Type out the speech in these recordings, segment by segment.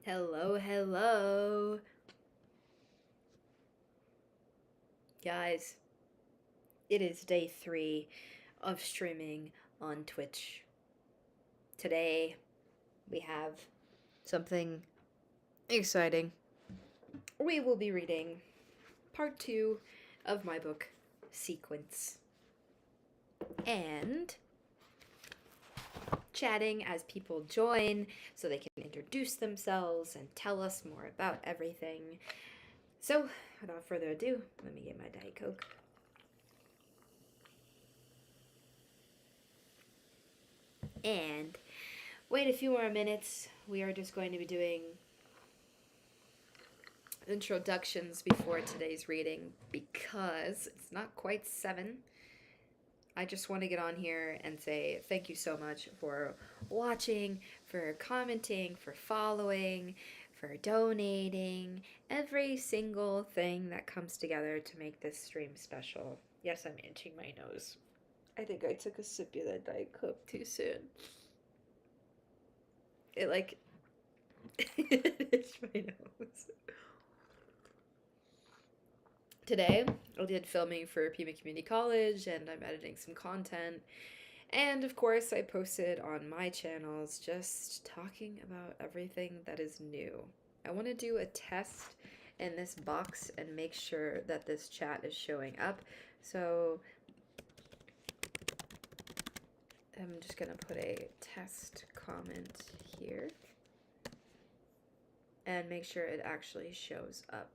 Hello, hello. Guys, it is day 3 of streaming on Twitch. Today, we have something exciting. We will be reading part 2 of my book, Sequence, and chatting as people join so they can introduce themselves and tell us more about everything. So, without further ado, let me get my Diet Coke. And wait a few more minutes. We are just going to be doing introductions before today's reading because it's not quite 7. I just want to get on here and say thank you so much for watching, for commenting, for following, for donating, every single thing that comes together to make this stream special. Yes, I'm itching my nose. I think I took a sip of that Diet Coke too soon. It like it's my nose. Today, I did filming for Pima Community College and I'm editing some content. And of course, I posted on my channels just talking about everything that is new. I want to do a test in this box and make sure that this chat is showing up. So I'm just going to put a test comment here and make sure it actually shows up.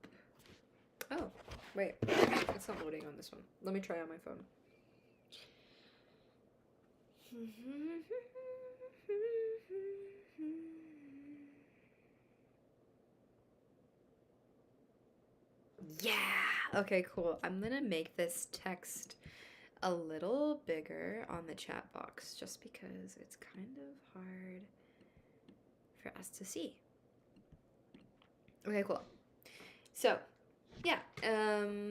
Oh, wait, it's not loading on this one. Let me try on my phone. Yeah! Okay, cool. I'm gonna make this text a little bigger on the chat box just because it's kind of hard for us to see. Okay, cool. So, yeah,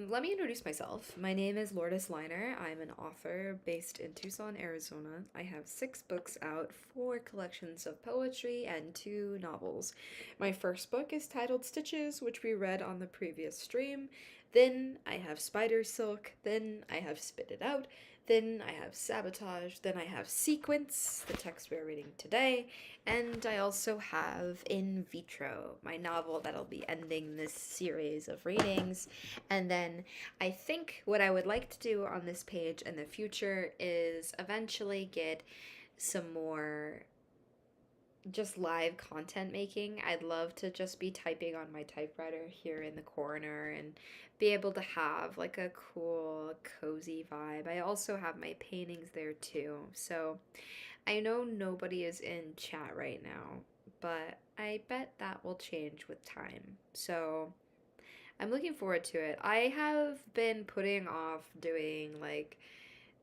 let me introduce myself. My name is Lourdes Leiner. I'm an author based in Tucson, Arizona. I have 6 books out, 4 collections of poetry, and 2 novels. My first book is titled Stitches, which we read on the previous stream. Then I have Spider Silk. Then I have Spit It Out. Then I have Sabotage. Then I have Sequence, the text we're reading today. And I also have In Vitro, my novel that'll be ending this series of readings. And then I think what I would like to do on this page in the future is eventually get some more just live content making. I'd love to just be typing on my typewriter here in the corner and be able to have like a cool, cozy vibe. I also have my paintings there too. So I know nobody is in chat right now, but I bet that will change with time. So I'm looking forward to it. I have been putting off doing like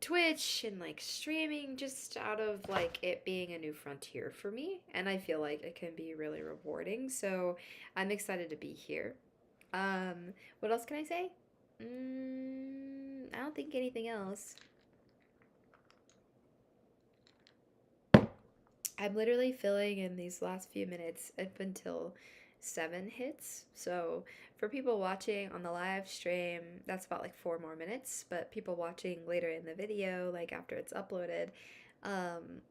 Twitch and like streaming just out of like it being a new frontier for me, and I feel like it can be really rewarding. So I'm excited to be here. What else can I say? I don't think anything else. I'm literally filling in these last few minutes up until 7 hits. So for people watching on the live stream, that's about like 4 more minutes. But people watching later in the video, like after it's uploaded, um,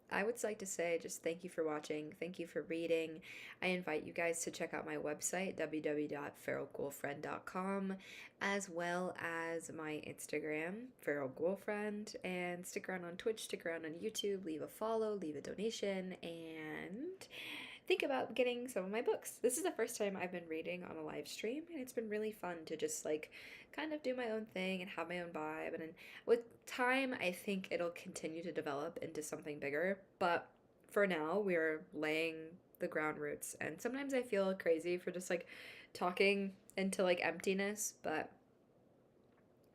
I would like to say just thank you for watching. Thank you for reading. I invite you guys to check out my website, www.feralghoulfriend.com, as well as my Instagram, feralghoulfriend, and stick around on Twitch, stick around on YouTube, leave a follow, leave a donation, and think about getting some of my books. This is the first time I've been reading on a live stream, and it's been really fun to just like kind of do my own thing and have my own vibe. And with time, I think it'll continue to develop into something bigger. But for now, we're laying the ground roots. And sometimes I feel crazy for just like talking into like emptiness, but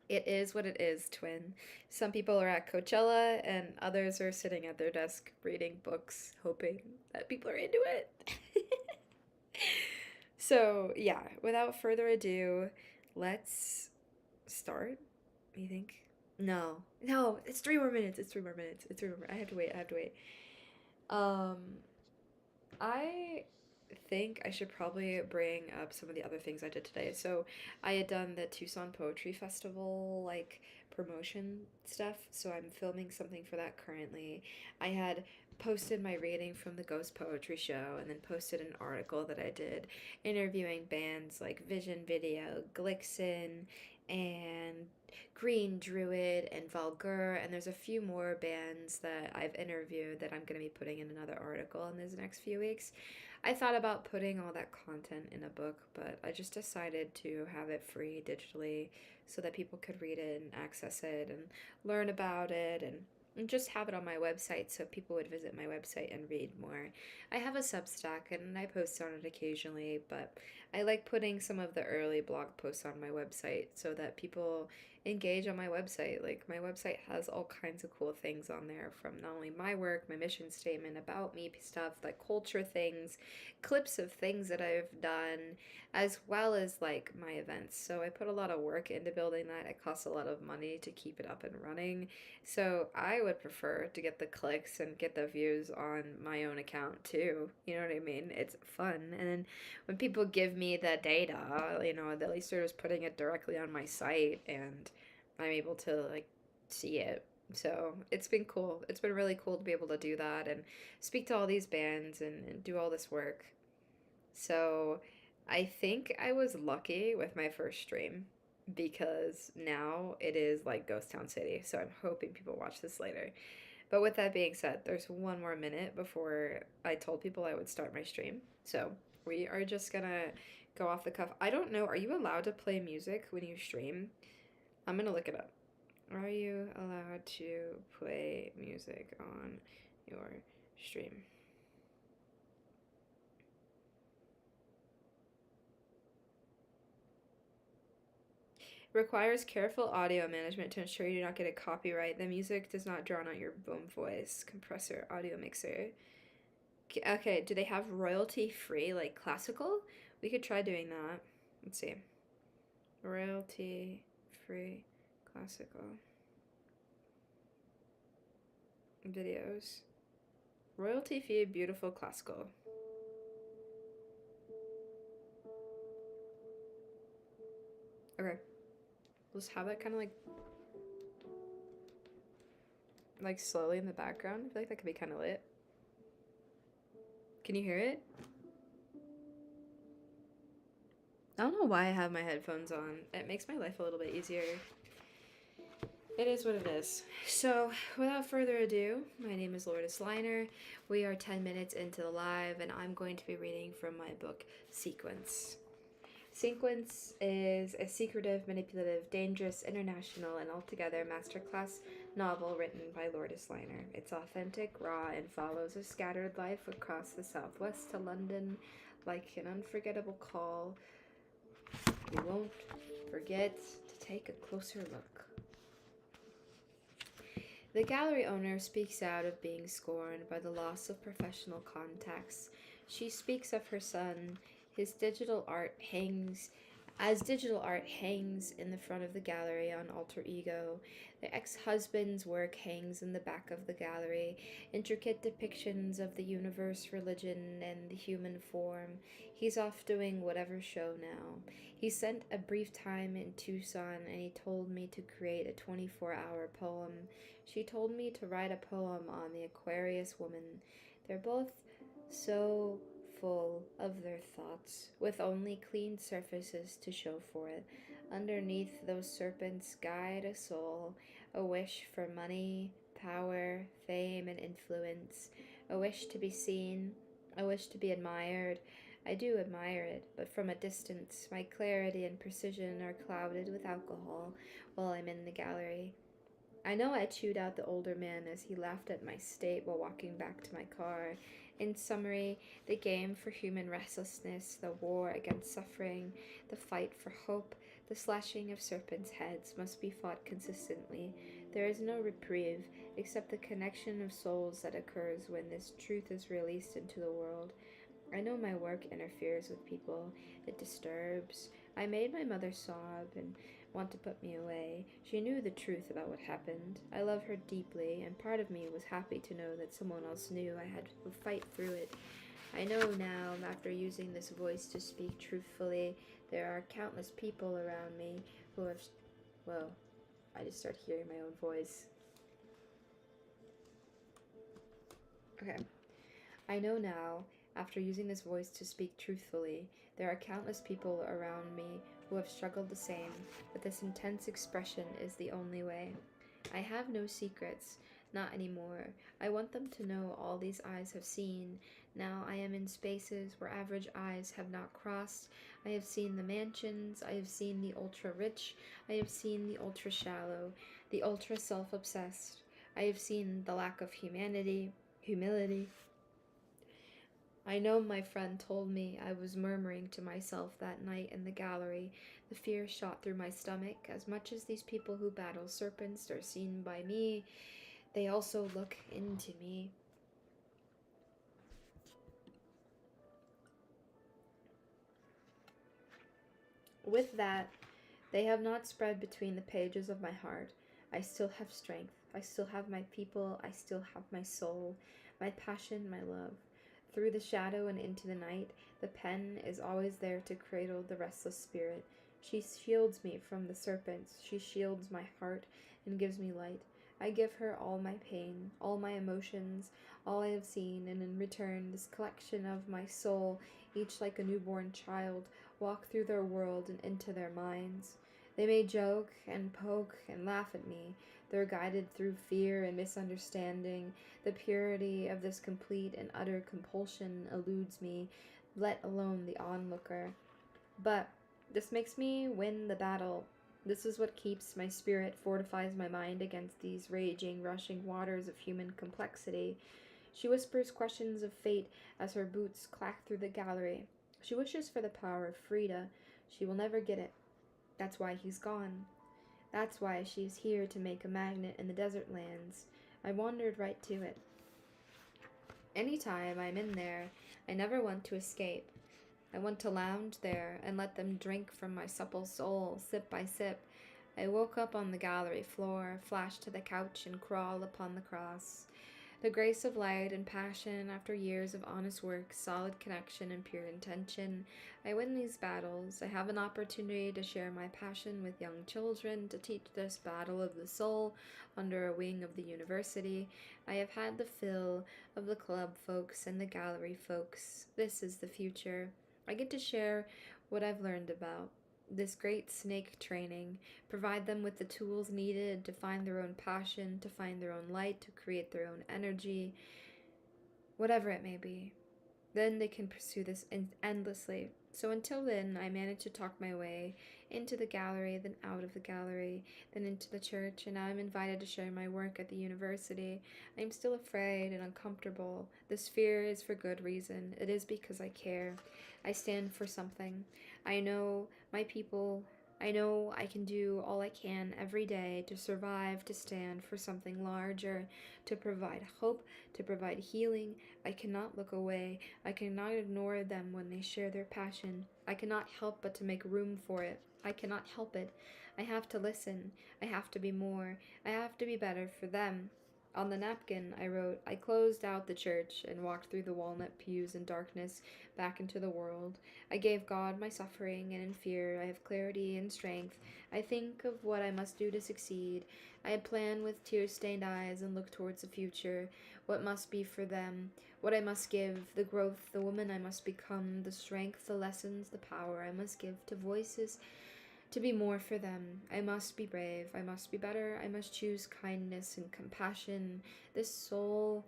it is what it is, twin. Some people are at Coachella and others are sitting at their desk reading books, hoping that people are into it. So, yeah, without further ado, let's start. You think? No. No, it's 3 more minutes. It's 3 more minutes. It's 3 more. I have to wait. I have to wait. Um I think I should probably bring up some of the other things I did today. So I had done the Tucson Poetry Festival, like, promotion stuff. So I'm filming something for that currently. I had posted my reading from the Ghost Poetry Show and then posted an article that I did interviewing bands like Vision Video, Glixen, and Green Druid and Vulgar, and there's a few more bands that I've interviewed that I'm going to be putting in another article in these next few weeks. I thought about putting all that content in a book, but I just decided to have it free digitally so that people could read it and access it and learn about it and just have it on my website so people would visit my website and read more. I have a Substack and I post on it occasionally, but I like putting some of the early blog posts on my website so that people engage on my website. Like, my website has all kinds of cool things on there, from not only my work, my mission statement, about me stuff, like culture things, clips of things that I've done, as well as like my events. So I put a lot of work into building that. It costs a lot of money to keep it up and running. So I would prefer to get the clicks and get the views on my own account too. You know what I mean? It's fun. And then when people give me the data, at least they're just putting it directly on my site and I'm able to like see it. So it's been cool. It's been really cool to be able to do that and speak to all these bands and do all this work. So I think I was lucky with my first stream because now it is like Ghost Town City. So I'm hoping people watch this later. But with that being said, there's one more minute before I told people I would start my stream. So we are just gonna go off the cuff. I don't know, are you allowed to play music when you stream? I'm gonna look it up. Are you allowed to play music on your stream? Requires careful audio management to ensure you do not get a copyright. The music does not drown out your boom voice. Compressor, audio mixer. Okay, do they have royalty free, like classical? We could try doing that. Let's see. Royalty free classical videos. Royalty free beautiful classical. Okay. Let's have that kind of like slowly in the background. I feel like that could be kind of lit. Can you hear it? I don't know why I have my headphones on. It makes my life a little bit easier. It is what it is. So, without further ado, my name is Lourdes Leiner. We are 10 minutes into the live, and I'm going to be reading from my book, Sequence. Sequence is a secretive, manipulative, dangerous, international, and altogether masterclass novel written by Lourdes Leiner. It's authentic, raw, and follows a scattered life across the southwest to London like an unforgettable call. You won't forget to take a closer look. The gallery owner speaks out of being scorned by the loss of professional contacts. She speaks of her son. Digital art hangs in the front of the gallery on alter ego. The ex-husband's work hangs in the back of the gallery. Intricate depictions of the universe, religion, and the human form. He's off doing whatever show now. He spent a brief time in Tucson and he told me to create a 24-hour poem. She told me to write a poem on the Aquarius woman. They're both so full of their thoughts, with only clean surfaces to show for it. Underneath those serpents guide a soul, a wish for money, power, fame, and influence, a wish to be seen, a wish to be admired. I do admire it, but from a distance. My clarity and precision are clouded with alcohol while I'm in the gallery. I know I chewed out the older man as he laughed at my state while walking back to my car. In summary, the game for human restlessness, the war against suffering, the fight for hope, the slashing of serpents' heads must be fought consistently. There is no reprieve, except the connection of souls that occurs when this truth is released into the world. I know my work interferes with people. It disturbs. I made my mother sob and want to put me away. She knew the truth about what happened. I love her deeply, and part of me was happy to know that someone else knew I had to fight through it. I I know now, after using this voice to speak truthfully, there are countless people around me who have. Whoa, I just started hearing my own voice. Okay. I know now, after using this voice to speak truthfully, there are countless people around me who have struggled the same, but this intense expression is the only way. I have no secrets, not anymore. I want them to know all these eyes have seen. Now I am in spaces where average eyes have not crossed. I have seen the mansions, I have seen the ultra rich, I have seen the ultra shallow, the ultra self obsessed. I have seen the lack of humility. I know my friend told me I was murmuring to myself that night in the gallery. The fear shot through my stomach. As much as these people who battle serpents are seen by me, they also look into me. With that, they have not spread between the pages of my heart. I still have strength. I still have my people. I still have my soul, my passion, my love. Through the shadow and into the night, the pen is always there to cradle the restless spirit. She shields me from the serpents. She shields my heart and gives me light. I give her all my pain, all my emotions, all I have seen, and in return, this collection of my soul, each like a newborn child, walk through their world and into their minds. They may joke and poke and laugh at me. They're guided through fear and misunderstanding. The purity of this complete and utter compulsion eludes me, let alone the onlooker. But this makes me win the battle. This is what keeps my spirit, fortifies my mind against these raging, rushing waters of human complexity. She whispers questions of fate as her boots clack through the gallery. She wishes for the power of Frida. She will never get it. That's why he's gone. That's why she is here to make a magnet in the desert lands. I wandered right to it. Anytime I'm in there, I never want to escape. I want to lounge there and let them drink from my supple soul, sip by sip. I woke up on the gallery floor, flash to the couch, and crawl upon the cross. The grace of light and passion after years of honest work, solid connection, and pure intention. I win these battles. I have an opportunity to share my passion with young children, to teach this battle of the soul under a wing of the university. I have had the fill of the club folks and the gallery folks. This is the future. I get to share what I've learned about this great snake training, provide them with the tools needed to find their own passion, to find their own light, to create their own energy, whatever it may be. Then they can pursue this endlessly. So until then, I manage to talk my way into the gallery, then out of the gallery, then into the church, and now I'm invited to share my work at the university. I'm still afraid and uncomfortable. This fear is for good reason. It is because I care. I stand for something. I know my people. I know I can do all I can every day to survive, to stand for something larger, to provide hope, to provide healing. I cannot look away. I cannot ignore them when they share their passion. I cannot help but to make room for it. I cannot help it. I have to listen. I have to be more. I have to be better for them. On the napkin, I wrote, I closed out the church and walked through the walnut pews in darkness back into the world. I gave God my suffering, and in fear I have clarity and strength. I think of what I must do to succeed. I plan with tear-stained eyes and look towards the future, what must be for them, what I must give, the growth, the woman I must become, the strength, the lessons, the power I must give to voices to be more for them. I must be brave. I must be better. I must choose kindness and compassion. This soul,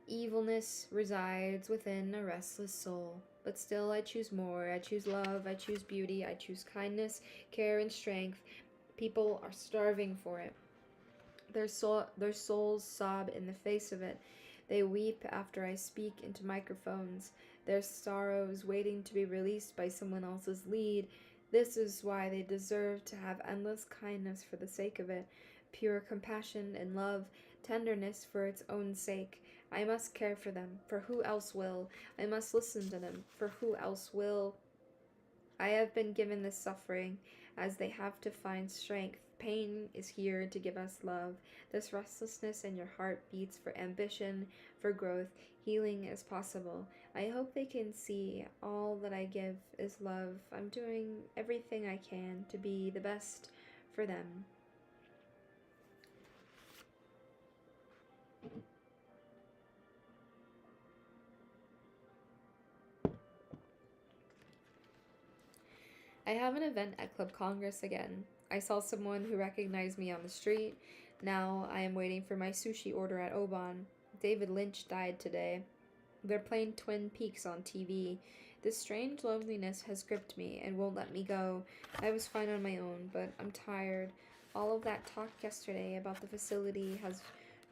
evilness resides within a restless soul. But still I choose more. I choose love. I choose beauty. I choose kindness, care, and strength. People are starving for it. Their souls sob in the face of it. They weep after I speak into microphones, their sorrows waiting to be released by someone else's lead. This is why they deserve to have endless kindness for the sake of it, pure compassion and love, tenderness for its own sake. I must care for them, for who else will? I must listen to them, for who else will? I have been given this suffering, as they have to find strength. Pain is here to give us love. This restlessness in your heart beats for ambition, for growth. Healing is possible. I hope they can see all that I give is love. I'm doing everything I can to be the best for them. I have an event at Club Congress again. I saw someone who recognized me on the street. Now I am waiting for my sushi order at Oban. David Lynch died today. They're playing Twin Peaks on TV. This strange loneliness has gripped me and won't let me go. I was fine on my own, but I'm tired. All of that talk yesterday about the facility has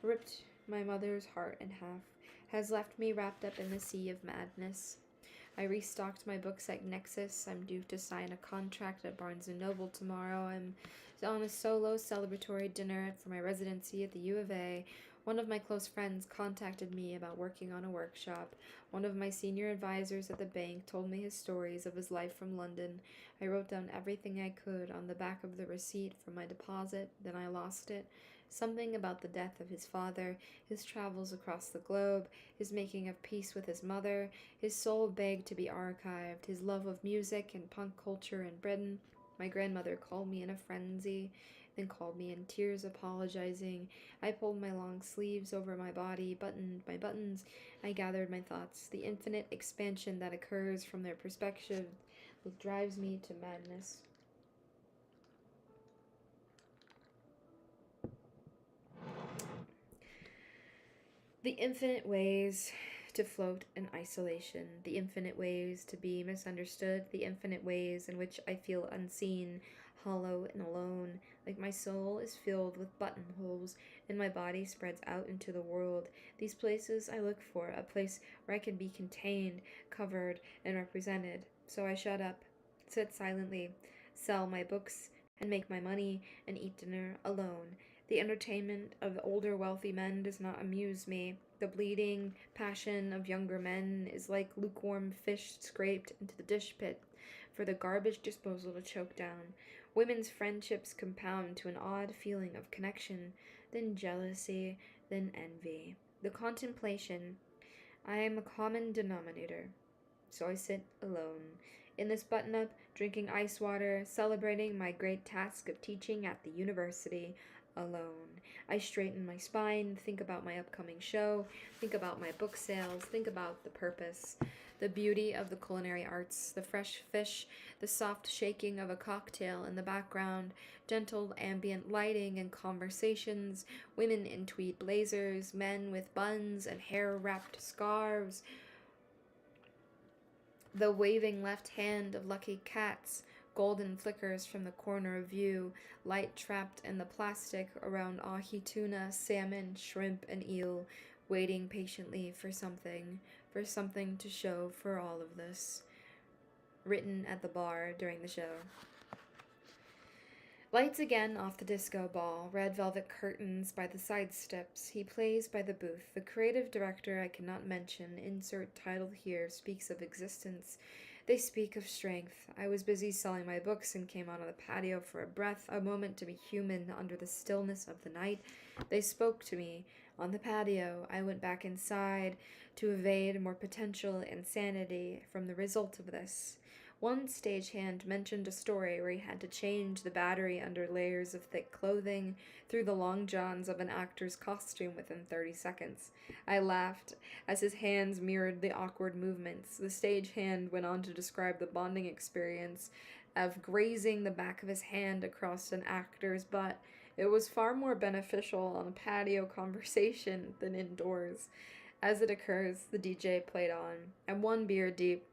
ripped my mother's heart in half, has left me wrapped up in the sea of madness. I restocked my books at Nexus. I'm due to sign a contract at Barnes & Noble tomorrow. I'm on a solo celebratory dinner for my residency at the U of A. One of my close friends contacted me about working on a workshop. One of my senior advisors at the bank told me his stories of his life from London. I wrote down everything I could on the back of the receipt for my deposit, then I lost it. Something about the death of his father, his travels across the globe, his making of peace with his mother, his soul begged to be archived, his love of music and punk culture in Britain. My grandmother called me in a frenzy, then called me in tears apologizing. I pulled my long sleeves over my body, buttoned my buttons. I gathered my thoughts. The infinite expansion that occurs from their perspective drives me to madness. The infinite ways to float in isolation, the infinite ways to be misunderstood, the infinite ways in which I feel unseen, hollow, and alone, like my soul is filled with buttonholes and my body spreads out into the world. These places I look for, a place where I can be contained, covered, and represented. So I shut up, sit silently, sell my books, and make my money, and eat dinner alone. The entertainment of older wealthy men does not amuse me. The bleeding passion of younger men is like lukewarm fish scraped into the dish pit for the garbage disposal to choke down. Women's friendships compound to an odd feeling of connection, then jealousy, then envy. The contemplation. I am a common denominator, so I sit alone. In this button up, drinking ice water, celebrating my great task of teaching at the university, alone. I straighten my spine, think about my upcoming show, think about my book sales, think about the purpose, the beauty of the culinary arts, the fresh fish, the soft shaking of a cocktail in the background, gentle ambient lighting and conversations, women in tweed blazers, men with buns and hair-wrapped scarves, the waving left hand of lucky cats, golden flickers from the corner of view, light trapped in the plastic around ahi tuna, salmon, shrimp, and eel, waiting patiently for something to show for all of this. Written at the bar during the show. Lights again off the disco ball, red velvet curtains by the side steps. He plays by the booth. The creative director I cannot mention, insert title here, speaks of existence. They speak of strength. I was busy selling my books and came out on the patio for a breath, a moment to be human under the stillness of the night. They spoke to me. On the patio, I went back inside to evade more potential insanity from the result of this. One stagehand mentioned a story where he had to change the battery under layers of thick clothing through the long johns of an actor's costume within 30 seconds. I laughed as his hands mirrored the awkward movements. The stagehand went on to describe the bonding experience of grazing the back of his hand across an actor's butt. It was far more beneficial on a patio conversation than indoors. As it occurs, the DJ played on. I'm one beer deep.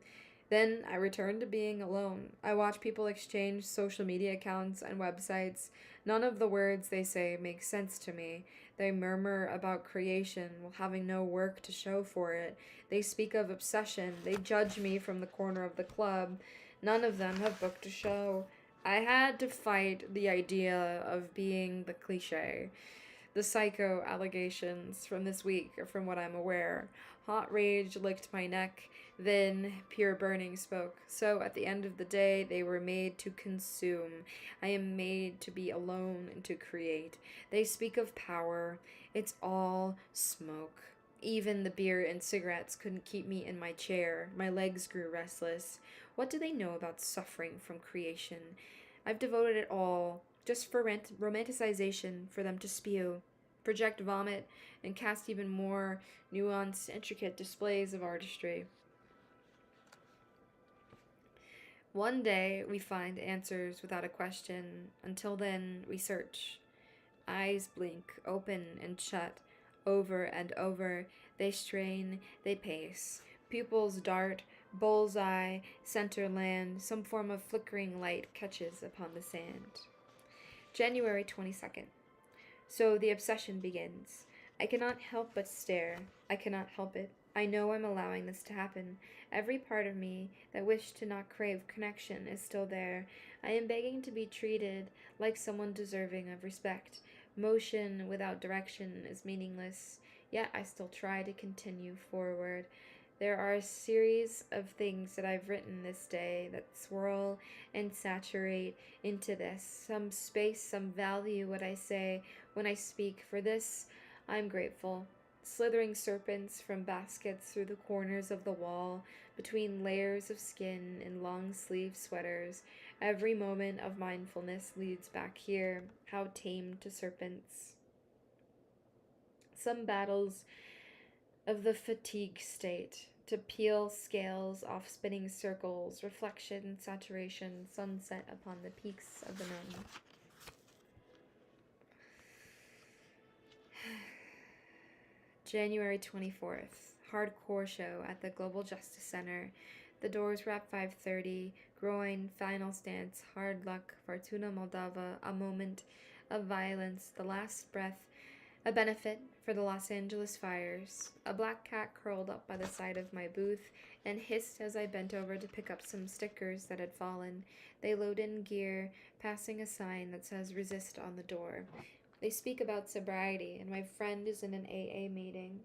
Then I returned to being alone. I watch people exchange social media accounts and websites. None of the words they say make sense to me. They murmur about creation while having no work to show for it. They speak of obsession. They judge me from the corner of the club. None of them have booked a show. I had to fight the idea of being the cliche. The psycho allegations from this week, from what I'm aware, Hot rage licked my neck, then pure burning spoke. So at the end of the day, they were made to consume. I am made to be alone and to create. They speak of power. It's all smoke. Even the beer and cigarettes couldn't keep me in my chair. My legs grew restless. What do they know about suffering from creation? I've devoted it all just for romanticization for them to spew, project vomit, and cast even more nuanced, intricate displays of artistry. One day we find answers without a question. Until then, we search. Eyes blink, open and shut, over and over. They strain, they pace. Pupils dart, bullseye, center land. Some form of flickering light catches upon the sand. January 22nd. So the obsession begins. I cannot help but stare. I cannot help it. I know I'm allowing this to happen. Every part of me that wished to not crave connection is still there. I am begging to be treated like someone deserving of respect. Motion without direction is meaningless, yet I still try to continue forward. There are a series of things that I've written this day that swirl and saturate into this. Some space, some value, what I say when I speak. For this, I'm grateful. Slithering serpents from baskets through the corners of the wall, between layers of skin and long sleeve sweaters. Every moment of mindfulness leads back here. How tame to serpents. Some battles of the fatigue state, to peel scales off spinning circles, reflection, saturation, sunset upon the peaks of the mountain. January 24th, hardcore show at the Global Justice Center. The doors were at 5:30. Groin, final stance, hard luck, Fortuna Moldava, a moment of violence, the last breath, a benefit for the Los Angeles fires. A black cat curled up by the side of my booth and hissed as I bent over to pick up some stickers that had fallen. They load in gear, passing a sign that says resist on the door. They speak about sobriety, and my friend is in an AA meeting.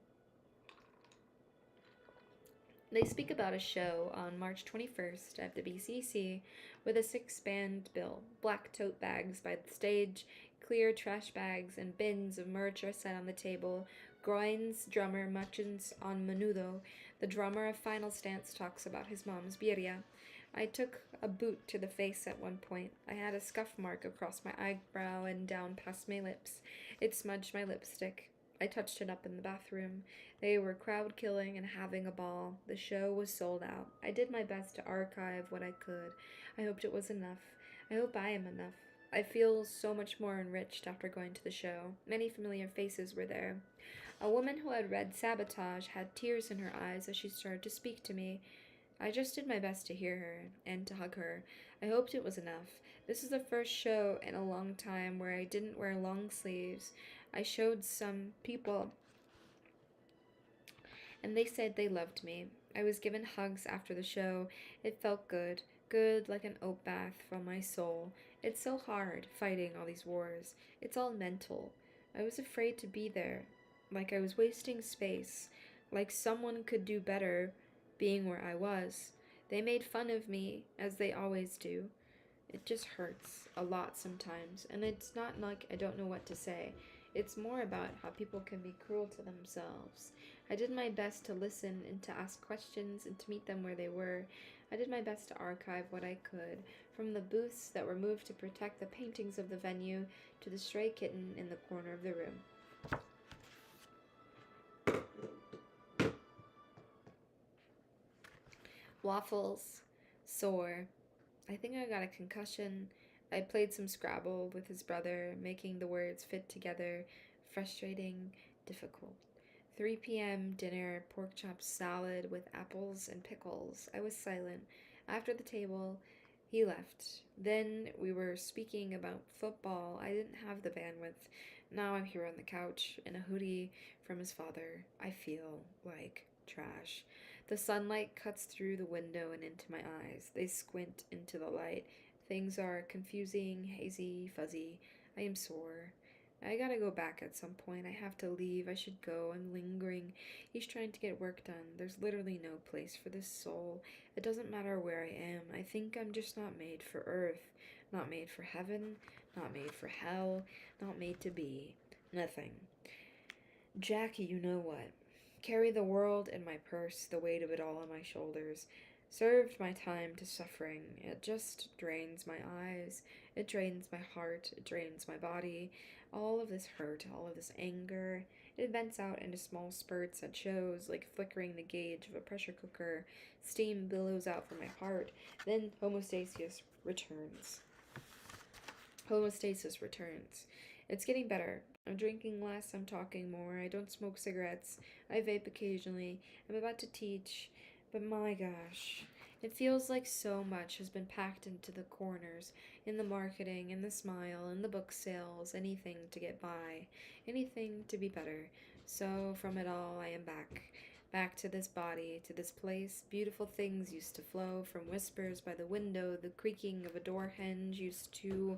They speak about a show on March 21st at the BCC with a 6-band bill. Black tote bags by the stage, clear trash bags and bins of merch are set on the table. Groin's drummer munches on menudo. The drummer of Final Stance talks about his mom's birria. I took a boot to the face at one point. I had a scuff mark across my eyebrow and down past my lips. It smudged my lipstick. I touched it up in the bathroom. They were crowd killing and having a ball. The show was sold out. I did my best to archive what I could. I hoped it was enough. I hope I am enough. I feel so much more enriched after going to the show. Many familiar faces were there. A woman who had read Sabotage had tears in her eyes as she started to speak to me. I just did my best to hear her and to hug her. I hoped it was enough. This is the first show in a long time where I didn't wear long sleeves. I showed some people, and they said they loved me. I was given hugs after the show. It felt good. Good like an oat bath from my soul. It's so hard, fighting all these wars. It's all mental. I was afraid to be there. Like I was wasting space. Like someone could do better being where I was. They made fun of me, as they always do. It just hurts a lot sometimes, and it's not like I don't know what to say. It's more about how people can be cruel to themselves. I did my best to listen and to ask questions and to meet them where they were. I did my best to archive what I could, from the booths that were moved to protect the paintings of the venue to the stray kitten in the corner of the room. Waffles. Sore. I think I got a concussion. I played some Scrabble with his brother, making the words fit together. Frustrating, difficult. 3 p.m. dinner, pork chop salad with apples and pickles. I was silent. After the table, he left. Then we were speaking about football. I didn't have the bandwidth. Now I'm here on the couch in a hoodie from his father. I feel like trash. The sunlight cuts through the window and into my eyes. They squint into the light. Things are confusing, hazy, fuzzy. I am sore. I gotta go back at some point. I have to leave. I should go. I'm lingering. He's trying to get work done. There's literally no place for this soul. It doesn't matter where I am. I think I'm just not made for Earth. Not made for heaven. Not made for hell. Not made to be. Nothing. Jackie, you know what? Carry the world in my purse, the weight of it all on my shoulders. Served my time to suffering. It just drains my eyes. It drains my heart. It drains my body. All of this hurt, all of this anger. It vents out into small spurts at shows, like flickering the gauge of a pressure cooker. Steam billows out from my heart. Then homostasis returns. Homostasis returns. It's getting better. I'm drinking less, I'm talking more. I don't smoke cigarettes. I vape occasionally. I'm about to teach. But my gosh, it feels like so much has been packed into the corners, in the marketing, in the smile, in the book sales, anything to get by, anything to be better. So from it all, I am back. Back to this body, to this place. Beautiful things used to flow from whispers by the window, the creaking of a door hinge used to,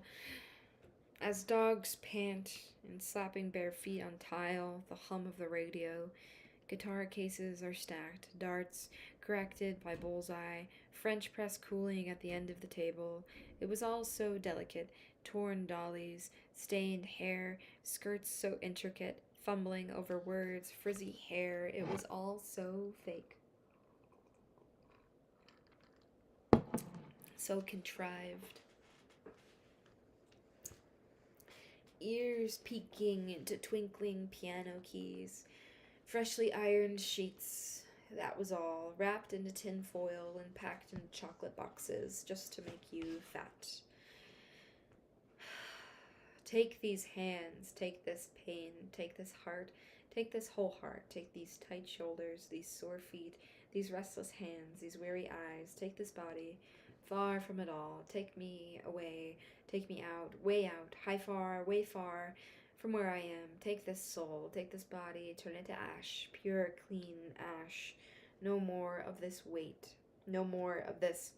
as dogs pant and slapping bare feet on tile, the hum of the radio. Guitar cases are stacked, darts corrected by bullseye, French press cooling at the end of the table. It was all so delicate, torn dollies, stained hair, skirts so intricate, fumbling over words, frizzy hair. It was all so fake, so contrived. Ears peeking into twinkling piano keys, freshly ironed sheets. That was all, wrapped into tin foil and packed in chocolate boxes just to make you fat. Take these hands, take this pain, take this heart, take this whole heart, take these tight shoulders, these sore feet, these restless hands, these weary eyes, take this body, far from it all, take me away, take me out, high far, way far from where I am. Take this soul, take this body, turn it to ash, pure, clean ash. No more of this weight, no more of this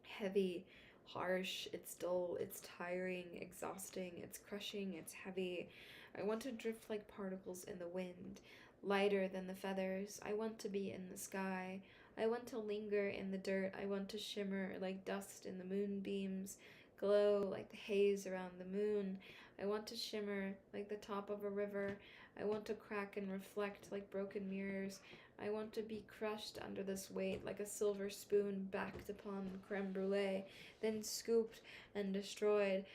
heavy, harsh, it's dull, it's tiring, exhausting, it's crushing, it's heavy. I want to drift like particles in the wind, lighter than the feathers. I want to be in the sky. I want to linger in the dirt. I want to shimmer like dust in the moonbeams, glow like the haze around the moon. I want to shimmer like the top of a river. I want to crack and reflect like broken mirrors. I want to be crushed under this weight like a silver spoon backed upon creme brulee, then scooped and destroyed,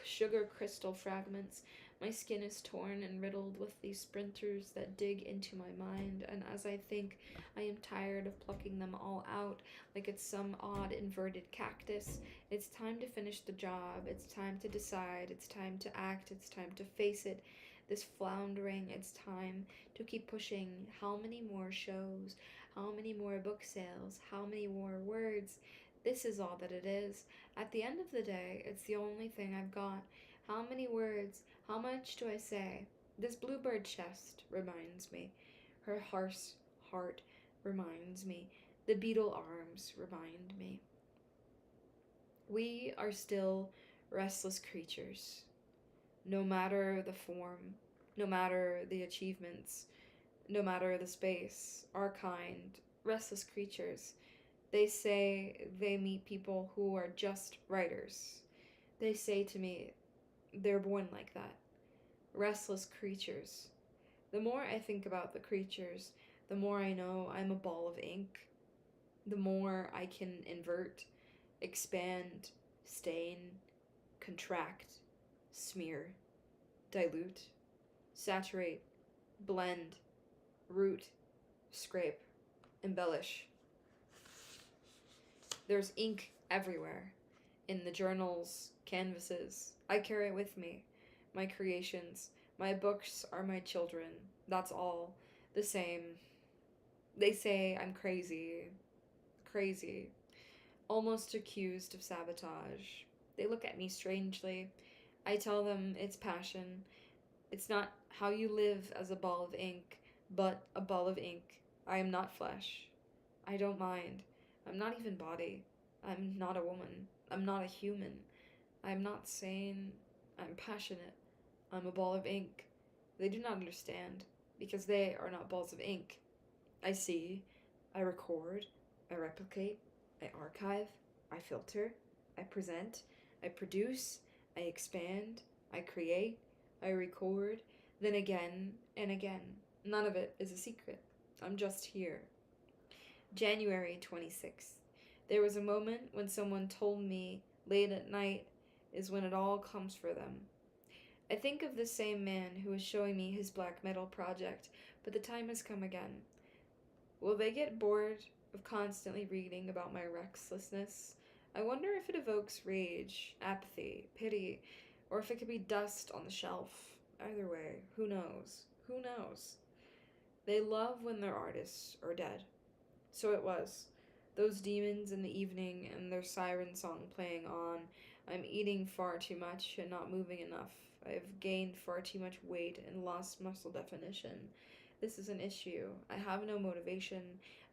sugar crystal fragments. My skin is torn and riddled with these splinters that dig into my mind, and as I think, I am tired of plucking them all out like it's some odd inverted cactus. It's time to finish the job. It's time to decide. It's time to act. It's time to face it. This floundering, it's time to keep pushing. How many more shows? How many more book sales? How many more words? This is all that it is. At the end of the day, it's the only thing I've got. How many words? How much do I say? This bluebird chest reminds me. Her harsh heart reminds me. The beetle arms remind me. We are still restless creatures. No matter the form, no matter the achievements, no matter the space, our kind, restless creatures. They say they meet people who are just writers. They say to me, they're born like that. Restless creatures. The more I think about the creatures, the more I know I'm a ball of ink. The more I can invert, expand, stain, contract, smear, dilute, saturate, blend, root, scrape, embellish. There's ink everywhere. In the journals, canvases. I carry it with me. My creations. My books are my children. That's all. The same. They say I'm crazy. Crazy. Almost accused of sabotage. They look at me strangely. I tell them it's passion. It's not how you live as a ball of ink, but a ball of ink. I am not flesh. I don't mind. I'm not even body. I'm not a woman. I'm not a human. I'm not sane. I'm passionate. I'm a ball of ink. They do not understand, because they are not balls of ink. I see, I record, I replicate, I archive, I filter, I present, I produce, I expand, I create, I record, then again and again. None of it is a secret. I'm just here. January 26th. There was a moment when someone told me late at night is when it all comes for them. I think of the same man who was showing me his black metal project, but the time has come again. Will they get bored of constantly reading about my restlessness? I wonder if it evokes rage, apathy, pity, or if it could be dust on the shelf. Either way, who knows? Who knows? They love when their artists are dead. So it was. Those demons in the evening and their siren song playing on. I'm eating far too much and not moving enough. I've gained far too much weight and lost muscle definition. This is an issue. I have no motivation.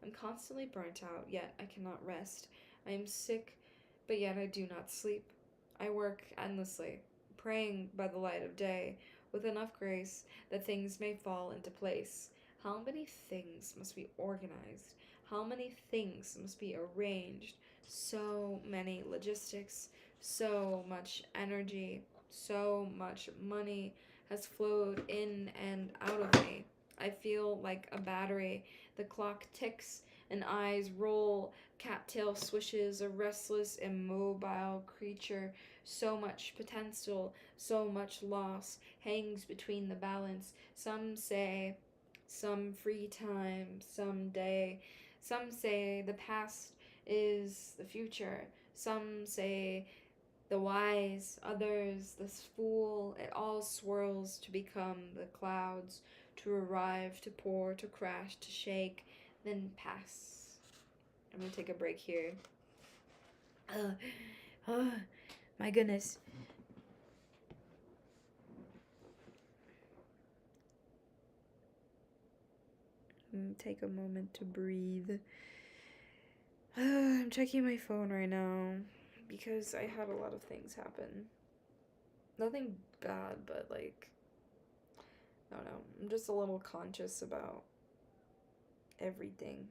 I'm constantly burnt out, yet I cannot rest. I am sick, but yet I do not sleep. I work endlessly, praying by the light of day, with enough grace that things may fall into place. How many things must be organized? How many things must be arranged? So many logistics, so much energy, so much money has flowed in and out of me. I feel like a battery. The clock ticks and eyes roll. Cattail swishes, a restless, immobile creature. So much potential, so much loss hangs between the balance. Some say some free time, someday. Some say the past is the future. Some say the wise, others the fool. It all swirls to become the clouds, to arrive, to pour, to crash, to shake, then pass. I'm gonna take a break here. Oh, my goodness. Take a moment to breathe. I'm checking my phone right now because I had a lot of things happen. Nothing bad, but like, I don't know. I'm just a little conscious about everything.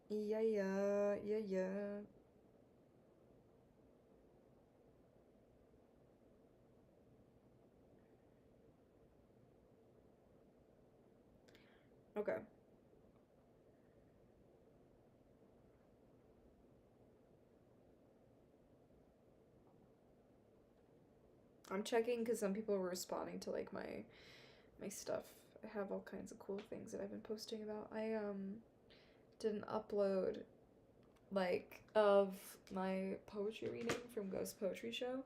Yeah. Okay. I'm checking because some people were responding to like my stuff. I have all kinds of cool things that I've been posting about. I did an upload like of my poetry reading from Ghost Poetry Show.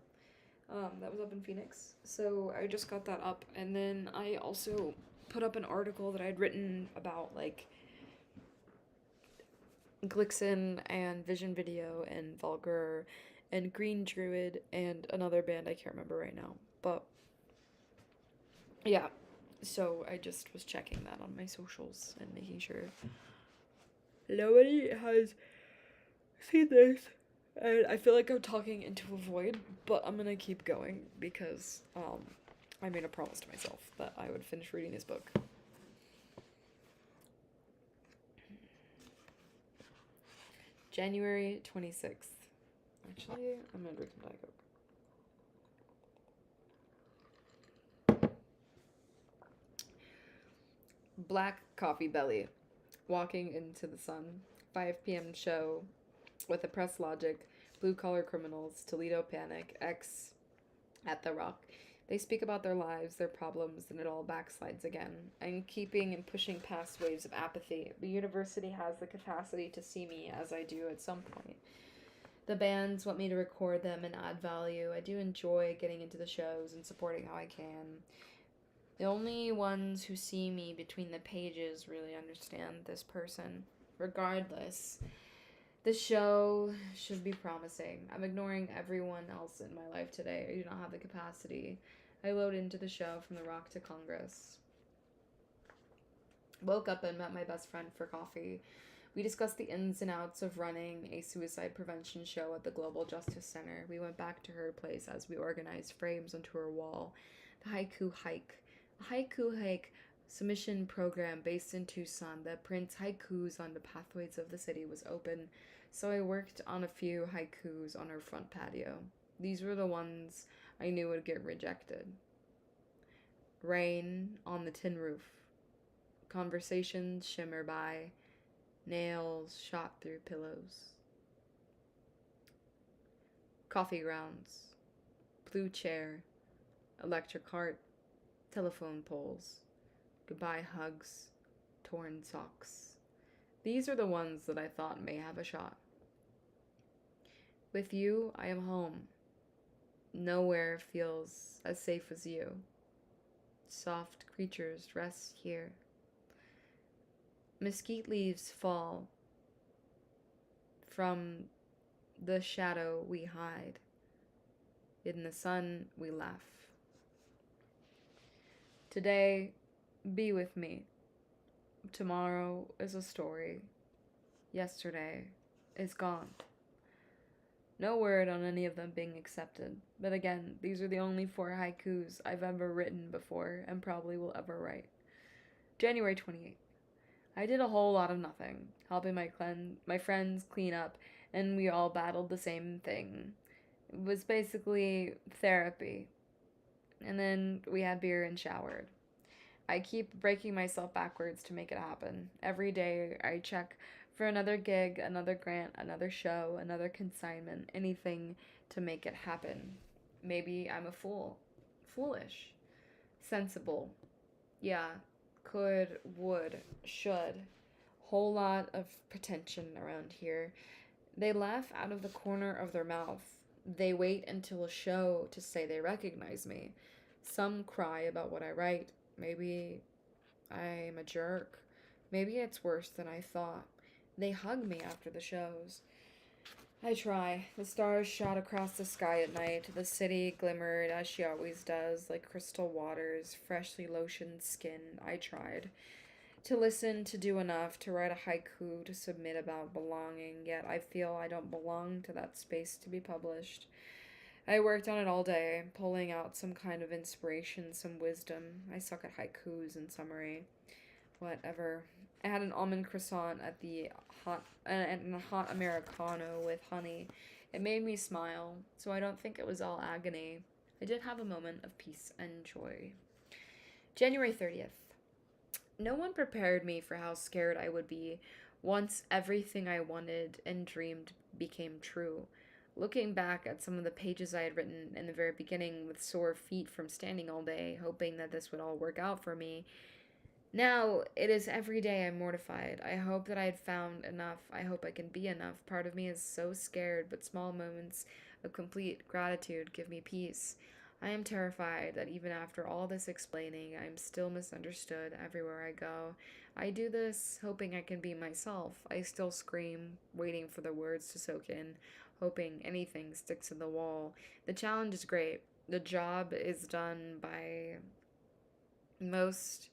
That was up in Phoenix. So I just got that up, and then I also put up an article that I'd written about like Glixen and Vision Video and Vulgar and Green Druid and another band I can't remember right now. But yeah, so I just was checking that on my socials and making sure nobody has seen this. And I feel like I'm talking into a void, but I'm gonna keep going because I made a promise to myself that I would finish reading his book. January 26th. Actually, I'm gonna drink some Diet Coke. Black coffee belly. Walking into the sun. 5 p.m. show with the Press Logic, Blue Collar Criminals, Toledo Panic, X at the Rock. They speak about their lives, their problems, and it all backslides again. I'm keeping and pushing past waves of apathy. The university has the capacity to see me as I do at some point. The bands want me to record them and add value. I do enjoy getting into the shows and supporting how I can. The only ones who see me between the pages really understand this person. Regardless, the show should be promising. I'm ignoring everyone else in my life today. I do not have the capacity. I load into the show from the Rock to Congress. Woke up and met my best friend for coffee. We discussed the ins and outs of running a suicide prevention show at the Global Justice Center. We went back to her place as we organized frames onto her wall. The Haiku Hike. A Haiku Hike submission program based in Tucson that prints haikus on the pathways of the city was open, so I worked on a few haikus on her front patio. These were the ones I knew would get rejected. Rain on the tin roof. Conversations shimmer by. Nails shot through pillows. Coffee grounds. Blue chair. Electric heart. Telephone poles. Goodbye hugs. Torn socks. These are the ones that I thought may have a shot. With you, I am home. Nowhere feels as safe as you. Soft creatures rest here. Mesquite leaves fall. From the shadow we hide. In the sun we laugh. Today, be with me. Tomorrow is a story. Yesterday is gone. No word on any of them being accepted. But again, these are the only 4 haikus I've ever written before and probably will ever write. January 28th. I did a whole lot of nothing, helping my friends clean up, and we all battled the same thing. It was basically therapy. And then we had beer and showered. I keep breaking myself backwards to make it happen. Every day I check for another gig, another grant, another show, another consignment, anything to make it happen. Maybe I'm a fool. Foolish. Sensible. Yeah. Could, would, should. Whole lot of pretension around here. They laugh out of the corner of their mouth. They wait until a show to say they recognize me. Some cry about what I write. Maybe I'm a jerk. Maybe it's worse than I thought. They hug me after the shows. I try. The stars shot across the sky at night. The city glimmered as she always does, like crystal waters, freshly lotioned skin. I tried. To listen, to do enough, to write a haiku, to submit about belonging, yet I feel I don't belong to that space to be published. I worked on it all day, pulling out some kind of inspiration, some wisdom. I suck at haikus in summary. Whatever. I had an almond croissant at the and a hot Americano with honey. It made me smile, so I don't think it was all agony. I did have a moment of peace and joy. January 30th. No one prepared me for how scared I would be once everything I wanted and dreamed became true. Looking back at some of the pages I had written in the very beginning with sore feet from standing all day, hoping that this would all work out for me, now it is every day I'm mortified. I hope that I had found enough. I hope I can be enough. Part of me is so scared, but small moments of complete gratitude give me peace. I am terrified that even after all this explaining, I am still misunderstood everywhere I go. I do this hoping I can be myself. I still scream, waiting for the words to soak in, hoping anything sticks to the wall. The challenge is great. The job is done by most...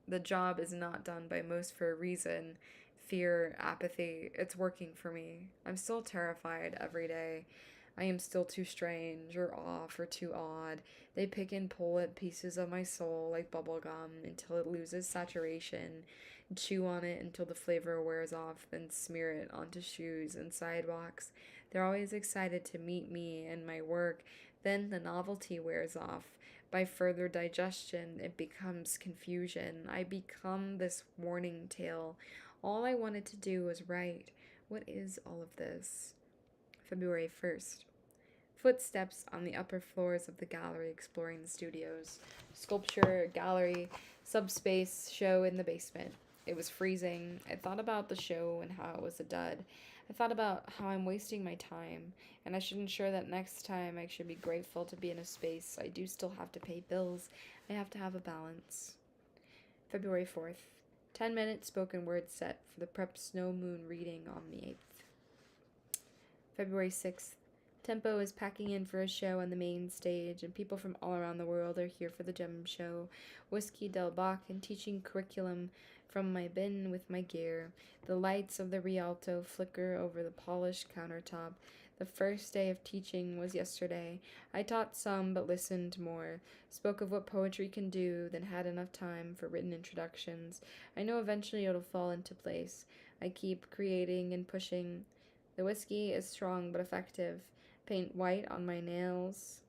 the job is not done by most for a reason. Fear, apathy, it's working for me. I'm still terrified every day. I am still too strange or off or too odd. They pick and pull at pieces of my soul like bubblegum until it loses saturation, chew on it until the flavor wears off, then smear it onto shoes and sidewalks. They're always excited to meet me and my work. Then the novelty wears off. By further digestion, it becomes confusion. I become this warning tale. All I wanted to do was write. What is all of this? February 1st. Footsteps on the upper floors of the gallery exploring the studios. Sculpture, gallery, subspace, show in the basement. It was freezing. I thought about the show and how it was a dud. I thought about how I'm wasting my time, and I should ensure that next time I should be grateful to be in a space. I do still have to pay bills. I have to have a balance. February 4th. 10-minute spoken word set for the prep snow moon reading on the 8th. February 6th. Tempo is packing in for a show on the main stage, and people from all around the world are here for the gem show. Whiskey Del Bach and teaching curriculum from my bin with my gear. The lights of the Rialto flicker over the polished countertop. The first day of teaching was yesterday. I taught some, but listened more. Spoke of what poetry can do, then had enough time for written introductions. I know eventually it'll fall into place. I keep creating and pushing. The whiskey is strong but effective. Paint white on my nails,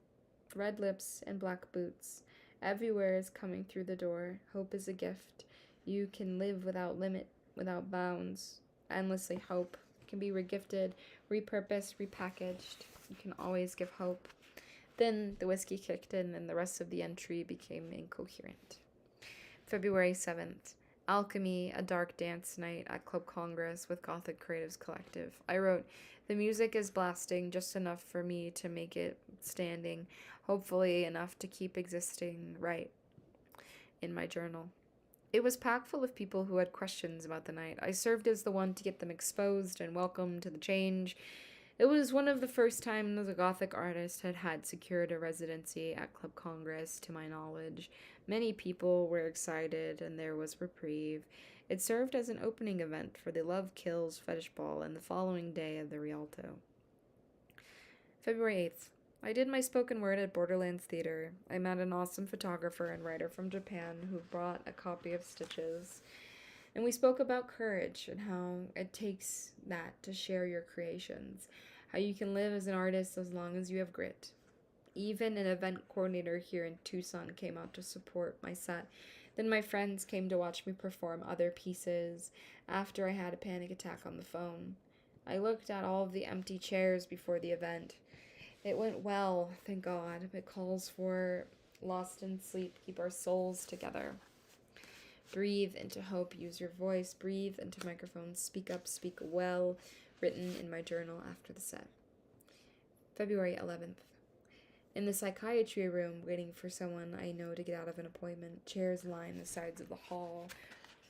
red lips, and black boots. Everywhere is coming through the door. Hope is a gift. You can live without limit, without bounds. Endlessly hope. Can be regifted, repurposed, repackaged. You can always give hope. Then the whiskey kicked in and the rest of the entry became incoherent. February 7th. Alchemy, a dark dance night at Club Congress with Gothic Creatives Collective. I wrote, the music is blasting just enough for me to make it standing, hopefully enough to keep existing right in my journal. It was packed full of people who had questions about the night. I served as the one to get them exposed and welcome to the change. It was one of the first times a Gothic artist had secured a residency at Club Congress, to my knowledge. Many people were excited, and there was reprieve. It served as an opening event for the Love Kills Fetish Ball and the following day of the Rialto. February 8th. I did my spoken word at Borderlands Theater. I met an awesome photographer and writer from Japan who brought a copy of Stitches. And we spoke about courage and how it takes that to share your creations. How you can live as an artist as long as you have grit. Even an event coordinator here in Tucson came out to support my set. Then my friends came to watch me perform other pieces after I had a panic attack on the phone. I looked at all of the empty chairs before the event. It went well, thank God. It calls for lost in sleep, keep our souls together. Breathe into hope, use your voice, breathe into microphones, speak up, speak well, written in my journal after the set. February 11th. In the psychiatry room, waiting for someone I know to get out of an appointment, chairs line the sides of the hall.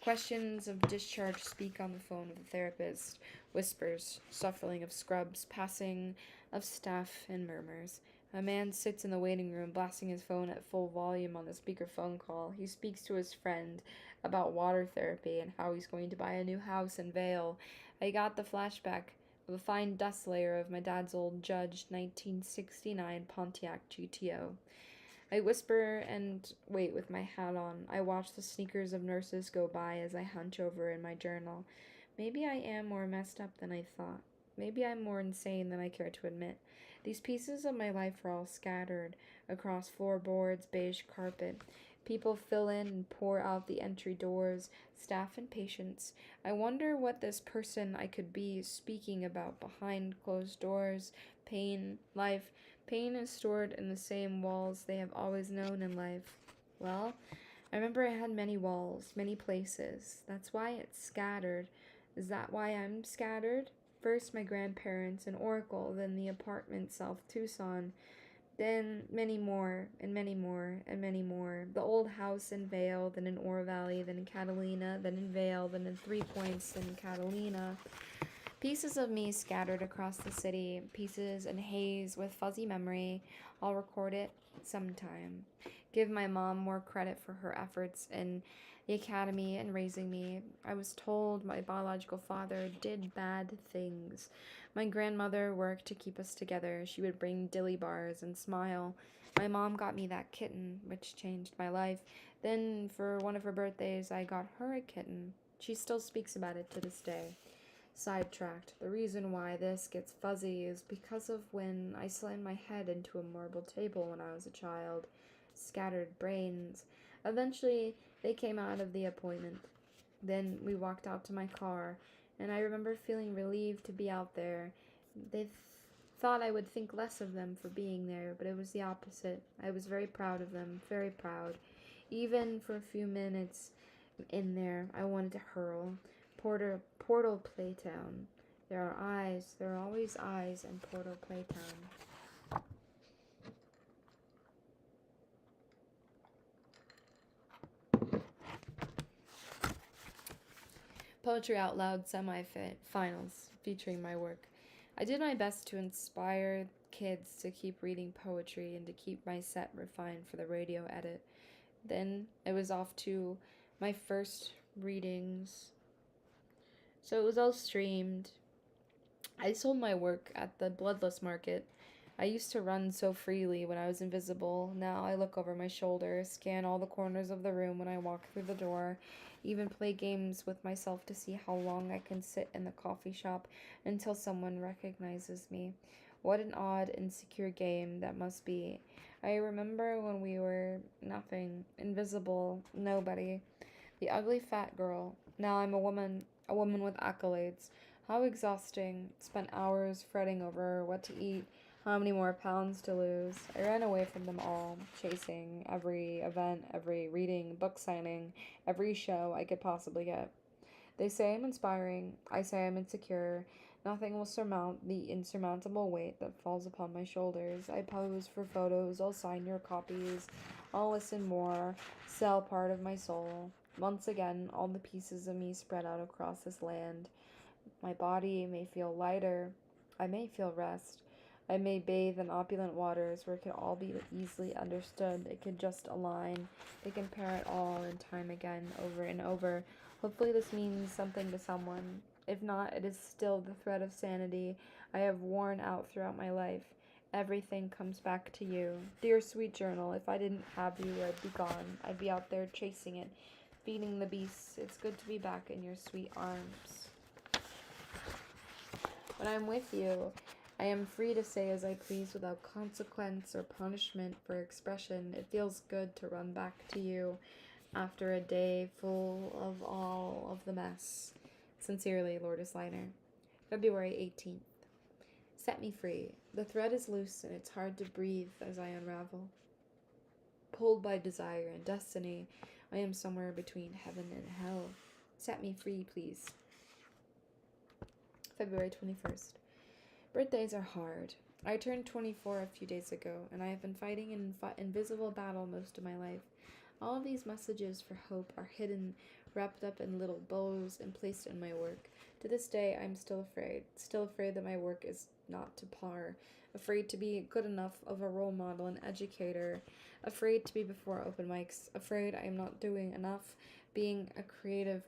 Questions of discharge speak on the phone with the therapist, whispers, shuffling of scrubs, passing of staff, and murmurs. A man sits in the waiting room, blasting his phone at full volume on the speakerphone call. He speaks to his friend about water therapy and how he's going to buy a new house in Vale. I got the flashback of a fine dust layer of my dad's old Judge 1969 Pontiac GTO. I whisper and wait with my hat on. I watch the sneakers of nurses go by as I hunch over in my journal. Maybe I am more messed up than I thought. Maybe I'm more insane than I care to admit. These pieces of my life are all scattered across floorboards, beige carpet. People fill in and pour out the entry doors, staff and patients. I wonder what this person I could be speaking about behind closed doors. Pain, life. Pain is stored in the same walls they have always known in life. Well, I remember I had many walls, many places. That's why it's scattered. Is that why I'm scattered? First my grandparents in Oracle, then the apartment South Tucson, then many more, and many more, and many more. The old house in Vale, then in Oro Valley, then in Catalina, then in Vale, then in 3 Points, then in Catalina. Pieces of me scattered across the city, pieces in haze with fuzzy memory. I'll record it sometime. Give my mom more credit for her efforts in the academy and raising me. I was told my biological father did bad things. My grandmother worked to keep us together. She would bring dilly bars and smile. My mom got me that kitten, which changed my life. Then, for one of her birthdays, I got her a kitten. She still speaks about it to this day. Sidetracked. The reason why this gets fuzzy is because of when I slammed my head into a marble table when I was a child. Scattered brains. Eventually, they came out of the appointment. Then we walked out to my car, and I remember feeling relieved to be out there. They thought I would think less of them for being there, but it was the opposite. I was very proud of them, very proud. Even for a few minutes in there, I wanted to hurl. Portal Playtown. There are eyes. There are always eyes in Portal Playtown. Poetry Out Loud semi-finals featuring my work. I did my best to inspire kids to keep reading poetry and to keep my set refined for the radio edit. Then it was off to my first readings. So it was all streamed. I sold my work at the Bloodless Market. I used to run so freely when I was invisible. Now I look over my shoulder, scan all the corners of the room when I walk through the door, even play games with myself to see how long I can sit in the coffee shop until someone recognizes me. What an odd, insecure game that must be. I remember when we were nothing, invisible, nobody. The ugly fat girl. Now I'm a woman with accolades. How exhausting. Spent hours fretting over what to eat, how many more pounds to lose. I ran away from them all, chasing every event, every reading, book signing, every show I could possibly get. They say I'm inspiring. I say I'm insecure. Nothing will surmount the insurmountable weight that falls upon my shoulders. I pose for photos. I'll sign your copies. I'll listen more. Sell part of my soul. Once again, all the pieces of me spread out across this land. My body may feel lighter. I may feel rest. I may bathe in opulent waters where it can all be easily understood. It can just align. They compare it all in time again, over and over. Hopefully this means something to someone. If not, it is still the thread of sanity I have worn out throughout my life. Everything comes back to you. Dear sweet journal, if I didn't have you, I'd be gone. I'd be out there chasing it, feeding the beasts. It's good to be back in your sweet arms. When I'm with you, I am free to say as I please without consequence or punishment for expression. It feels good to run back to you after a day full of all of the mess. Sincerely, Lourdes Leiner. February 18th. Set me free. The thread is loose and it's hard to breathe as I unravel. Pulled by desire and destiny, I am somewhere between heaven and hell. Set me free, please. February 21st. Birthdays are hard. I turned 24 a few days ago, and I have been fighting an invisible battle most of my life. All of these messages for hope are hidden, wrapped up in little bows, and placed in my work. To this day, I'm still afraid that my work is not to par, afraid to be good enough of a role model and educator, afraid to be before open mics, afraid I am not doing enough. Being a creative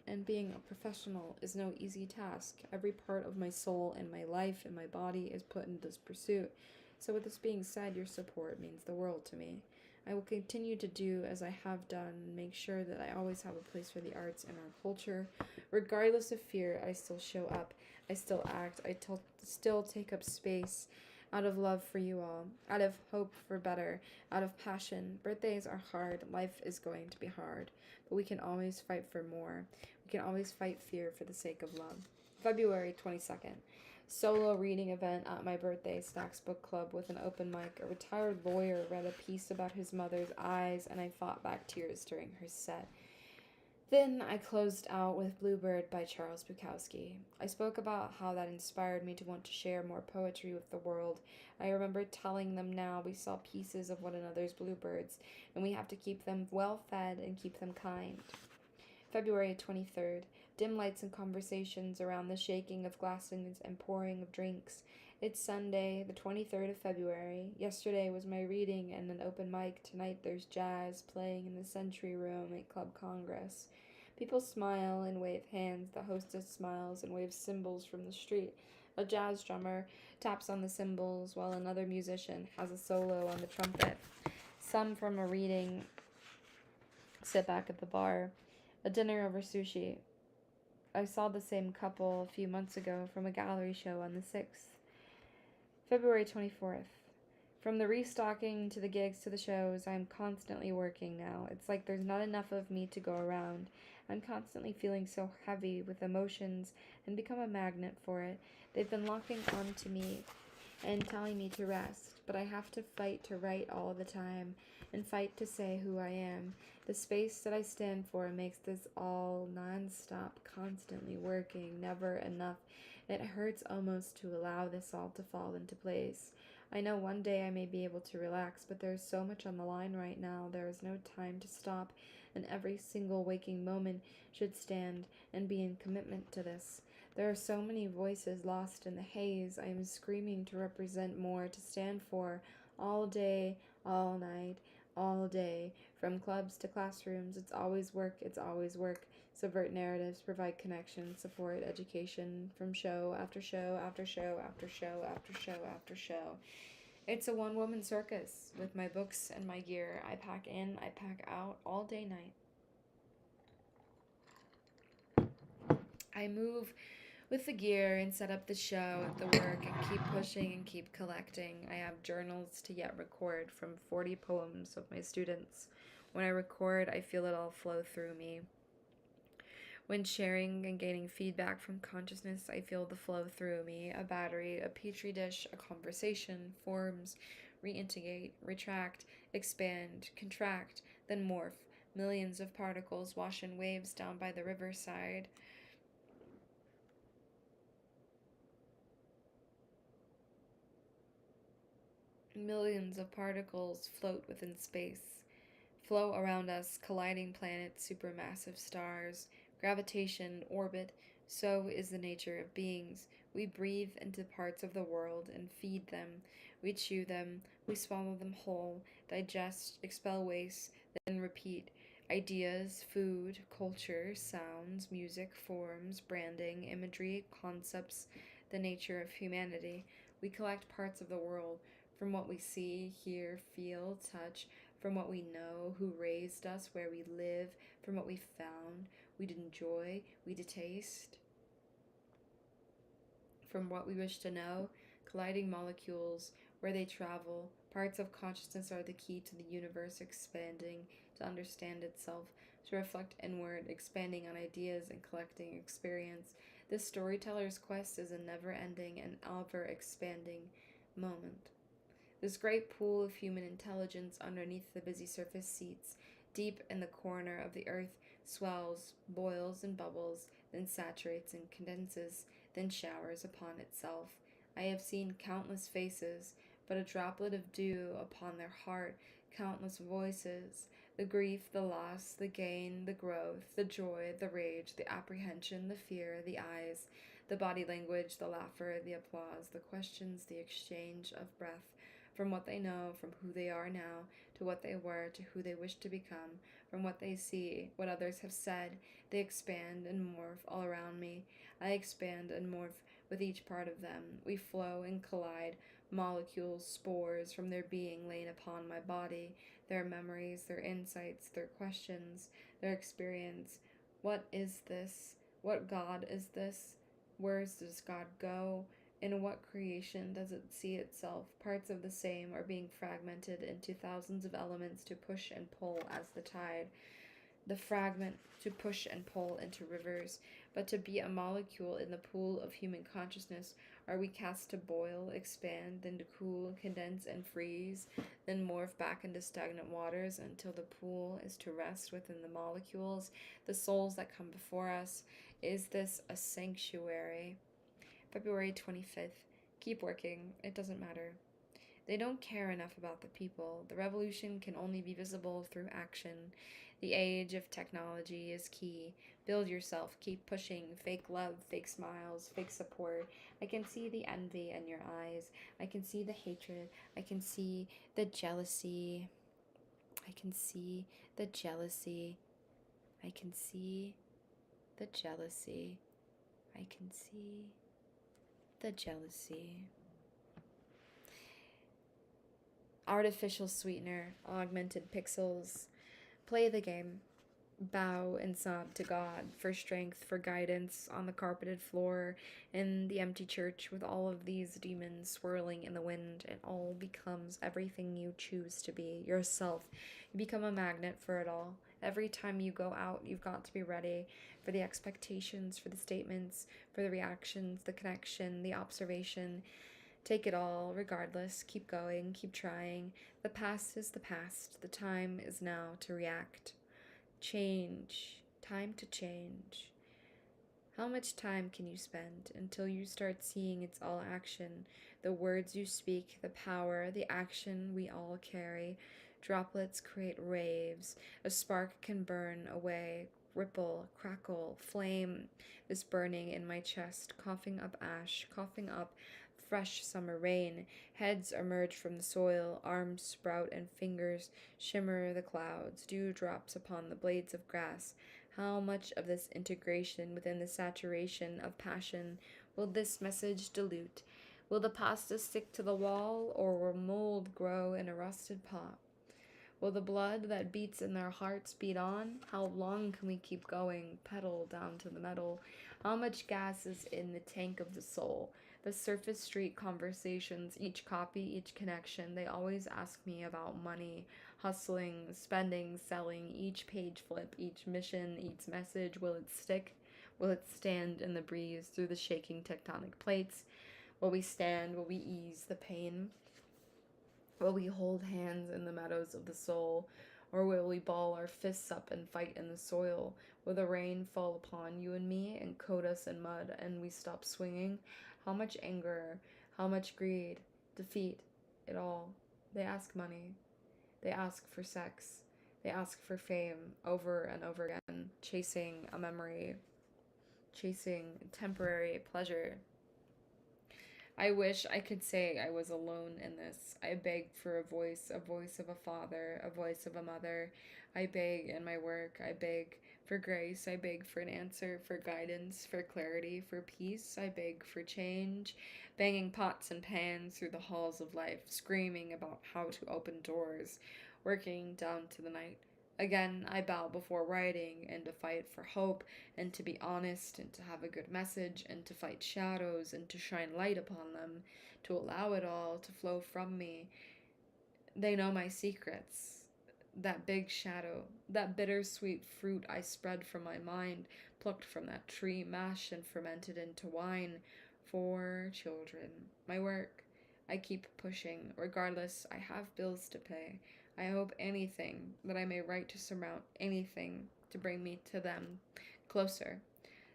and being a professional is no easy task. Every part of my soul and my life and my body is put in this pursuit. So with this being said, your support means the world to me. I will continue to do as I have done and make sure that I always have a place for the arts in our culture. Regardless of fear, I still show up. I still act. I still take up space out of love for you all, out of hope for better, out of passion. Birthdays are hard. Life is going to be hard, but we can always fight for more. We can always fight fear for the sake of love. February 22nd. Solo reading event at my birthday, Stacks Book Club with an open mic. A retired lawyer read a piece about his mother's eyes, and I fought back tears during her set. Then I closed out with Bluebird by Charles Bukowski. I spoke about how that inspired me to want to share more poetry with the world. I remember telling them now we saw pieces of one another's bluebirds, and we have to keep them well fed and keep them kind. February 23rd. Dim lights and conversations around the shaking of glasses and pouring of drinks. It's Sunday, the 23rd of February. Yesterday was my reading and an open mic. Tonight there's jazz playing in the Century Room at Club Congress. People smile and wave hands. The hostess smiles and waves cymbals from the street. A jazz drummer taps on the cymbals while another musician has a solo on the trumpet. Some from a reading sit back at the bar. A dinner over sushi. I saw the same couple a few months ago from a gallery show on the 6th. February 24th. From the restocking to the gigs to the shows, I'm constantly working now. It's like there's not enough of me to go around. I'm constantly feeling so heavy with emotions and become a magnet for it. They've been locking onto me and telling me to rest, but I have to fight to write all the time and fight to say who I am. The space that I stand for makes this all non-stop, constantly working, never enough. It hurts almost to allow this all to fall into place. I know one day I may be able to relax, but there's so much on the line right now. There is no time to stop, and every single waking moment should stand and be in commitment to this. There are so many voices lost in the haze. I am screaming to represent more, to stand for, all day, all night, all day. From clubs to classrooms, it's always work, it's always work. Subvert narratives, provide connection, support, education, from show after show after show after show after show after show. It's a one-woman circus with my books and my gear. I pack in, I pack out, all day, night. I move with the gear and set up the show at the work and keep pushing and keep collecting. I have journals to yet record from 40 poems of my students. When I record, I feel it all flow through me. When sharing and gaining feedback from consciousness, I feel the flow through me. A battery, a petri dish, a conversation forms, reintegrate, retract, expand, contract, then morph. Millions of particles wash in waves down by the riverside. Millions of particles float within space, flow around us, colliding planets, supermassive stars, gravitation, orbit. So is the nature of beings. We breathe into parts of the world and feed them. We chew them, we swallow them whole, digest, expel waste, then repeat. Ideas, food, culture, sounds, music, forms, branding, imagery, concepts, the nature of humanity. We collect parts of the world from what we see, hear, feel, touch, from what we know, who raised us, where we live, from what we found, we'd enjoy, we detaste, from what we wish to know, colliding molecules, where they travel. Parts of consciousness are the key to the universe expanding, to understand itself, to reflect inward, expanding on ideas and collecting experience. This storyteller's quest is a never-ending and ever-expanding moment. This great pool of human intelligence underneath the busy surface seats, deep in the corner of the earth, swells, boils and bubbles, then saturates and condenses, then showers upon itself. I have seen countless faces, but a droplet of dew upon their heart, countless voices, the grief, the loss, the gain, the growth, the joy, the rage, the apprehension, the fear, the eyes, the body language, the laughter, the applause, the questions, the exchange of breath, from what they know, from who they are now, to what they were, to who they wish to become, from what they see, what others have said. They expand and morph all around me. I expand and morph with each part of them. We flow and collide, molecules, spores from their being laid upon my body, their memories, their insights, their questions, their experience. What is this? What God is this? Where does God go? In what creation does it see itself? Parts of the same are being fragmented into thousands of elements to push and pull as the tide. The fragment to push and pull into rivers, but to be a molecule in the pool of human consciousness, are we cast to boil, expand, then to cool, condense, and freeze, then morph back into stagnant waters until the pool is to rest within the molecules, the souls that come before us? Is this a sanctuary? February 25th. Keep working. It doesn't matter. They don't care enough about the people. The revolution can only be visible through action. The age of technology is key. Build yourself. Keep pushing. Fake love, fake smiles, fake support. I can see the envy in your eyes. I can see the hatred. I can see the jealousy. I can see the jealousy. I can see the jealousy. I can see the jealousy. Artificial sweetener, augmented pixels. Play the game. Bow and sob to God for strength, for guidance on the carpeted floor in the empty church with all of these demons swirling in the wind. It all becomes everything you choose to be, yourself. You become a magnet for it all. Every time you go out, you've got to be ready for the expectations, for the statements, for the reactions, the connection, the observation. Take it all, regardless. Keep going, keep trying. The past is the past. The time is now to react. Change. Time to change. How much time can you spend until you start seeing it's all action? The words you speak, the power, the action we all carry. Droplets create waves. A spark can burn away ripple, crackle, flame, this burning in my chest, coughing up ash, coughing up fresh summer rain. Heads emerge from the soil, arms sprout, and fingers shimmer the clouds, dewdrops upon the blades of grass. How much of this integration within the saturation of passion will this message dilute? Will the pasta stick to the wall, or will mold grow in a rusted pot? Will the blood that beats in their hearts beat on? How long can we keep going, pedal down to the metal? How much gas is in the tank of the soul? The surface street conversations, each copy, each connection, they always ask me about money, hustling, spending, selling, each page flip, each mission, each message. Will it stick? Will it stand in the breeze through the shaking tectonic plates? Will we stand? Will we ease the pain? Will we hold hands in the meadows of the soul? Or will we ball our fists up and fight in the soil? Will the rain fall upon you and me and coat us in mud and we stop swinging? How much anger, how much greed, defeat, it all. They ask money. They ask for sex. They ask for fame over and over again, chasing a memory, chasing temporary pleasure. I wish I could say I was alone in this. I beg for a voice of a father, a voice of a mother. I beg in my work. I beg for grace. I beg for an answer, for guidance, for clarity, for peace. I beg for change, banging pots and pans through the halls of life, screaming about how to open doors, working down to the night. Again, I bow before writing and to fight for hope and to be honest and to have a good message and to fight shadows and to shine light upon them, to allow it all to flow from me. They know my secrets. That big shadow, that bittersweet fruit I spread from my mind, plucked from that tree, mashed and fermented into wine. For children. My work. I keep pushing. Regardless, I have bills to pay. I hope anything that I may write to surmount anything to bring me to them closer,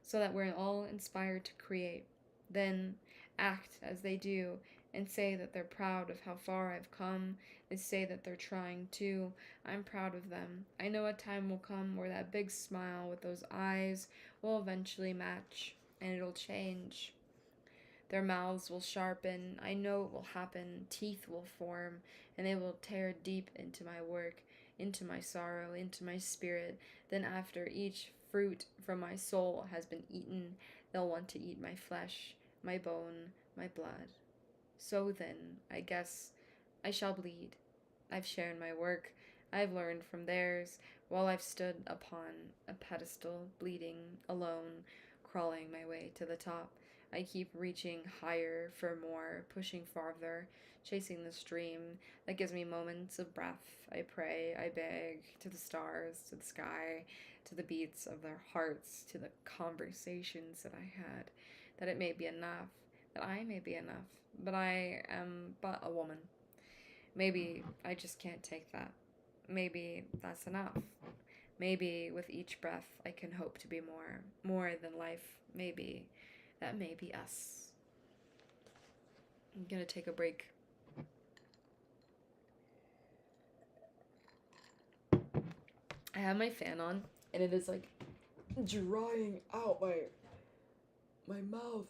so that we're all inspired to create. Then act as they do and say that they're proud of how far I've come. They say that they're trying too. I'm proud of them. I know a time will come where that big smile with those eyes will eventually match, and it'll change. Their mouths will sharpen. I know it will happen. Teeth will form, and they will tear deep into my work, into my sorrow, into my spirit. Then, after each fruit from my soul has been eaten, they'll want to eat my flesh, my bone, my blood. So then, I guess I shall bleed. I've shared my work. I've learned from theirs, while I've stood upon a pedestal, bleeding, alone, crawling my way to the top. I keep reaching higher for more, pushing farther, chasing the stream that gives me moments of breath. I pray, I beg to the stars, to the sky, to the beats of their hearts, to the conversations that I had, that it may be enough, that I may be enough. But I am but a woman. Maybe I just can't take that. Maybe that's enough. Maybe with each breath I can hope to be more than life. Maybe that may be us. I'm gonna take a break. I have my fan on, and it is like drying out my mouth.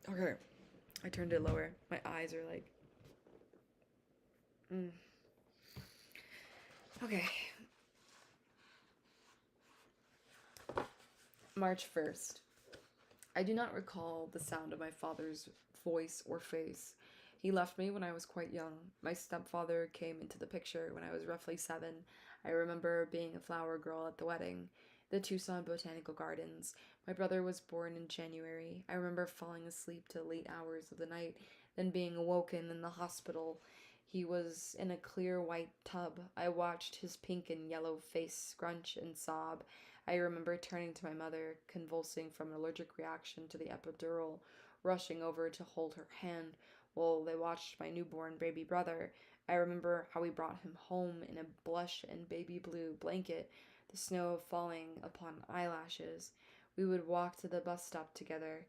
Okay, I turned it lower. My eyes are like. Okay. March 1st. I do not recall the sound of my father's voice or face. He left me when I was quite young. My stepfather came into the picture when I was roughly 7. I remember being a flower girl at the wedding, the Tucson Botanical Gardens. My brother was born in January. I remember falling asleep till late hours of the night, then being awoken in the hospital. He was in a clear white tub. I watched his pink and yellow face scrunch and sob. I remember turning to my mother, convulsing from an allergic reaction to the epidural, rushing over to hold her hand while they watched my newborn baby brother. I remember how we brought him home in a blush and baby blue blanket, the snow falling upon eyelashes. We would walk to the bus stop together.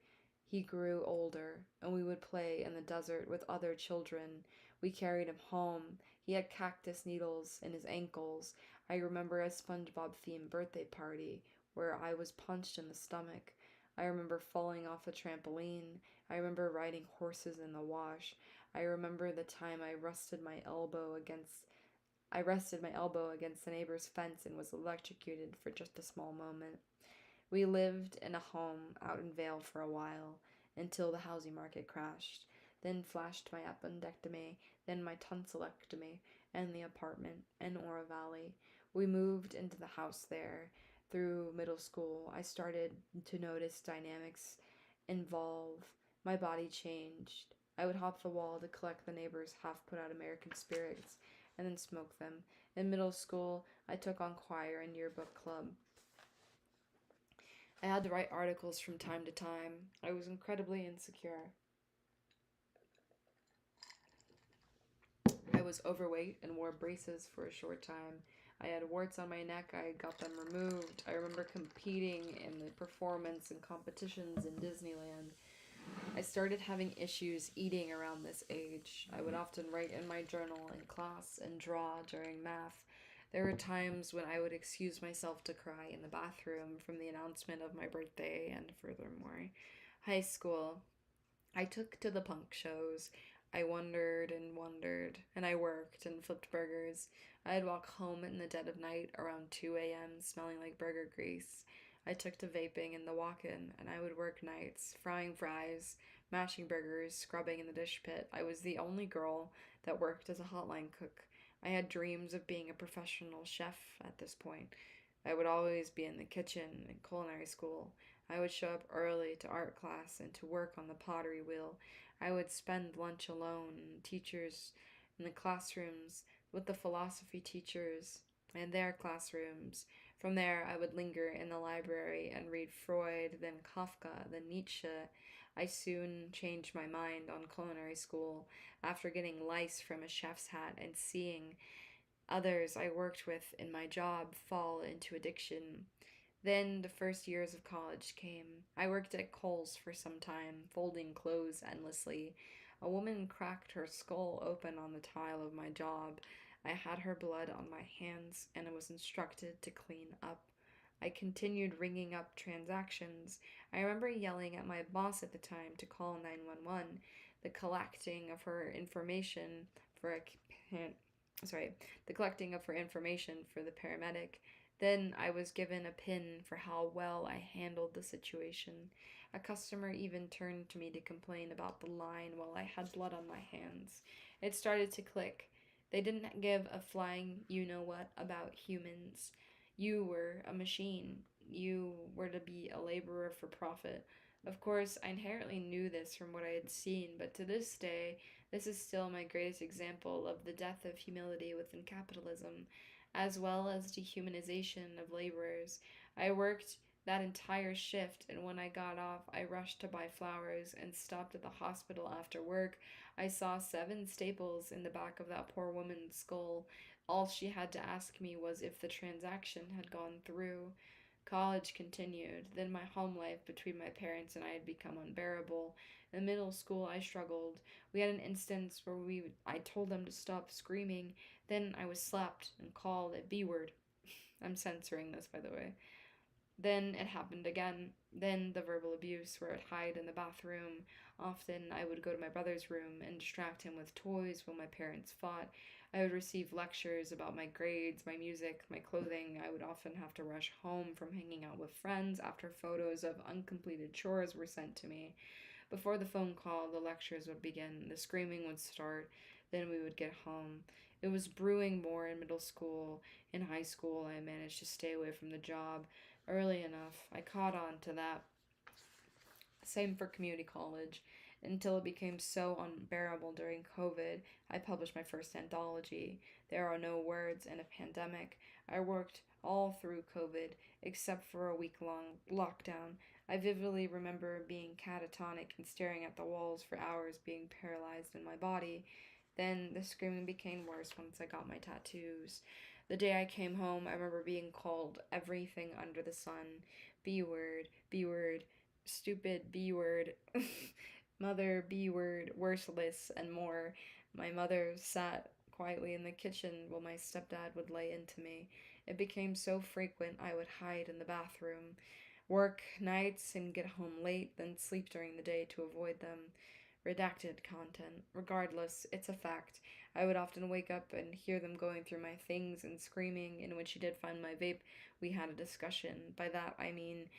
He grew older, and we would play in the desert with other children. We carried him home. He had cactus needles in his ankles. I remember a SpongeBob themed birthday party where I was punched in the stomach. I remember falling off a trampoline. I remember riding horses in the wash. I remember the time I rested my elbow against the neighbor's fence and was electrocuted for just a small moment. We lived in a home out in Vale for a while until the housing market crashed, then flashed my appendectomy, then my tonsillectomy, and the apartment in Oro Valley. We moved into the house there. Through middle school, I started to notice dynamics involve. My body changed. I would hop the wall to collect the neighbors' half put out American spirits and then smoke them. In middle school, I took on choir and yearbook club. I had to write articles from time to time. I was incredibly insecure. I was overweight and wore braces for a short time. I had warts on my neck. I got them removed. I remember competing in the performance and competitions in Disneyland. I started having issues eating around this age. I would often write in my journal in class and draw during math. There were times when I would excuse myself to cry in the bathroom from the announcement of my birthday, and furthermore. High school. I took to the punk shows. I wondered, and I worked and flipped burgers. I'd walk home in the dead of night around 2 a.m., smelling like burger grease. I took to vaping in the walk in, and I would work nights, frying fries, mashing burgers, scrubbing in the dish pit. I was the only girl that worked as a hotline cook. I had dreams of being a professional chef at this point. I would always be in the kitchen in culinary school. I would show up early to art class and to work on the pottery wheel. I would spend lunch alone, teachers in the classrooms with the philosophy teachers and their classrooms. From there, I would linger in the library and read Freud, then Kafka, then Nietzsche. I soon changed my mind on culinary school after getting lice from a chef's hat and seeing others I worked with in my job fall into addiction. Then the first years of college came. I worked at Kohl's for some time, folding clothes endlessly. A woman cracked her skull open on the tile of my job. I had her blood on my hands and I was instructed to clean up. I continued ringing up transactions. I remember yelling at my boss at the time to call 911. The collecting of her information for a sorry, the collecting of her information for the paramedic. Then I was given a pin for how well I handled the situation. A customer even turned to me to complain about the line while I had blood on my hands. It started to click. They didn't give a flying you know what about humans. You were a machine. You were to be a laborer for profit. Of course, I inherently knew this from what I had seen, but to this day, this is still my greatest example of the death of humility within capitalism, as well as dehumanization of laborers. I worked that entire shift, and when I got off, I rushed to buy flowers and stopped at the hospital after work. I saw 7 staples in the back of that poor woman's skull. All she had to ask me was if the transaction had gone through. College continued. Then my home life between my parents and I had become unbearable. In middle school, I struggled. We had an instance where I told them to stop screaming. Then I was slapped and called a B word. I'm censoring this, by the way. Then it happened again. Then the verbal abuse, where I'd hide in the bathroom. Often I would go to my brother's room and distract him with toys while my parents fought. I would receive lectures about my grades, my music, my clothing. I would often have to rush home from hanging out with friends after photos of uncompleted chores were sent to me. Before the phone call, the lectures would begin, the screaming would start, then we would get home. It was brewing more in middle school. In high school, I managed to stay away from the job early enough. I caught on to that. Same for community college. Until it became so unbearable during COVID, I published my first anthology, There Are No Words in a Pandemic. I worked all through COVID, except for a week-long lockdown. I vividly remember being catatonic and staring at the walls for hours, being paralyzed in my body. Then the screaming became worse once I got my tattoos. The day I came home, I remember being called everything under the sun. B word, stupid B word, mother B word, worthless, and more. My mother sat quietly in the kitchen while my stepdad would lay into me. It became so frequent I would hide in the bathroom, work nights and get home late, then sleep during the day to avoid them. Redacted content. Regardless, it's a fact. I would often wake up and hear them going through my things and screaming, and when she did find my vape, we had a discussion. By that, I mean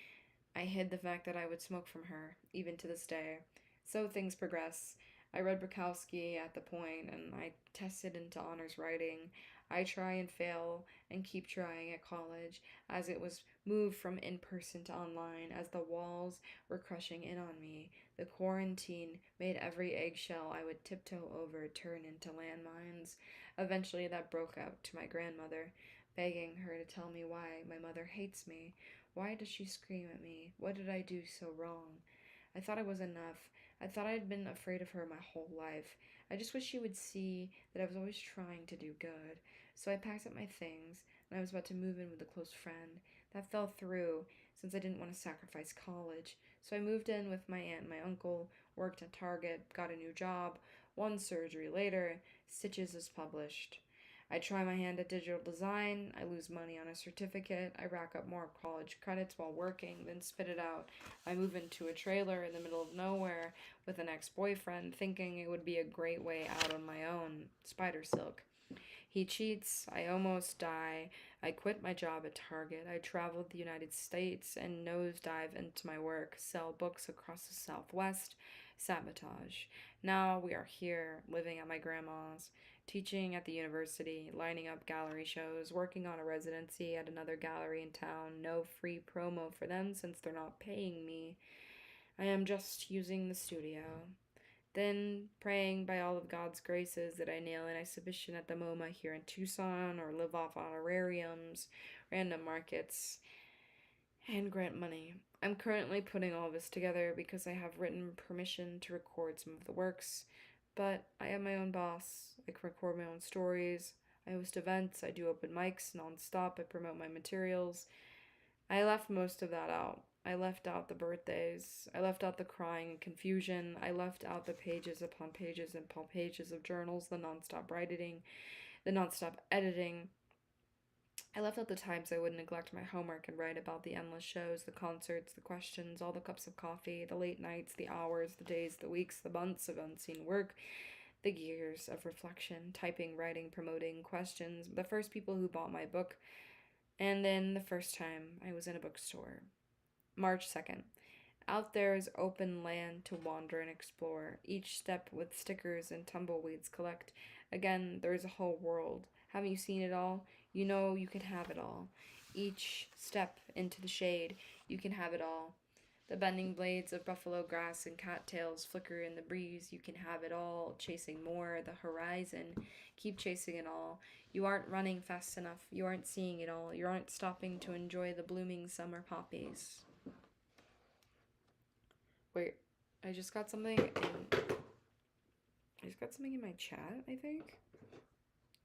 I hid the fact that I would smoke from her, even to this day. So things progress. I read Bukowski at the point, and I tested into honors writing. I try and fail and keep trying at college as it was moved from in person to online, as the walls were crushing in on me. The quarantine made every eggshell I would tiptoe over turn into landmines. Eventually, that broke out to my grandmother, begging her to tell me why my mother hates me. Why does she scream at me? What did I do so wrong? I thought I was enough. I thought I had been afraid of her my whole life. I just wish she would see that I was always trying to do good. So I packed up my things, and I was about to move in with a close friend. That fell through, since I didn't want to sacrifice college. So I moved in with my aunt and my uncle, worked at Target, got a new job. One surgery later, Stitches is published. I try my hand at digital design, I lose money on a certificate, I rack up more college credits while working, then spit it out. I move into a trailer in the middle of nowhere with an ex-boyfriend, thinking it would be a great way out on my own. Spider silk. He cheats, I almost die. I quit my job at Target. I traveled the United States and nosedive into my work, sell books across the Southwest, sabotage. Now we are here, living at my grandma's, teaching at the university, lining up gallery shows, working on a residency at another gallery in town. No free promo for them since they're not paying me. I am just using the studio. Then praying by all of God's graces that I nail an exhibition at the MoMA here in Tucson or live off honorariums, random markets, and grant money. I'm currently putting all this together because I have written permission to record some of the works, but I am my own boss. I can record my own stories. I host events. I do open mics nonstop. I promote my materials. I left most of that out. I left out the birthdays. I left out the crying and confusion. I left out the pages upon pages upon pages of journals, the nonstop writing, the nonstop editing. I left out the times I would neglect my homework and write about the endless shows, the concerts, the questions, all the cups of coffee, the late nights, the hours, the days, the weeks, the months of unseen work, the years of reflection, typing, writing, promoting, questions, the first people who bought my book, and then the first time I was in a bookstore. March 2nd. Out there is open land to wander and explore, each step with stickers and tumbleweeds collect. Again, there is a whole world. Haven't you seen it all? You know you can have it all. Each step into the shade, you can have it all. The bending blades of buffalo grass and cattails flicker in the breeze. You can have it all. Chasing more, the horizon. Keep chasing it all. You aren't running fast enough. You aren't seeing it all. You aren't stopping to enjoy the blooming summer poppies. Wait, I just got something in my chat, I think.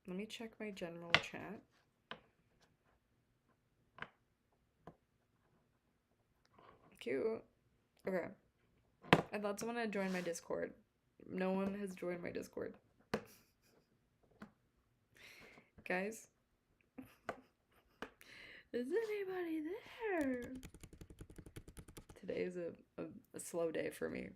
Let me check my general chat. Cute. Okay. I thought someone had joined my Discord. No one has joined my Discord. Guys? Is anybody there? Today is a slow day for me.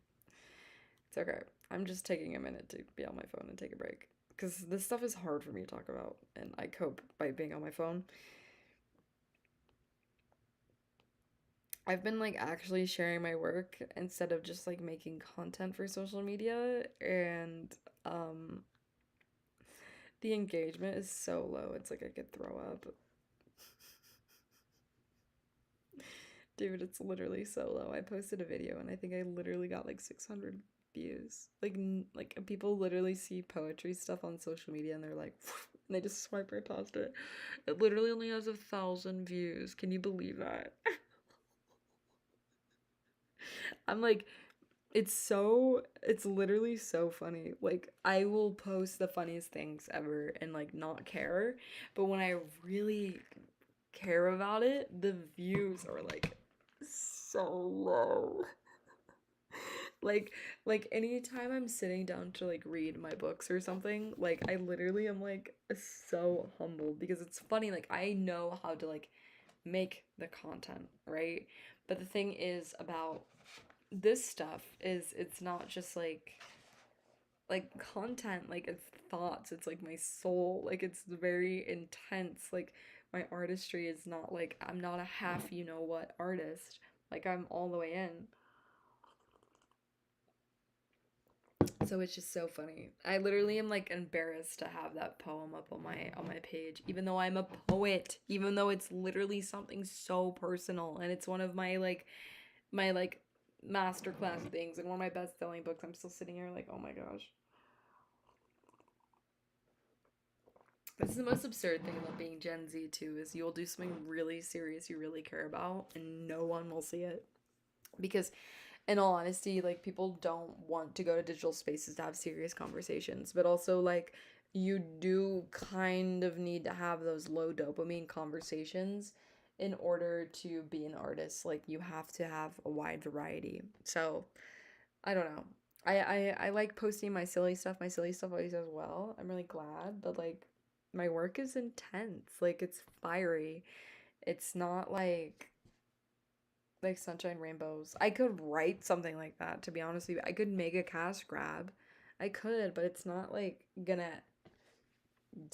It's okay. I'm just taking a minute to be on my phone and take a break. Because this stuff is hard for me to talk about, and I cope by being on my phone. I've been like actually sharing my work instead of just like making content for social media, and the engagement is so low. It's like I could throw up. Dude, it's literally so low. I posted a video and I think I literally got like 600 views. Like people literally see poetry stuff on social media and they're like, and they just swipe right past it. It literally only has 1,000 views. Can you believe that? I'm like, it's literally so funny. Like, I will post the funniest things ever and like not care, but when I really care about it, the views are like so low. Like like anytime I'm sitting down to like read my books or something, like I literally am like so humbled because it's funny, like I know how to like make the content, right? But the thing is about this stuff is it's not just like content, like it's thoughts, it's like my soul, like it's very intense. Like my artistry is not like I'm not a half you know what artist. Like I'm all the way in. So it's just so funny. I literally am like embarrassed to have that poem up on my page, even though I'm a poet, even though it's literally something so personal and it's one of my like masterclass things and one of my best selling books. I'm still sitting here like, oh my gosh. This is the most absurd thing about being Gen Z too, is you'll do something really serious you really care about and no one will see it. Because in all honesty, like people don't want to go to digital spaces to have serious conversations, but also like you do kind of need to have those low dopamine conversations in order to be an artist. Like you have to have a wide variety. So I don't know. I like posting my silly stuff always does well. I'm really glad, but like my work is intense. Like it's fiery. It's not like sunshine rainbows. I could write something like that, to be honest with you. I could make a cash grab. I could, but it's not like gonna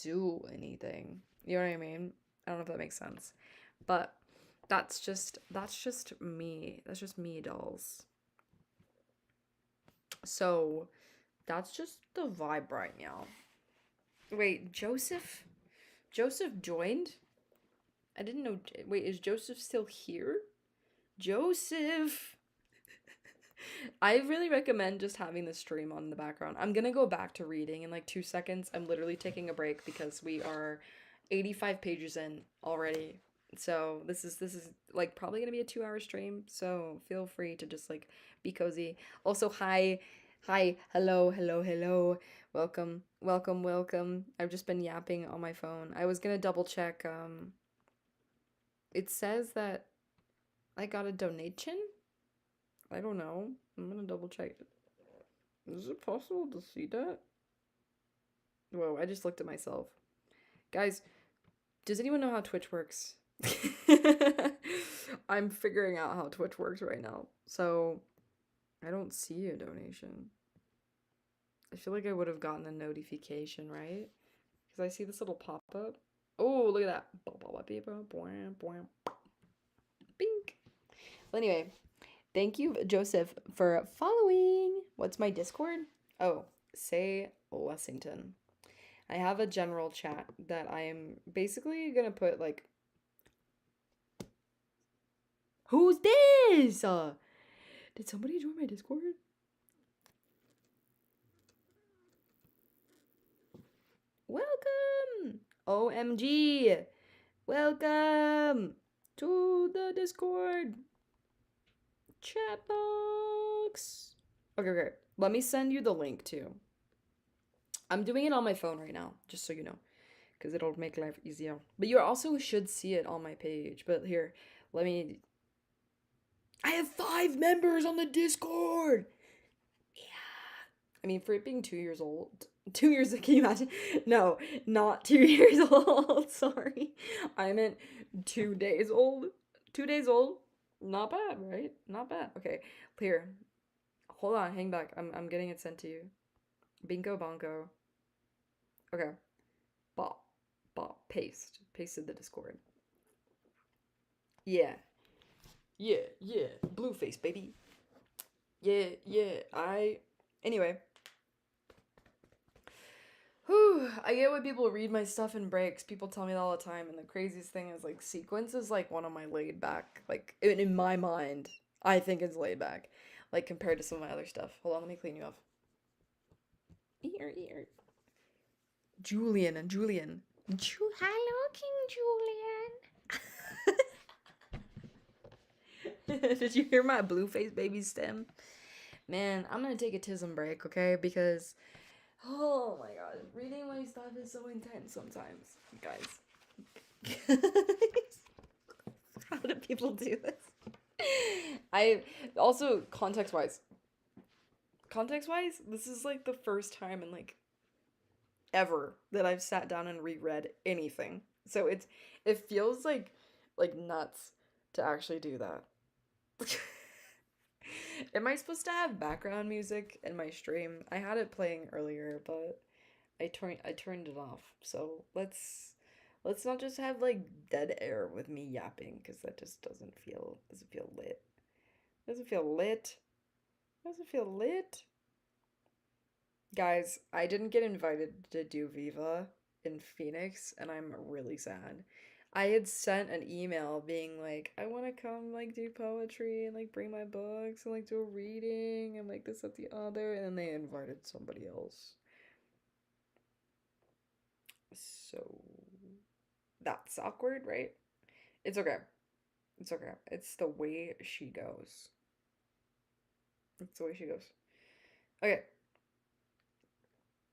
do anything. You know what I mean? I don't know if that makes sense. But that's just me. That's just me, dolls. So that's just the vibe right now. Wait, Joseph? Joseph joined? I didn't know. Wait, is Joseph still here? Joseph! I really recommend just having the stream on in the background. I'm gonna go back to reading in like 2 seconds. I'm literally taking a break because we are 85 pages in already. So this is like probably gonna be a 2 hour stream. So feel free to just like be cozy. Also, hi, hello. Welcome. I've just been yapping on my phone. I was gonna double check. It says that I got a donation. I don't know. I'm gonna double check. Is it possible to see that? Whoa, I just looked at myself. Guys, does anyone know how Twitch works? I'm figuring out how Twitch works right now. So, I don't see a donation. I feel like I would have gotten a notification, right? Because I see this little pop up. Oh, look at that. Bink. Well, anyway, thank you, Joseph, for following. What's my Discord? Oh, say Lessington. I have a general chat that I am basically gonna put like, who's this? Did somebody join my Discord? Welcome! OMG! Welcome to the Discord chat box. Okay. Let me send you the link too. I'm doing it on my phone right now, just so you know, because it'll make life easier. But you also should see it on my page. But here, let me. I have 5 members on the Discord! Yeah. I mean, for it being 2 years old. 2 years, can you imagine? No, not 2 years old. Sorry. I meant 2 days old. 2 days old? Not bad, right? Not bad. Okay, here. Hold on, hang back. I'm getting it sent to you. Bingo bongo. Okay. Bop. Paste. Pasted the Discord. Yeah. Blueface, baby. Anyway. Whew, I get why people read my stuff in breaks. People tell me that all the time, and the craziest thing is, like, sequence is, like, one of my laid back, like, in my mind, I think it's laid back, like, compared to some of my other stuff. Hold on, let me clean you off. Ear. Julian. Hello, King Julian. Did you hear my Blueface baby stem? Man, I'm gonna take a tism break, okay? Because, oh my god, reading my stuff is so intense sometimes, guys. How do people do this? I also, context-wise, context-wise, this is like the first time in like ever that I've sat down and reread anything. So it feels like nuts to actually do that. Am I supposed to have background music in my stream? I had it playing earlier, but I turned it off. So let's not just have like dead air with me yapping because that just doesn't feel lit. Doesn't feel lit. Doesn't feel lit. Guys, I didn't get invited to do Viva in Phoenix, and I'm really sad. I had sent an email being like, I want to come like do poetry and like bring my books and like do a reading and like this, that, the other, and then they invited somebody else. So that's awkward, right? It's okay. It's okay. It's the way she goes. It's the way she goes. Okay.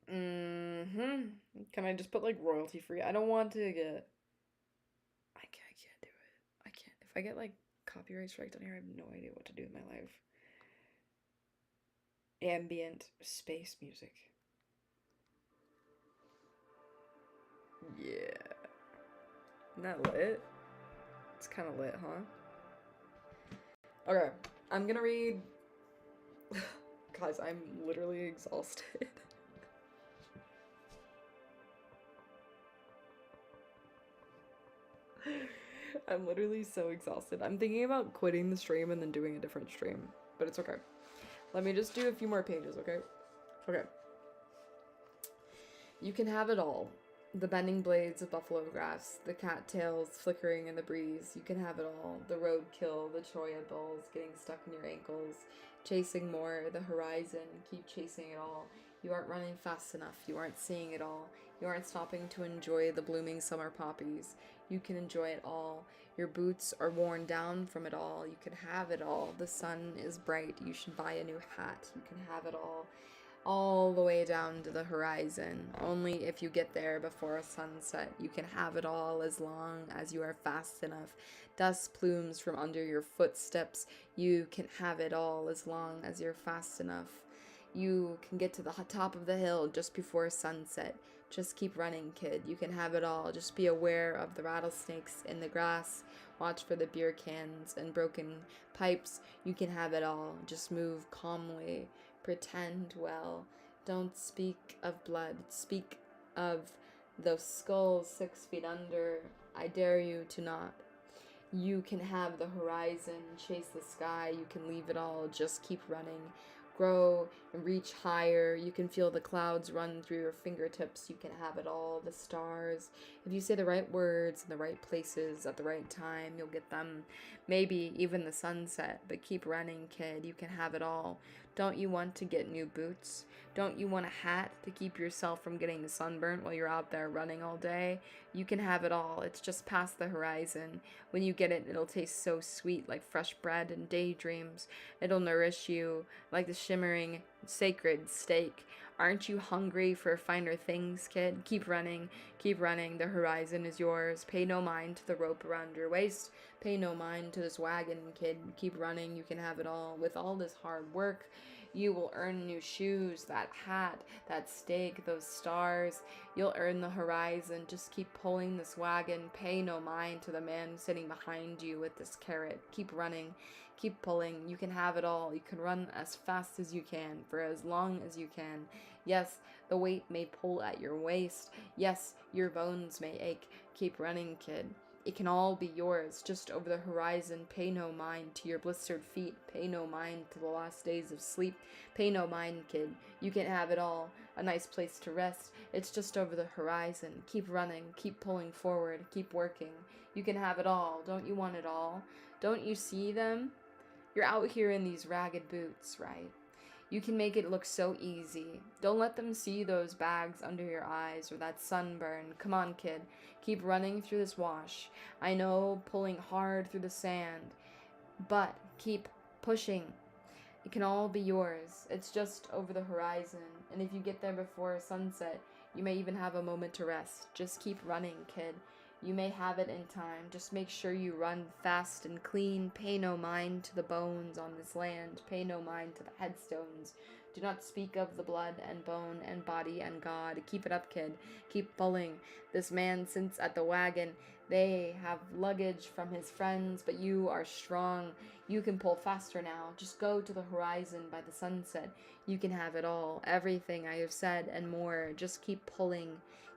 Can I just put like royalty free? I don't want to get. I can't do it. I can't. If I get like copyright striked on here, I have no idea what to do with my life. Ambient space music. Yeah. Isn't that lit? It's kind of lit, huh? Okay, I'm gonna read. Guys, I'm literally exhausted. I'm literally so exhausted. I'm thinking about quitting the stream and then doing a different stream, but it's okay. Let me just do a few more pages, okay? Okay. You can have it all. The bending blades of buffalo grass, the cattails flickering in the breeze. You can have it all. The roadkill, the cholla bulls getting stuck in your ankles. Chasing more, the horizon. Keep chasing it all. You aren't running fast enough. You aren't seeing it all. You aren't stopping to enjoy the blooming summer poppies. You can enjoy it all. Your boots are worn down from it all. You can have it all. The sun is bright. You should buy a new hat. You can have it all the way down to the horizon. Only if you get there before sunset. You can have it all as long as you are fast enough. Dust plumes from under your footsteps. You can have it all as long as you're fast enough. You can get to the top of the hill just before sunset. Just keep running, kid. You can have it all. Just be aware of the rattlesnakes in the grass. Watch for the beer cans and broken pipes. You can have it all. Just move calmly. Pretend well. Don't speak of blood. Speak of those skulls 6 feet under. I dare you to not. You can have the horizon. Chase the sky. You can leave it all. Just keep running. Grow and reach higher. You can feel the clouds run through your fingertips. You can have it all. The stars. If you say the right words in the right places at the right time, you'll get them. Maybe even the sunset. But keep running, kid. You can have it all. Don't you want to get new boots? Don't you want a hat to keep yourself from getting sunburnt while you're out there running all day? You can have it all. It's just past the horizon. When you get it, it'll taste so sweet, like fresh bread and daydreams. It'll nourish you like the shimmering, sacred steak. Aren't you hungry for finer things, kid? Keep running, keep running. The horizon is yours. Pay no mind to the rope around your waist. Pay no mind to this wagon, kid. Keep running. You can have it all. With all this hard work, you will earn new shoes, that hat, that steak, those stars. You'll earn the horizon. Just keep pulling this wagon. Pay no mind to the man sitting behind you with this carrot. Keep running. Keep pulling. You can have it all. You can run as fast as you can for as long as you can. Yes, the weight may pull at your waist. Yes, your bones may ache. Keep running, kid. It can all be yours, just over the horizon. Pay no mind to your blistered feet. Pay no mind to the last days of sleep. Pay no mind, kid. You can have it all. A nice place to rest. It's just over the horizon. Keep running. Keep pulling forward. Keep working. You can have it all. Don't you want it all? Don't you see them? You're out here in these ragged boots, right? You can make it look so easy. Don't let them see those bags under your eyes or that sunburn. Come on, kid. Keep running through this wash. I know, pulling hard through the sand. But keep pushing. It can all be yours. It's just over the horizon. And if you get there before sunset, you may even have a moment to rest. Just keep running, kid. You may have it in time. Just make sure you run fast and clean. Pay no mind to the bones on this land. Pay no mind to the headstones Do not speak of the blood and bone and body and God. Keep it up, kid. Keep pulling. This man sits at the wagon. They have luggage from his friends, but you are strong. You can pull faster now. Just go to the horizon by the sunset. You can have it all. Everything I have said and more. Just keep pulling.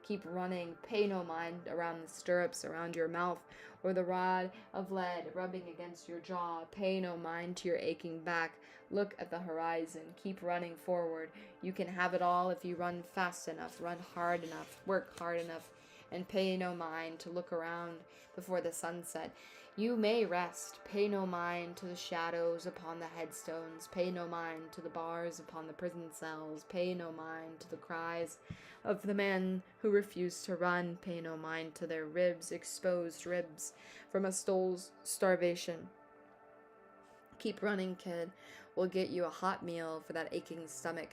Keep running. Pay no mind around the stirrups around your mouth or the rod of lead rubbing against your jaw. Pay no mind to your aching back. Look at the horizon. Keep running forward. You can have it all if you run fast enough, run hard enough, work hard enough, and pay no mind to look around before the sunset. You may rest. Pay no mind to the shadows upon the headstones. Pay no mind to the bars upon the prison cells. Pay no mind to the cries of the men who refuse to run. Pay no mind to their ribs, exposed ribs from a soul's starvation. Keep running, kid. We'll get you a hot meal for that aching stomach.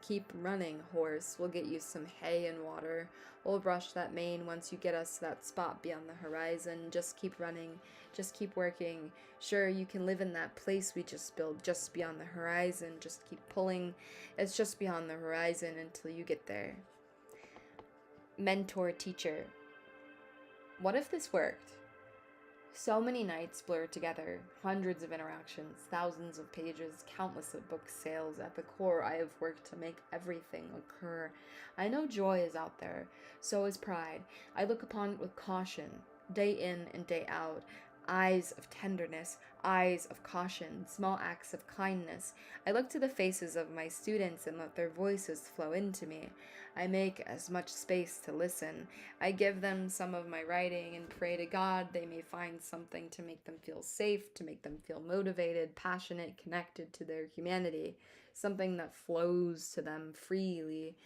Keep running, horse. We'll get you some hay and water. We'll brush that mane once you get us to that spot beyond the horizon. Just keep running. Just keep working. Sure, you can live in that place we just built just beyond the horizon. Just keep pulling. It's just beyond the horizon until you get there. Mentor, teacher. What if this worked? So many nights blurred together, hundreds of interactions, thousands of pages, countless of book sales. At the core, I have worked to make everything occur. I know joy is out there, so is pride. I look upon it with caution, day in and day out. Eyes of tenderness, eyes of caution, small acts of kindness. I look to the faces of my students and let their voices flow into me. I make as much space to listen. I give them some of my writing and pray to God they may find something to make them feel safe, to make them feel motivated, passionate, connected to their humanity, something that flows to them freely.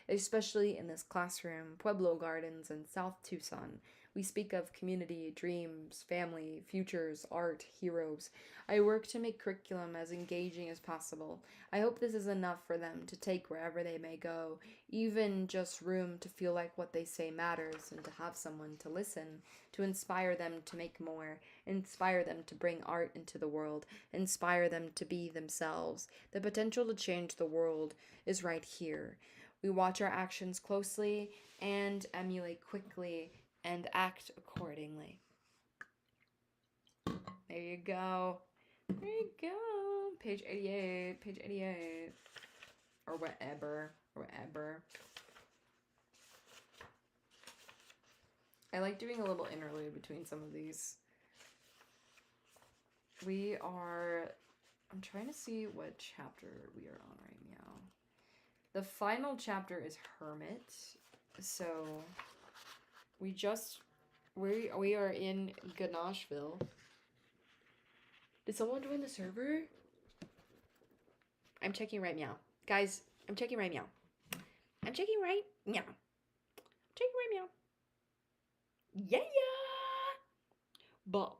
Especially in this classroom, Pueblo Gardens in South Tucson. We speak of community, dreams, family, futures, art, heroes. I work to make curriculum as engaging as possible. I hope this is enough for them to take wherever they may go, even just room to feel like what they say matters and to have someone to listen, to inspire them to make more, inspire them to bring art into the world, inspire them to be themselves. The potential to change the world is right here. We watch our actions closely and emulate quickly and act accordingly. There you go. There you go. Page 88. Page 88. Or whatever. I like doing a little interlude between some of these. I'm trying to see what chapter we are on right now. The final chapter is Hermit. So we are in Ganashville. Did someone join the server? I'm checking right now. Guys, I'm checking right now. Yeah. But.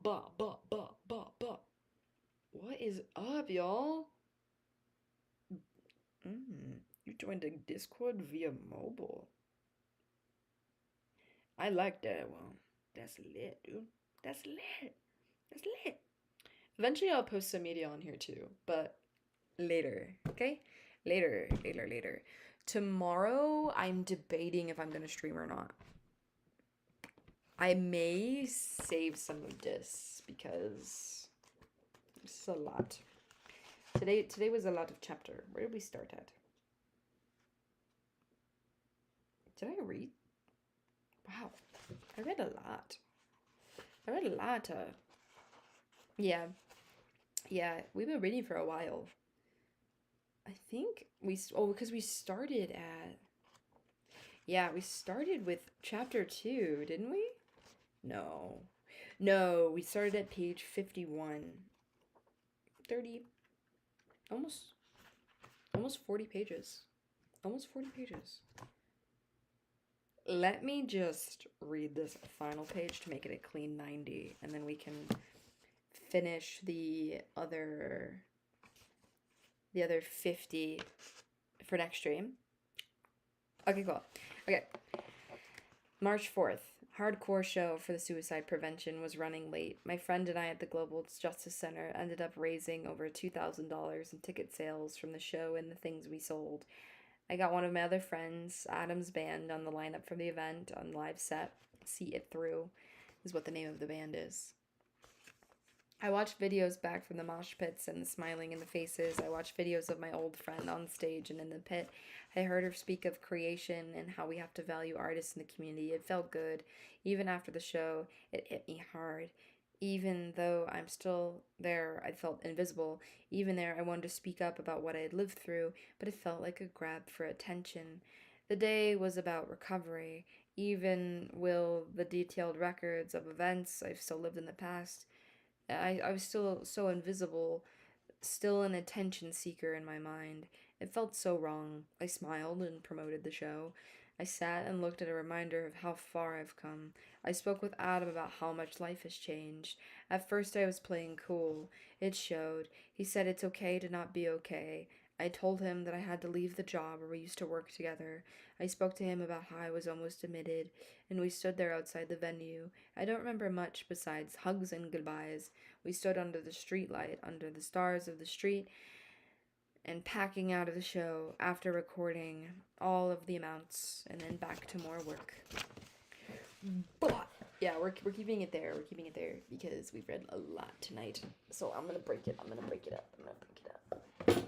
What is up, y'all? You joined the Discord via mobile. I like that one. That's lit, dude. That's lit. Eventually I'll post some media on here too, but later, okay? Later. Tomorrow I'm debating if I'm gonna stream or not. I may save some of this because this is a lot. Today was a lot of chapter. Where did we start at? Did I read? Wow, I read a lot. Yeah, we've been reading for a while. I think because we started with chapter 2, didn't we? No, we started at page 51. 30, almost 40 pages. Let me just read this final page to make it a clean 90, and then we can finish the other 50 for next stream. Okay, cool. Okay. March 4th. hardcore show for the suicide prevention was running late. My friend and I at the Global Justice Center ended up raising over $2,000 in ticket sales from the show and the things we sold. I got one of my other friends, Adam's band, on the lineup for the event on live set. See It Through is what the name of the band is. I watched videos back from the mosh pits and the smiling in the faces. I watched videos of my old friend on stage and in the pit. I heard her speak of creation and how we have to value artists in the community. It felt good. Even after the show, it hit me hard. Even though I'm still there, I felt invisible. Even there, I wanted to speak up about what I had lived through, but it felt like a grab for attention. The day was about recovery. Even with the detailed records of events I've still lived in the past, I was still so invisible, still an attention seeker in my mind. It felt so wrong. I smiled and promoted the show. I sat and looked at a reminder of how far I've come. I spoke with Adam about how much life has changed. At first, I was playing cool. It showed. He said it's okay to not be okay. I told him that I had to leave the job where we used to work together. I spoke to him about how I was almost admitted, and we stood there outside the venue. I don't remember much besides hugs and goodbyes. We stood under the streetlight, under the stars of the street, and packing out of the show after recording all of the amounts and then back to more work. But yeah, we're keeping it there. We're keeping it there because we've read a lot tonight. So I'm gonna break it up.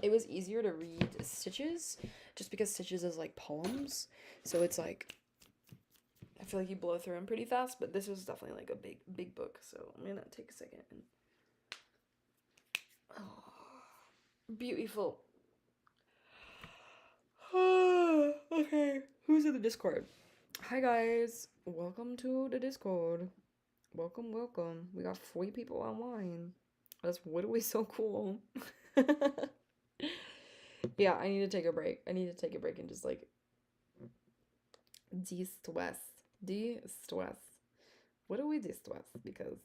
It was easier to read Stitches just because Stitches is like poems. So it's like, I feel like you blow through them pretty fast, but this was definitely like a big book. So I'm gonna take a second and beautiful. Okay, who's in the Discord? Hi guys, welcome to the Discord. Welcome. We got 40 people online. That's literally so cool. Yeah, I need to take a break. And just like de-stress. What do we de-stress? Because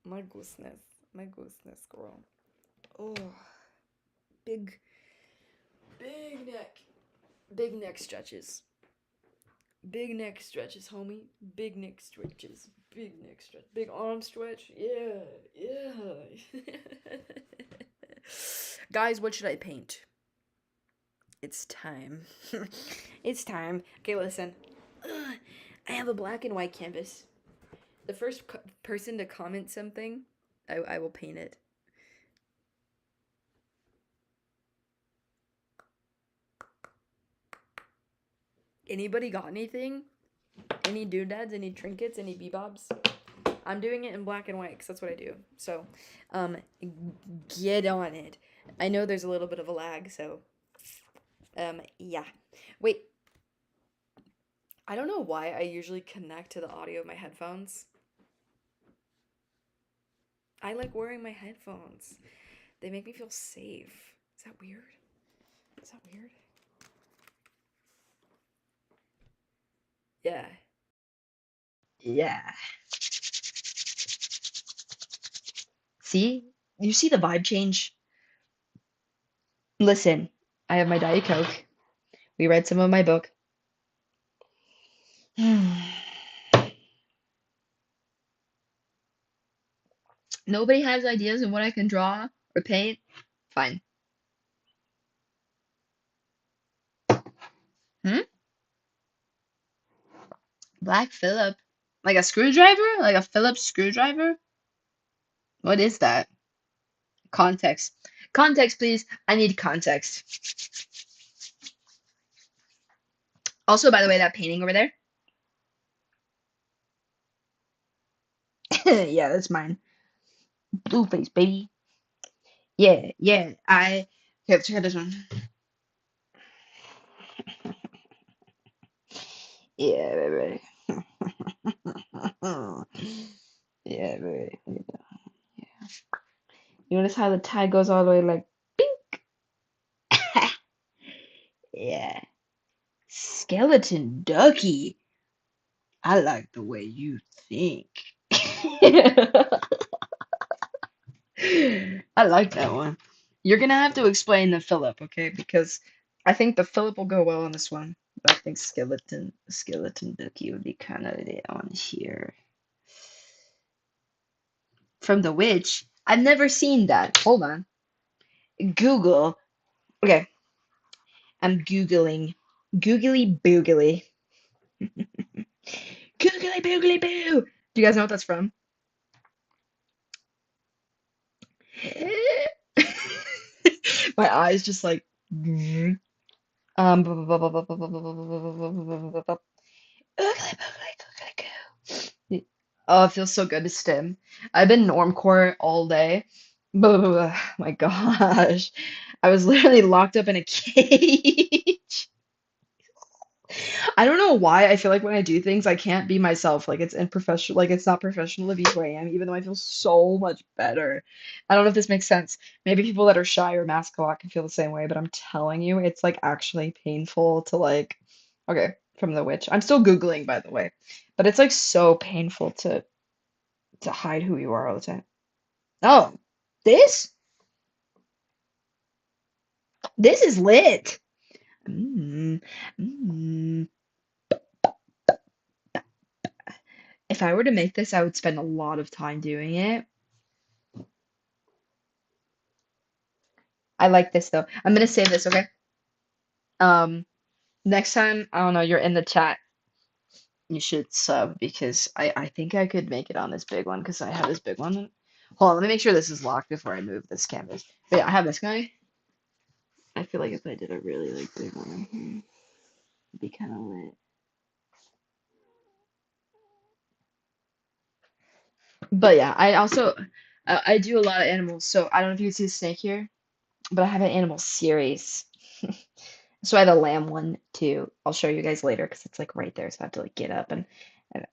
my goodness, girl. Oh, big neck. Big neck stretches. Big neck stretches, homie. Big neck stretches. Big neck stretch. Big arm stretch. Yeah. Guys, what should I paint? It's time. It's time. Okay, listen. I have a black and white canvas. The first person to comment something, I will paint it. Anybody got anything? Any doodads? Any trinkets? Any bebobs? I'm doing it in black and white because that's what I do. So, get on it. I know there's a little bit of a lag, so, yeah. Wait. I don't know why I usually connect to the audio of my headphones. I like wearing my headphones. They make me feel safe. Is that weird? Yeah. See? You see the vibe change? Listen, I have my Diet Coke. We read some of my book. Nobody has ideas of what I can draw or paint? Fine. Black Phillip? Like a screwdriver? Like a Phillips screwdriver? What is that? Context. Context, please. I need context. Also, by the way, that painting over there. Yeah, that's mine. Blueface, baby. Yeah. Okay, let's check out this one. Yeah, baby. Yeah, baby. Yeah. You notice how the tie goes all the way like pink? Yeah. Skeleton Ducky. I like the way you think. I like that one. You're gonna have to explain the Philip, okay? Because I think the Philip will go well on this one. But I think skeleton Dookie would be kind of on here. From the witch? I've never seen that. Hold on. Google. Okay, I'm Googling. Googly boogly. Googly boogly boo. Do you guys know what that's from? My eyes just like Oogly boogly googly goo. Oh, it feels so good to stim. I've been normcore all day. My gosh. I was literally locked up in a cage. I don't know why I feel like when I do things I can't be myself. Like it's unprofessional, like it's not professional to be who I am, even though I feel so much better. I don't know if this makes sense. Maybe people that are shy or mask a lot can feel the same way, but I'm telling you, it's like actually painful to like, okay, from the witch. I'm still Googling, by the way, but it's like so painful to hide who you are all the time. Oh, this this is lit. Mm, mm. If I were to make this, I would spend a lot of time doing it. I like this though. I'm gonna save this, okay? Um, next time, I don't know, you're in the chat, you should sub because I think I could make it on this big one because I have this big one. Hold on, let me make sure this is locked before I move this canvas. But yeah, I have this guy. I feel like if I did a really like big one here, it'd be kind of lit. But yeah, I also I do a lot of animals, so I don't know if you can see the snake here, but I have an animal series. So I have a lamb one too. I'll show you guys later because it's like right there, so I have to like get up and I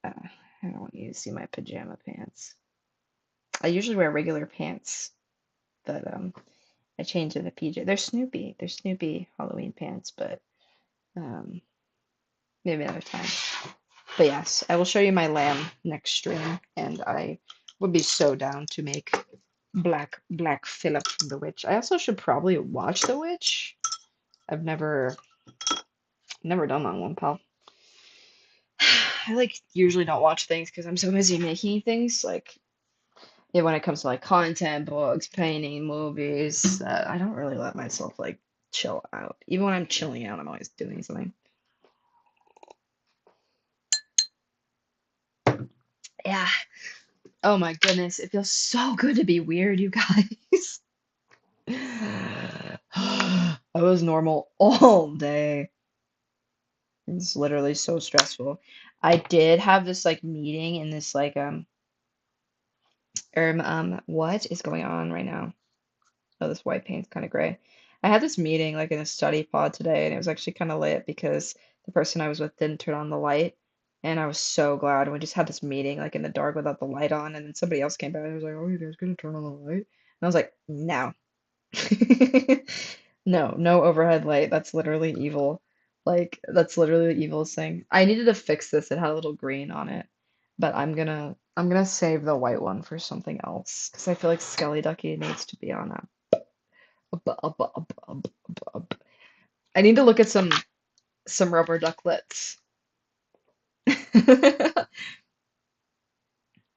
don't want you to see my pajama pants. I usually wear regular pants, but I change into PJ. They're Snoopy. They're Snoopy Halloween pants, but um maybe another time. But yes, I will show you my lamb next stream, and I would be so down to make Black Phillip from The Witch. I also should probably watch The Witch. I've never done that one, pal. I like usually don't watch things because I'm so busy making things. Like yeah, when it comes to like content, books, painting, movies, I don't really let myself like chill out. Even when I'm chilling out, I'm always doing something. Yeah. Oh my goodness, it feels so good to be weird, you guys. I was normal all day. It's literally so stressful. I did have this like meeting in this like what is going on right now? Oh, this white paint's kind of gray. I had this meeting like in a study pod today, and it was actually kind of lit because the person I was with didn't turn on the light, and I was so glad. We just had this meeting like in the dark without the light on, and then somebody else came by and was like, "Oh, you guys gonna turn on the light?" And I was like, "No, no, no overhead light. That's literally evil. Like that's literally the evilest thing. I needed to fix this. It had a little green on it, but I'm gonna save the white one for something else because I feel like Skelly Ducky needs to be on that. I need to look at some rubber ducklets.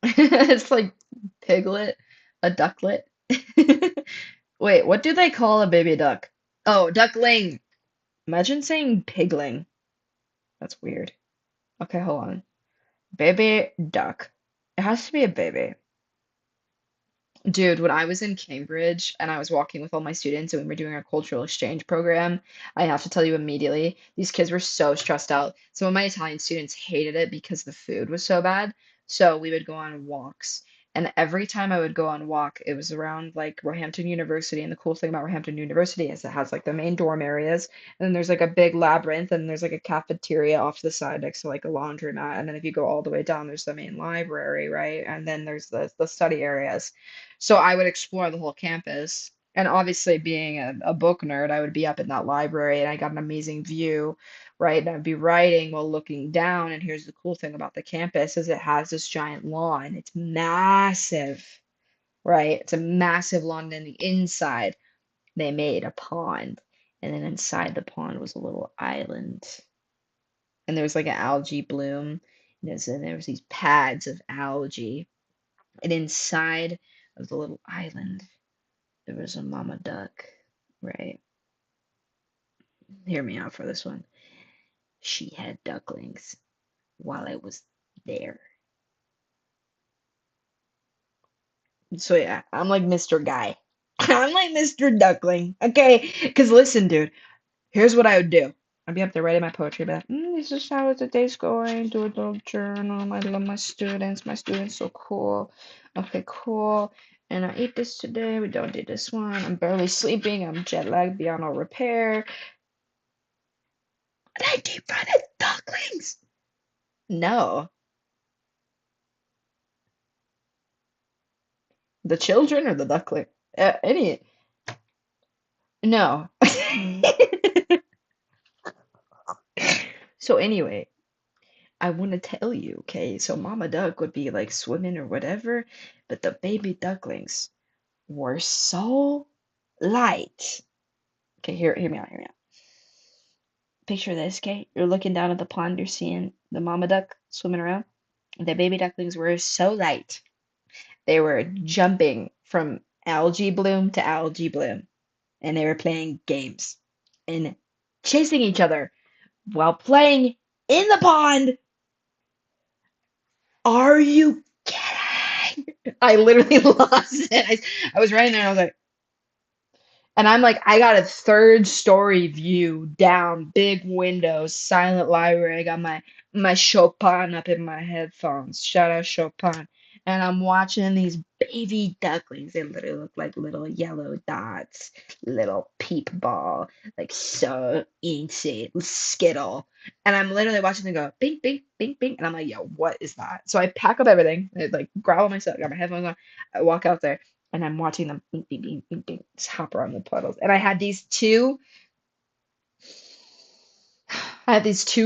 It's like piglet, a ducklet. Wait, what do they call a baby duck? Oh, duckling. Imagine saying pigling. That's weird. Okay, hold on. Baby duck. It has to be a baby. Dude, when I was in Cambridge and I was walking with all my students and we were doing our cultural exchange program, I have to tell you immediately, these kids were so stressed out. Some of my Italian students hated it because the food was so bad. So we would go on walks. And every time I would go on walk, it was around like Roehampton University. And the cool thing about Roehampton University is it has like the main dorm areas, and then there's like a big labyrinth, and there's like a cafeteria off to the side next to like a laundromat. And then if you go all the way down, there's the main library, right? And then there's the study areas. So I would explore the whole campus. And obviously, being a book nerd, I would be up in that library and I got an amazing view, right? And I'd be writing while looking down. And here's the cool thing about the campus is it has this giant lawn. It's massive, right? It's a massive lawn. And the inside, they made a pond. And then inside the pond was a little island. and there was like an algae bloom. And there was these pads of algae, and inside of the little island, there was a mama duck, right? Hear me out for this one. She had ducklings while I was there. So yeah, I'm like Mr. Guy. I'm like Mr. Duckling. Okay, because listen, dude, here's what I would do. I'd be up there writing my poetry, but this is how the day's going. Do a little journal. I love my students. My students so cool. Okay, cool. And I ate this today. We don't do this one. I'm barely sleeping. I'm jet lagged beyond all repair. And I deep fried ducklings. No, the children or the duckling? Any? No. So anyway, I want to tell you, okay? So Mama Duck would be like swimming or whatever, but the baby ducklings were so light. Okay, hear me out, hear me out. Picture this, okay? You're looking down at the pond, you're seeing the mama duck swimming around. The baby ducklings were so light. They were jumping from algae bloom to algae bloom, and they were playing games and chasing each other while playing in the pond. Are you kidding? I literally lost it. I was writing there and I was like, and I'm like, I got a third story view down, big windows, silent library. I got my Chopin up in my headphones. Shout out Chopin. And I'm watching these baby ducklings. They literally look like little yellow dots, little peep ball, like so insane, skittle. And I'm literally watching them go bing, bing, bing, bing. And I'm like, yo, what is that? So I pack up everything, I like grab all my stuff, got my headphones on, I walk out there and I'm watching them bing, bing, bing, bing, bing, just hop around the puddles. And I had these two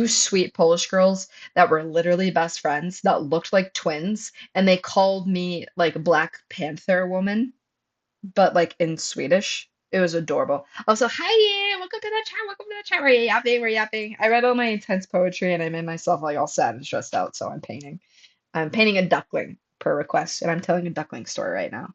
sweet Polish girls that were literally best friends that looked like twins, and they called me like Black Panther woman, but like in Swedish. It was adorable. Also, hi, welcome to the chat. Welcome to the chat. We're yapping. We're yapping. I read all my intense poetry, and I made myself like all sad and stressed out. So I'm painting. I'm painting a duckling per request, and I'm telling a duckling story right now.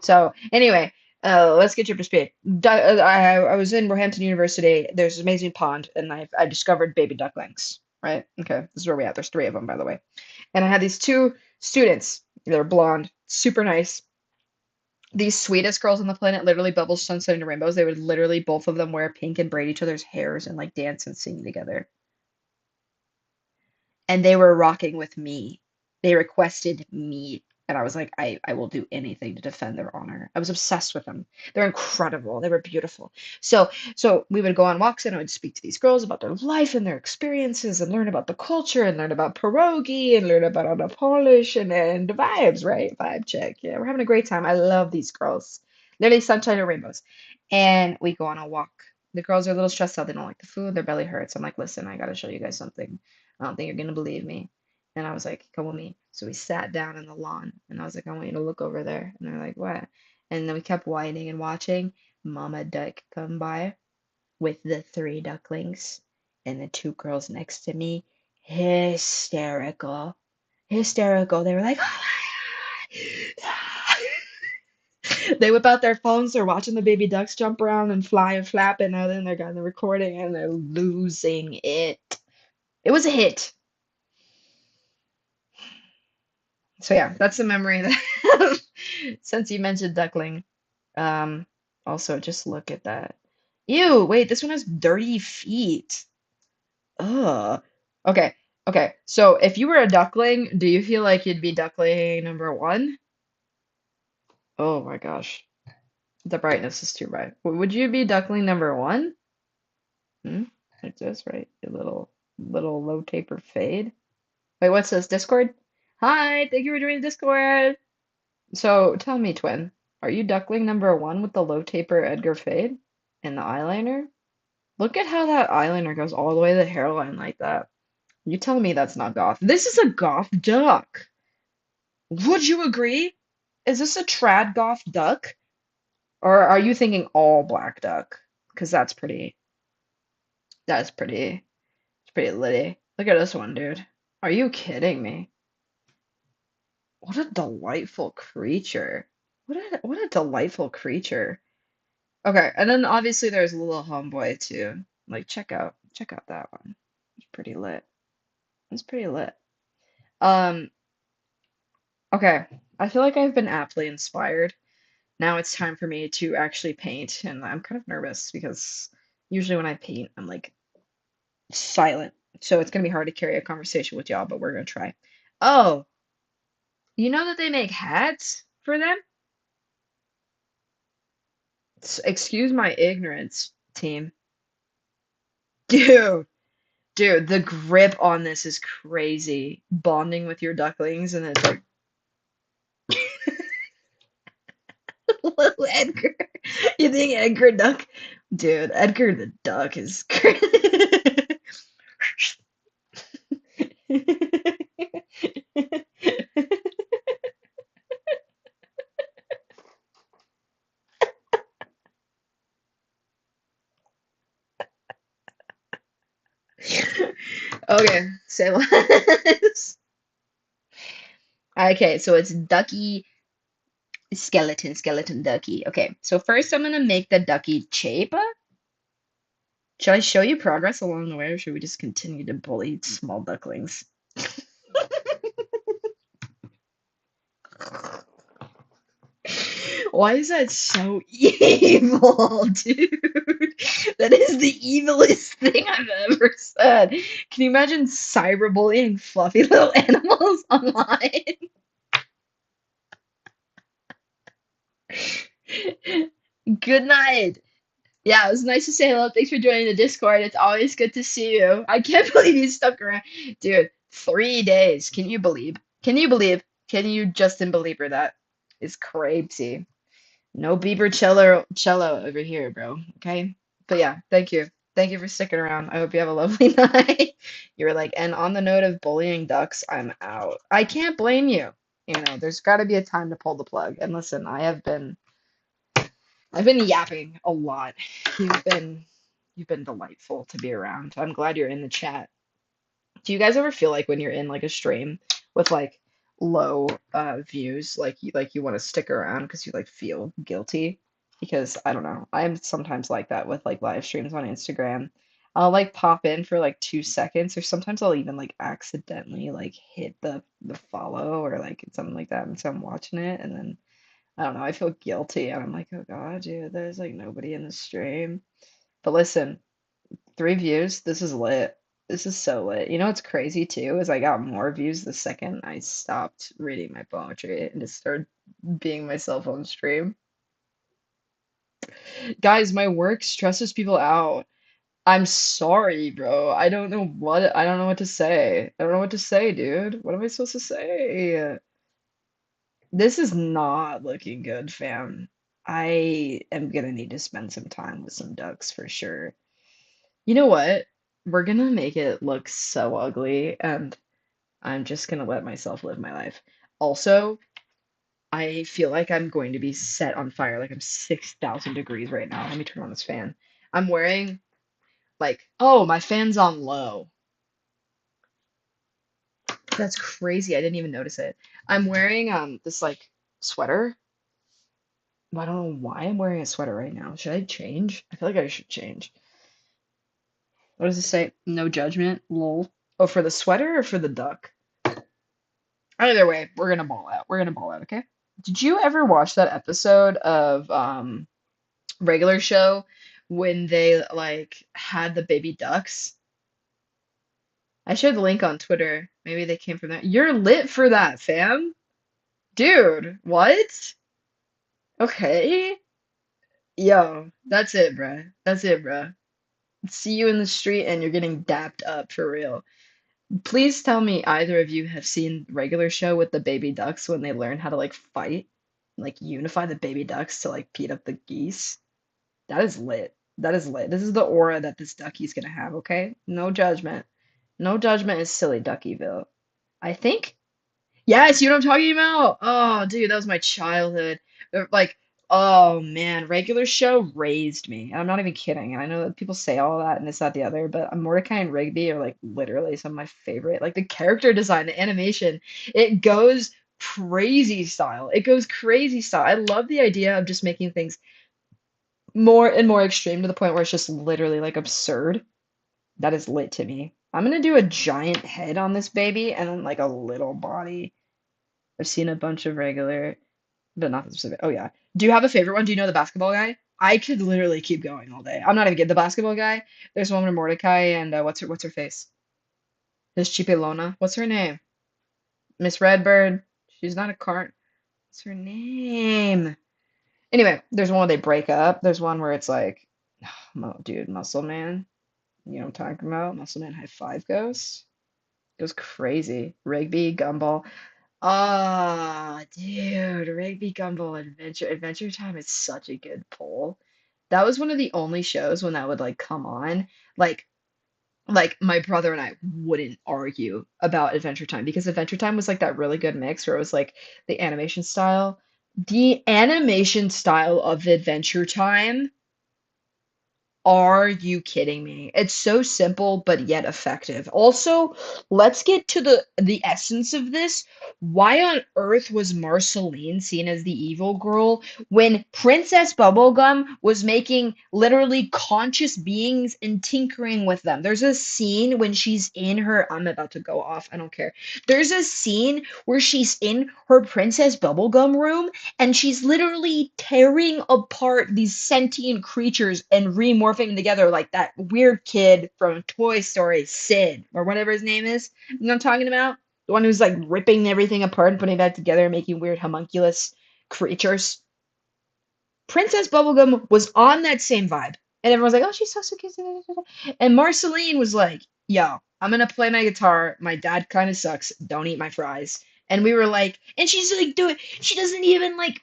So anyway, let's get you up to speed. I was in Roehampton University. There's an amazing pond, and I discovered baby ducklings. Right? Okay, this is where we at. There's three of them, by the way. And I had these two students. They're blonde, super nice. These sweetest girls on the planet, literally bubbles, sunset, and rainbows. They would literally both of them wear pink and braid each other's hairs and like dance and sing together, and they were rocking with me. They requested me, and I was like, I will do anything to defend their honor. I was obsessed with them. They're incredible. They were beautiful. So we would go on walks, and I would speak to these girls about their life and their experiences, and learn about the culture, and learn about pierogi, and learn about the Polish and the vibes, right? Vibe check. Yeah, we're having a great time. I love these girls. Literally sunshine and rainbows. And we go on a walk. The girls are a little stressed out. They don't like the food. Their belly hurts. I'm like, listen, I gotta show you guys something. I don't think you're gonna believe me. And I was like, come with me. So we sat down in the lawn and I was like, I want you to look over there. And they're like, what? And then we kept whining and watching Mama Duck come by with the three ducklings and the two girls next to me. Hysterical. Hysterical. They were like, oh my God. They whip out their phones, they're watching the baby ducks jump around and fly and flap, and then they're got the recording and they're losing it. It was a hit. So yeah, that's the memory that since you mentioned duckling. Um, also just look at that. Ew, wait, this one has dirty feet. Ugh. Okay, okay. So if you were a duckling, do you feel like you'd be duckling number one? Oh my gosh. The brightness is too bright. Would you be duckling number one? Hmm? Like this, right? A little low taper fade. Wait, what's this? Discord? Hi, thank you for joining Discord. So tell me, twin, are you duckling number one with the low taper Edgar fade and the eyeliner? Look at how that eyeliner goes all the way to the hairline like that. You tell me that's not goth. This is a goth duck. Would you agree? Is this a trad goth duck? Or are you thinking all black duck? Because that's pretty, it's pretty litty. Look at this one, dude. Are you kidding me? What a delightful creature. What a delightful creature. Okay, and then obviously there's a little homeboy too. Like check out that one. It's pretty lit. It's pretty lit. Um, okay. I feel like I've been aptly inspired. Now it's time for me to actually paint, and I'm kind of nervous because usually when I paint, I'm like silent. So it's gonna be hard to carry a conversation with y'all, but we're gonna try. Oh, you know that they make hats for them? Excuse my ignorance, team. Dude, dude, the grip on this is crazy. Bonding with your ducklings, and it's like, little Edgar. You think Edgar Duck? Dude, Edgar the Duck is crazy. Okay, say less. Okay, so it's Ducky skeleton Ducky. Okay, so first I'm gonna make the Ducky shape. Should I show you progress along the way, or should we just continue to bully small ducklings? Why is that so evil, dude? That is the evilest thing I've ever said. Can you imagine cyberbullying fluffy little animals online? Good night. Yeah, it was nice to say hello. Thanks for joining the Discord. It's always good to see you. I can't believe you stuck around. Dude, 3 days. Can you believe? Can you believe? Can you Justin Believer that? Is crazy. No Bieber cello over here, bro. Okay? But yeah, thank you. Thank you for sticking around. I hope you have a lovely night. You were like, and on the note of bullying ducks, I'm out. I can't blame you. You know, there's got to be a time to pull the plug. And listen, I've been yapping a lot. You've been you've been delightful to be around. I'm glad you're in the chat. Do you guys ever feel like when you're in like a stream with like low views, like you want to stick around because you like feel guilty? Because I don't know. I'm sometimes like that with like live streams on Instagram. I'll like pop in for like 2 seconds, or sometimes I'll even like accidentally like hit the follow or like something like that, and so I'm watching it, and then I don't know, I feel guilty, and I'm like, oh God, dude, there's like nobody in the stream. But listen, 3 views, this is lit. This is so lit. You know what's crazy too is I got more views the second I stopped reading my poetry and just started being myself on stream. Guys, my work stresses people out. I'm sorry, bro. I don't know what to say. I don't know what to say, dude. What am I supposed to say? This is not looking good, fam. I am gonna need to spend some time with some ducks for sure. You know what? We're gonna make it look so ugly, and I'm just gonna let myself live my life. Also, I feel like I'm going to be set on fire, like I'm 6,000 degrees right now. Let me turn on this fan. I'm wearing oh, my fan's on low. That's crazy. I didn't even notice it. I'm wearing this like sweater. I don't know why I'm wearing a sweater right now. Should I change? I feel like I should change. What does it say? No judgment. Lol. Oh, for the sweater or for the duck? Either way, we're gonna ball out. We're gonna ball out, okay? Did you ever watch that episode of Regular Show when they like had the baby ducks? I shared the link on Twitter. Maybe they came from that. You're lit for that, fam. Dude, what? Okay. Yo, that's it, bruh. That's it, bruh. See you in the street and you're getting dapped up for real. Please tell me either of you have seen Regular Show with the baby ducks when they learn how to like fight, like unify the baby ducks to like beat up the geese. That is lit. That is lit. This is the aura that this duckie's gonna have, okay? No judgment. No judgment is silly Duckyville. I think. Yes, you know what I'm talking about? Oh, dude, that was my childhood. Like Oh man, regular show raised me. And I'm not even kidding. And I know that people say all that and this, that, the other, but Mordecai and Rigby are like literally some of my favorite. Like the character design, the animation, it goes crazy style. It goes crazy style. I love the idea of just making things more and more extreme to the point where it's just literally like absurd. That is lit to me. I'm gonna do a giant head on this baby and then like a little body. I've seen a bunch of regular. But not the specific. Oh yeah. Do you have a favorite one? Do you know the basketball guy? I could literally keep going all day. I'm not even kidding. The basketball guy. There's one with Mordecai and what's her face? This Chipilona. What's her name? Miss Redbird. She's not a cart. What's her name? Anyway, there's one where they break up. There's one where it's like, oh, dude, Muscle Man. You know what I'm talking about? Muscle Man High Five goes crazy. Rigby, Gumball. Ah, dude, Rigby Gumball Adventure Time is such a good pull. That was one of the only shows when that would like come on. Like like my brother and I wouldn't argue about Adventure Time because Adventure Time was like that really good mix where it was like the animation style. The animation style of Adventure Time, are you kidding me? It's so simple but yet effective. Also, let's get to the essence of this. Why on earth was Marceline seen as the evil girl when Princess Bubblegum was making literally conscious beings and tinkering with them? There's a scene when she's in her I'm about to go off, I don't care. There's a scene where she's in her Princess Bubblegum room and she's literally tearing apart these sentient creatures and remorphing them together like that weird kid from Toy Story, Sid, or whatever his name is. You know what I'm talking about? The one who's like ripping everything apart and putting it back together and making weird homunculus creatures. Princess Bubblegum was on that same vibe. And everyone's like, oh, she's so cute. And Marceline was like, yo, I'm gonna play my guitar. My dad kind of sucks. Don't eat my fries. And we were like, and she's like, do it. She doesn't even like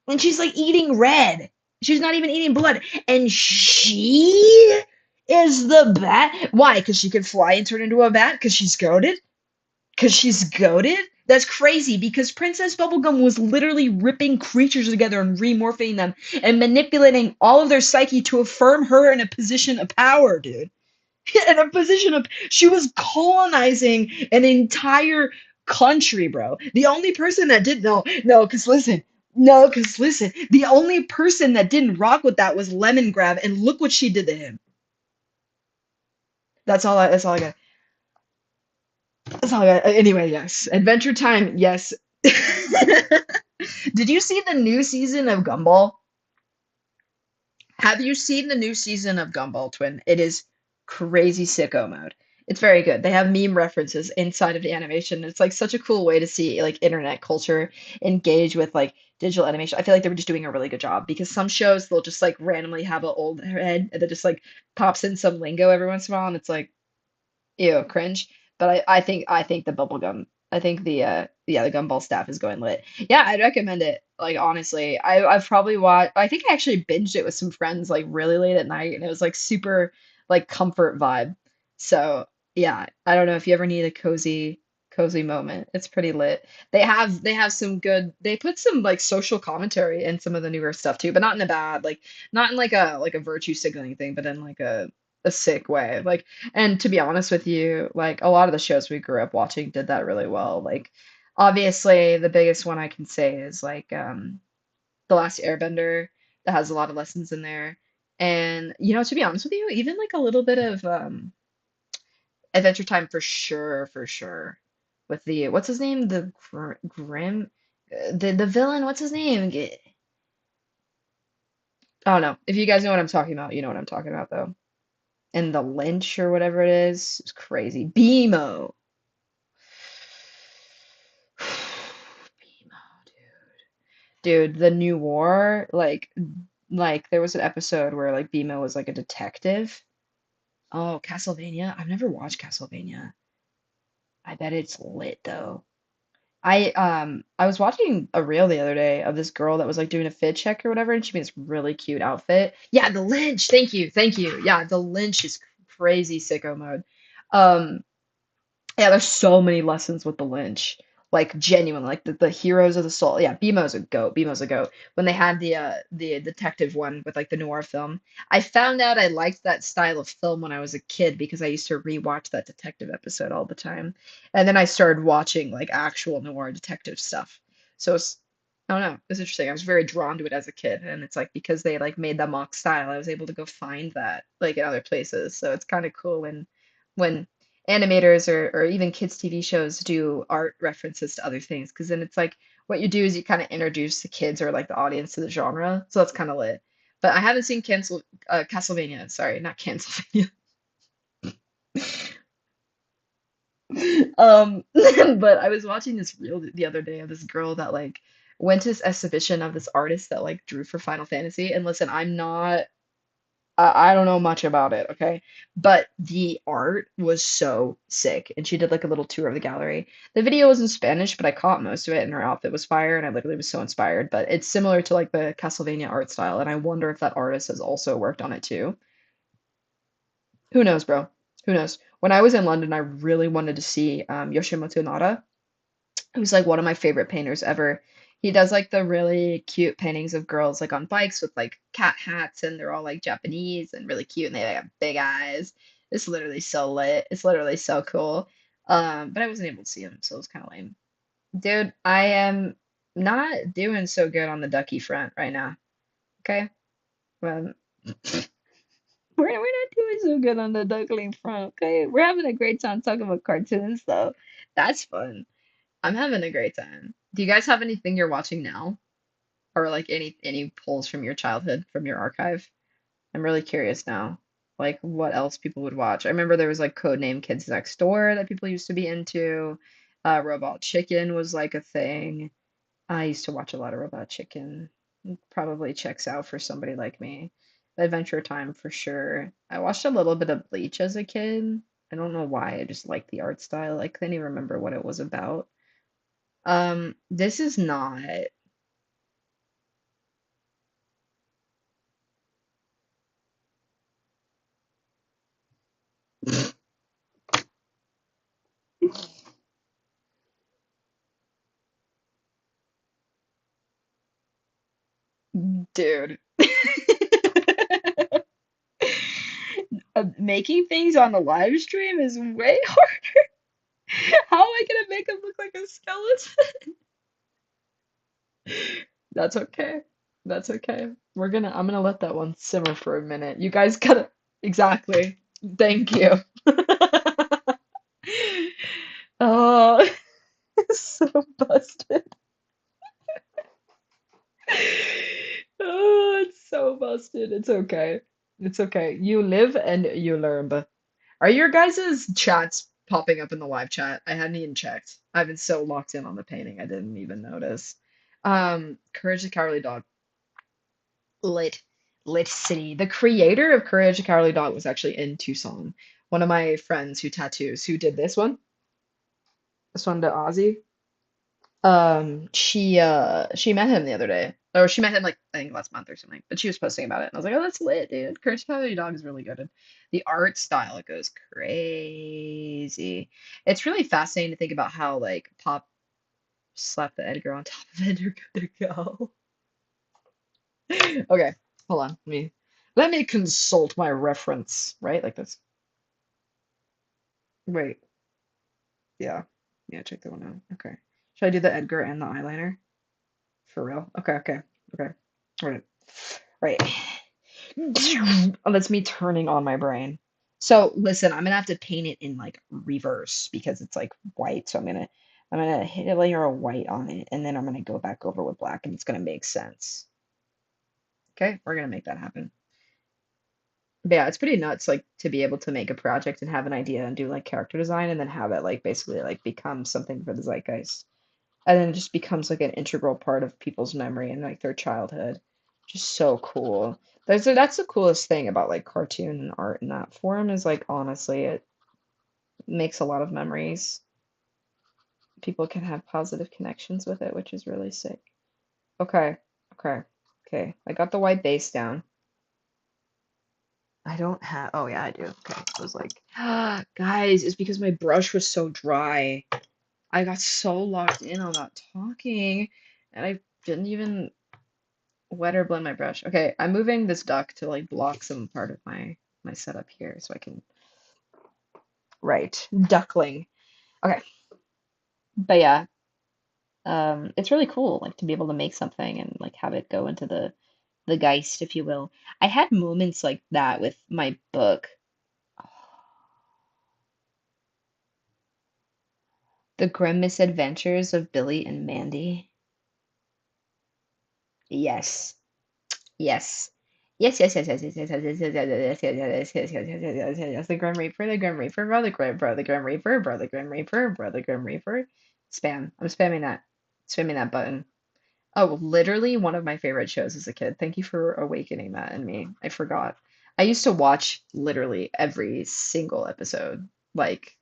and she's like eating red. She's not even eating blood. And she is the bat. Why? Because she can fly and turn into a bat? Because she's goaded? Because she's goaded? That's crazy because Princess Bubblegum was literally ripping creatures together and remorphing them and manipulating all of their psyche to affirm her in a position of power, dude. In a position of she was colonizing an entire country, bro. The only person that did no, because listen, the only person that didn't rock with that was Lemongrab, and look what she did to him. That's all I got. That's all I got. Anyway, yes. Adventure Time, yes. Did you see the new season of Gumball? Have you seen the new season of Gumball Twin? It is crazy sicko mode. It's very good. They have meme references inside of the animation. It's like such a cool way to see like internet culture engage with like digital animation. I feel like they were just doing a really good job because some shows they'll just like randomly have an old head that just like pops in some lingo every once in a while and it's like ew, cringe. But I think the bubblegum I think the yeah, the gumball staff is going lit. Yeah, I'd recommend it. Like honestly. I've probably watched I think I actually binged it with some friends like really late at night and it was like super like comfort vibe. So yeah, I don't know if you ever need a cozy moment. It's pretty lit. They have some good they put some like social commentary in some of the newer stuff too, but not in a bad like not in like a virtue signaling thing, but in like a sick way. Like and to be honest with you, like a lot of the shows we grew up watching did that really well. Like obviously the biggest one I can say is like The Last Airbender that has a lot of lessons in there. And you know, to be honest with you, even like a little bit of Adventure Time for sure. With the what's his name? The Grim the villain, what's his name? I don't know. If you guys know what I'm talking about, you know what I'm talking about though. And the Lynch or whatever it is, it's crazy. BMO. BMO, dude, the new war, like there was an episode where like BMO was like a detective. Oh, Castlevania. I've never watched Castlevania. I bet it's lit though. I was watching a reel the other day of this girl that was like doing a fit check or whatever, and she made this really cute outfit. Yeah, the Lynch. Thank you, thank you. Yeah, the Lynch is crazy sicko mode. Um, yeah, there's so many lessons with the Lynch. like genuine, like the heroes of the soul. Yeah, BMO's a goat. BMO's a goat. When they had the detective one with like the noir film, I found out I liked that style of film when I was a kid because I used to rewatch that detective episode all the time, and then I started watching like actual noir detective stuff. So it's, I don't know, it's interesting. I was very drawn to it as a kid, and it's like because they like made the mock style, I was able to go find that like in other places. So it's kind of cool when animators or even kids TV shows do art references to other things because then it's like what you do is you kind of introduce the kids or like the audience to the genre, so that's kind of lit. But I haven't seen Castlevania, sorry, not Castlevania. But I was watching this reel the other day of this girl that like went to this exhibition of this artist that like drew for Final Fantasy. And listen, I don't know much about it, okay? But the art was so sick. And she did like a little tour of the gallery. The video was in Spanish, but I caught most of it, and her outfit was fire, and I literally was so inspired. But it's similar to like the Castlevania art style, and I wonder if that artist has also worked on it too. Who knows, bro? Who knows? When I was in London, I really wanted to see Yoshimoto Nara, who's like one of my favorite painters ever. He does like the really cute paintings of girls like on bikes with like cat hats, and they're all like Japanese and really cute, and they have big eyes. It's literally so lit. It's literally so cool. But I wasn't able to see him, so it was kind of lame. Dude, I am not doing so good on the ducky front right now. Okay? Well, we're not doing so good on the duckling front, okay? We're having a great time talking about cartoons though. That's fun. I'm having a great time. Do you guys have anything you're watching now? Or like any pulls from your childhood, from your archive? I'm really curious now. Like what else people would watch. I remember there was like Codename Kids Next Door that people used to be into. Robot Chicken was like a thing. I used to watch a lot of Robot Chicken. Probably checks out for somebody like me. Adventure Time for sure. I watched a little bit of Bleach as a kid. I don't know why. I just liked the art style. I couldn't even remember what it was about. This is not. Dude. Making things on the live stream is way harder. How am I gonna make him look like a skeleton? That's okay. That's okay. I'm gonna let that one simmer for a minute. You guys gotta, exactly. Thank you. Oh, it's so busted. Oh, it's so busted. It's okay. It's okay. You live and you learn. But are your guys' chats popping up in the live chat? I hadn't even checked. I've been so locked in on the painting, I didn't even notice. Courage the Cowardly Dog. Lit. Lit City. The creator of Courage the Cowardly Dog was actually in Tucson. One of my friends who tattoos, who did this one to Ozzy. She met him the other day. Or she met him like I think last month or something. But she was posting about it. And I was like, oh, that's lit, dude. Courage Cowardly Dog is really good. And the art style, it goes crazy. It's really fascinating to think about how like Pop slapped the Edgar on top of Edgar to go. Okay, hold on. Let me consult my reference, right? Like this. Wait, yeah. Yeah, check that one out. Okay. Should I do the Edgar and the eyeliner? For real? Okay, okay, okay. All right. Right. Oh, that's me turning on my brain. So listen, I'm gonna have to paint it in like reverse because it's like white. So I'm gonna hit a layer of white on it, and then I'm gonna go back over with black, and it's gonna make sense. Okay, we're gonna make that happen. But yeah, it's pretty nuts, like to be able to make a project and have an idea and do like character design, and then have it like basically like become something for the zeitgeist, and then it just becomes like an integral part of people's memory and like their childhood. Just so cool. That's the coolest thing about like cartoon and art in that form is like honestly it makes a lot of memories. People can have positive connections with it, which is really sick. Okay, okay, okay. I got the white base down. I don't have, oh yeah, I do. Okay. I was like, guys, it's because my brush was so dry. I got so locked in on not talking, and I didn't even wet or blend my brush. Okay, I'm moving this duck to like block some part of my setup here so I can write duckling. Okay, but yeah, it's really cool like to be able to make something and like have it go into the Geist, if you will. I had moments like that with my book. The Grim Misadventures of Billy and Mandy. Yes. Yes. Yes, yes, yes, yes, yes, yes, yes, yes, yes, yes, yes, yes, yes, yes, yes, yes, yes, yes, yes, the Grim Reaper, the Grim Reaper, bro, the Grim, bro, the Grim Reaper, bro, the Grim Reaper, bro, the Grim Reaper. Spam. I'm spamming that button. Oh, literally one of my favorite shows as a kid. Thank you for awakening that in me. I forgot. I used to watch literally every single episode, like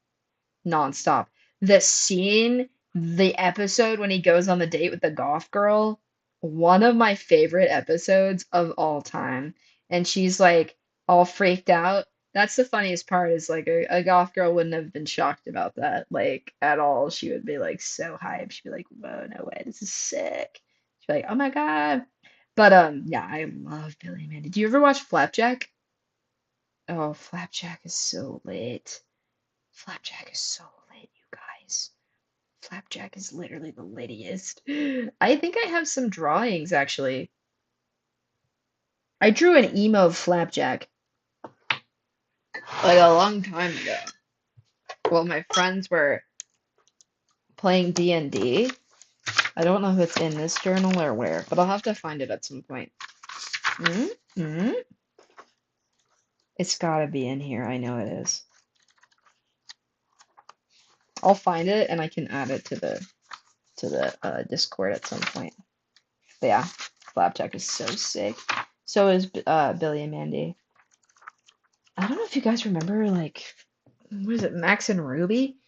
nonstop. The scene, the episode when he goes on the date with the goth girl, one of my favorite episodes of all time. And she's like all freaked out. That's the funniest part is like a goth girl wouldn't have been shocked about that, like at all. She would be like so hyped. She'd be like, whoa, no way, this is sick. She'd be like, oh my God. But yeah, I love Billy and Mandy. Do you ever watch Flapjack? Oh, Flapjack is so lit. Flapjack is so lit, you guys. Flapjack is literally the littiest. I think I have some drawings actually. I drew an emo Flapjack like a long time ago. Well, my friends were playing D&D. I don't know if it's in this journal or where, but I'll have to find it at some point. Mm-hmm. It's gotta be in here. I know it is. I'll find it and I can add it to the Discord at some point. But yeah, Flapjack is so sick. So is Billy and Mandy. I don't know if you guys remember, like, what is it, Max and Ruby?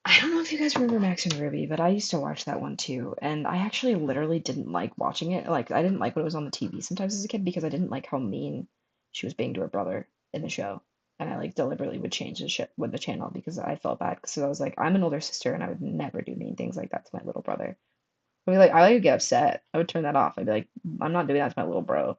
I don't know if you guys remember Max and Ruby, but I used to watch that one too. And I actually literally didn't like watching it. Like, I didn't like when it was on the TV sometimes as a kid because I didn't like how mean she was being to her brother in the show. And I like deliberately would change the shit with the channel because I felt bad. Because I was like, I'm an older sister and I would never do mean things like that to my little brother. I'd be like, I would get upset. I would turn that off. I'd be like, I'm not doing that to my little bro.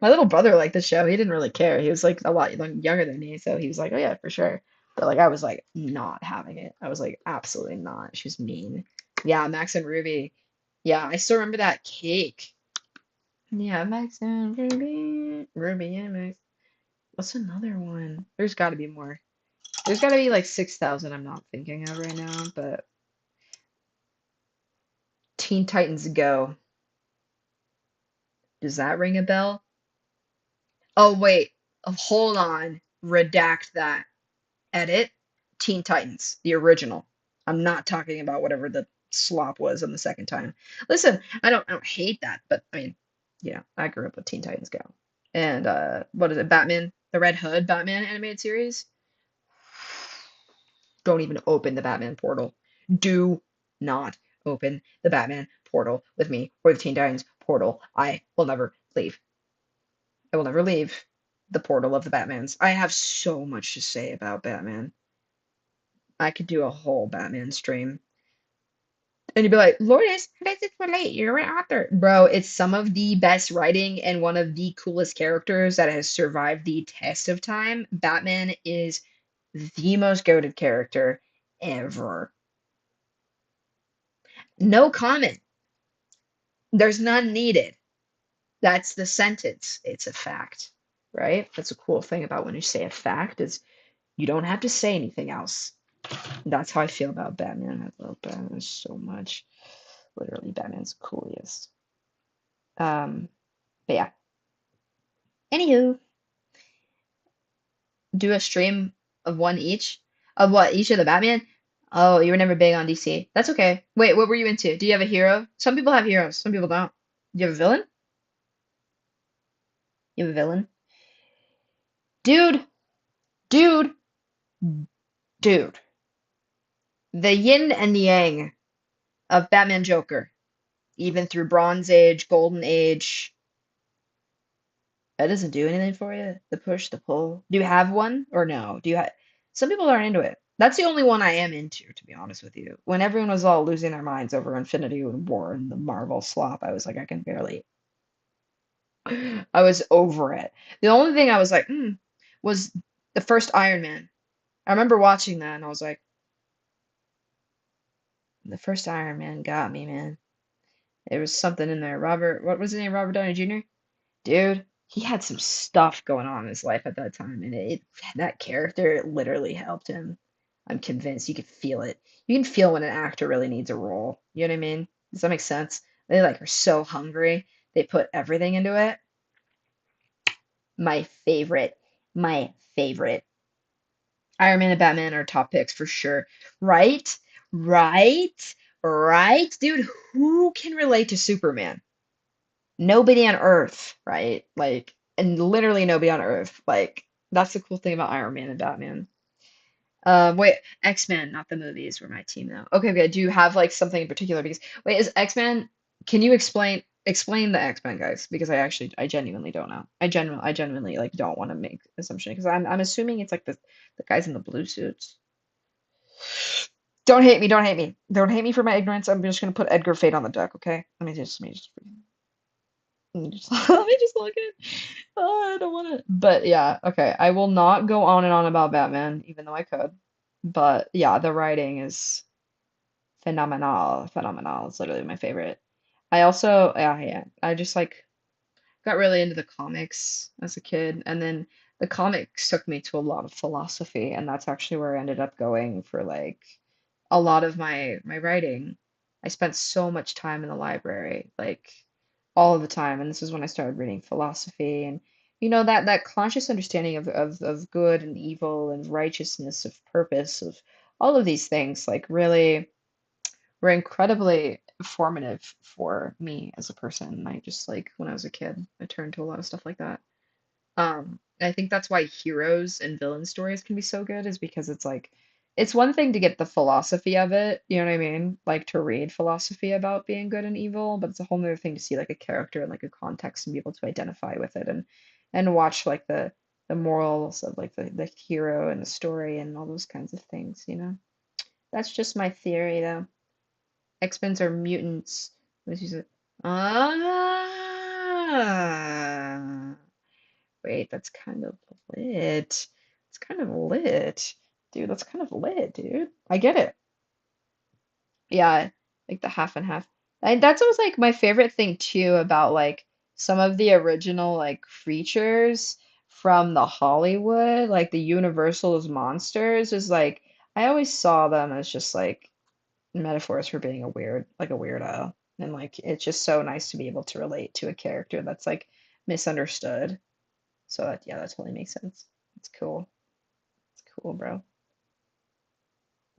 My little brother liked the show. He didn't really care. He was like a lot younger than me, so he was like, "Oh yeah, for sure." But like I was like not having it. I was like absolutely not. She was mean. Yeah, Max and Ruby. Yeah, I still remember that cake. Yeah, Max and Ruby. Ruby and Max. What's another one? There's got to be more. There's got to be like 6,000 I'm not thinking of right now, but Teen Titans Go. Does that ring a bell? Oh, wait. Hold on. Redact that. Edit. Teen Titans, the original. I'm not talking about whatever the slop was on the second time. Listen, I don't hate that, but I mean, I grew up with Teen Titans Go. And what is it? Batman, the Red Hood Batman animated series? Don't even open the Batman portal. Do not open the Batman portal with me or the Teen Titans portal. I will never leave. I will never leave the portal of the Batmans. I have so much to say about Batman. I could do a whole Batman stream. And you'd be like, Lourdes, how does it relate? You're an author. Bro, it's some of the best writing and one of the coolest characters that has survived the test of time. Batman is the most goated character ever. No comment. There's none needed. That's the sentence. It's a fact, right? That's a cool thing about when you say a fact is you don't have to say anything else. That's how I feel about Batman. I love Batman so much. Literally, Batman's the coolest. Um, but yeah. Anywho, do a stream of one each. Of what? Each of the Batman? Oh, you were never big on DC. That's okay. Wait, what were you into? Do you have a hero? Some people have heroes, some people don't. Do you have a villain? You have a villain? Dude, dude, dude. The yin and the yang of Batman Joker, even through Bronze Age, Golden Age, that doesn't do anything for you. The push, the pull. Do you have one or no? Do you have? Some people aren't into it. That's the only one I am into, to be honest with you. When everyone was all losing their minds over Infinity War and the Marvel slop, I was like, I can barely. I was over it. The only thing I was like, was the first Iron Man. I remember watching that and I was like, the first Iron Man got me, man. There was something in there. What was his name? Robert Downey Jr.? Dude, he had some stuff going on in his life at that time, and that character literally helped him. I'm convinced you could feel it. You can feel when an actor really needs a role. You know what I mean? Does that make sense? They like are so hungry, they put everything into it. My favorite, my favorite. Iron Man and Batman are top picks for sure. Right? Right? Right? Dude, who can relate to Superman? Nobody on Earth, right? Like, and literally nobody on Earth. Like, that's the cool thing about Iron Man and Batman. Wait, X-Men, not the movies, were my team though. Okay, good. Do you have like something in particular? Because wait, is X-Men? Can you explain the X-Men guys? Because I genuinely don't know. I genuinely like don't want to make assumption because I'm assuming it's like the guys in the blue suits. Don't hate me, don't hate me. Don't hate me for my ignorance. I'm just gonna put Edgar Fate on the deck, okay? Let me just look at. Oh, I don't want to. But yeah, okay. I will not go on and on about Batman, even though I could. But yeah, the writing is phenomenal. Phenomenal. It's literally my favorite. I also, yeah. I just like got really into the comics as a kid, and then the comics took me to a lot of philosophy, and that's actually where I ended up going for like a lot of my writing. I spent so much time in the library, like all of the time, and this is when I started reading philosophy and that conscious understanding of good and evil and righteousness, of purpose, of all of these things, like really were incredibly formative for me as a person. I just like when I was a kid, I turned to a lot of stuff like that. I think that's why heroes and villain stories can be so good, is because it's like it's one thing to get the philosophy of it, you know what I mean? Like to read philosophy about being good and evil, but it's a whole other thing to see like a character in like a context and be able to identify with it and watch like the morals of like the hero and the story and all those kinds of things, you know? That's just my theory though. X-Men are mutants. Let's use it. Ah. Wait, that's kind of lit. It's kind of lit. Dude, that's kind of lit, dude. I get it. Yeah, like the half and half. And that's always like my favorite thing too about like some of the original like creatures from the Hollywood, like the Universal's monsters, is like I always saw them as just like metaphors for being like a weirdo. And like it's just so nice to be able to relate to a character that's like misunderstood. So that yeah, that totally makes sense. It's cool. It's cool, bro.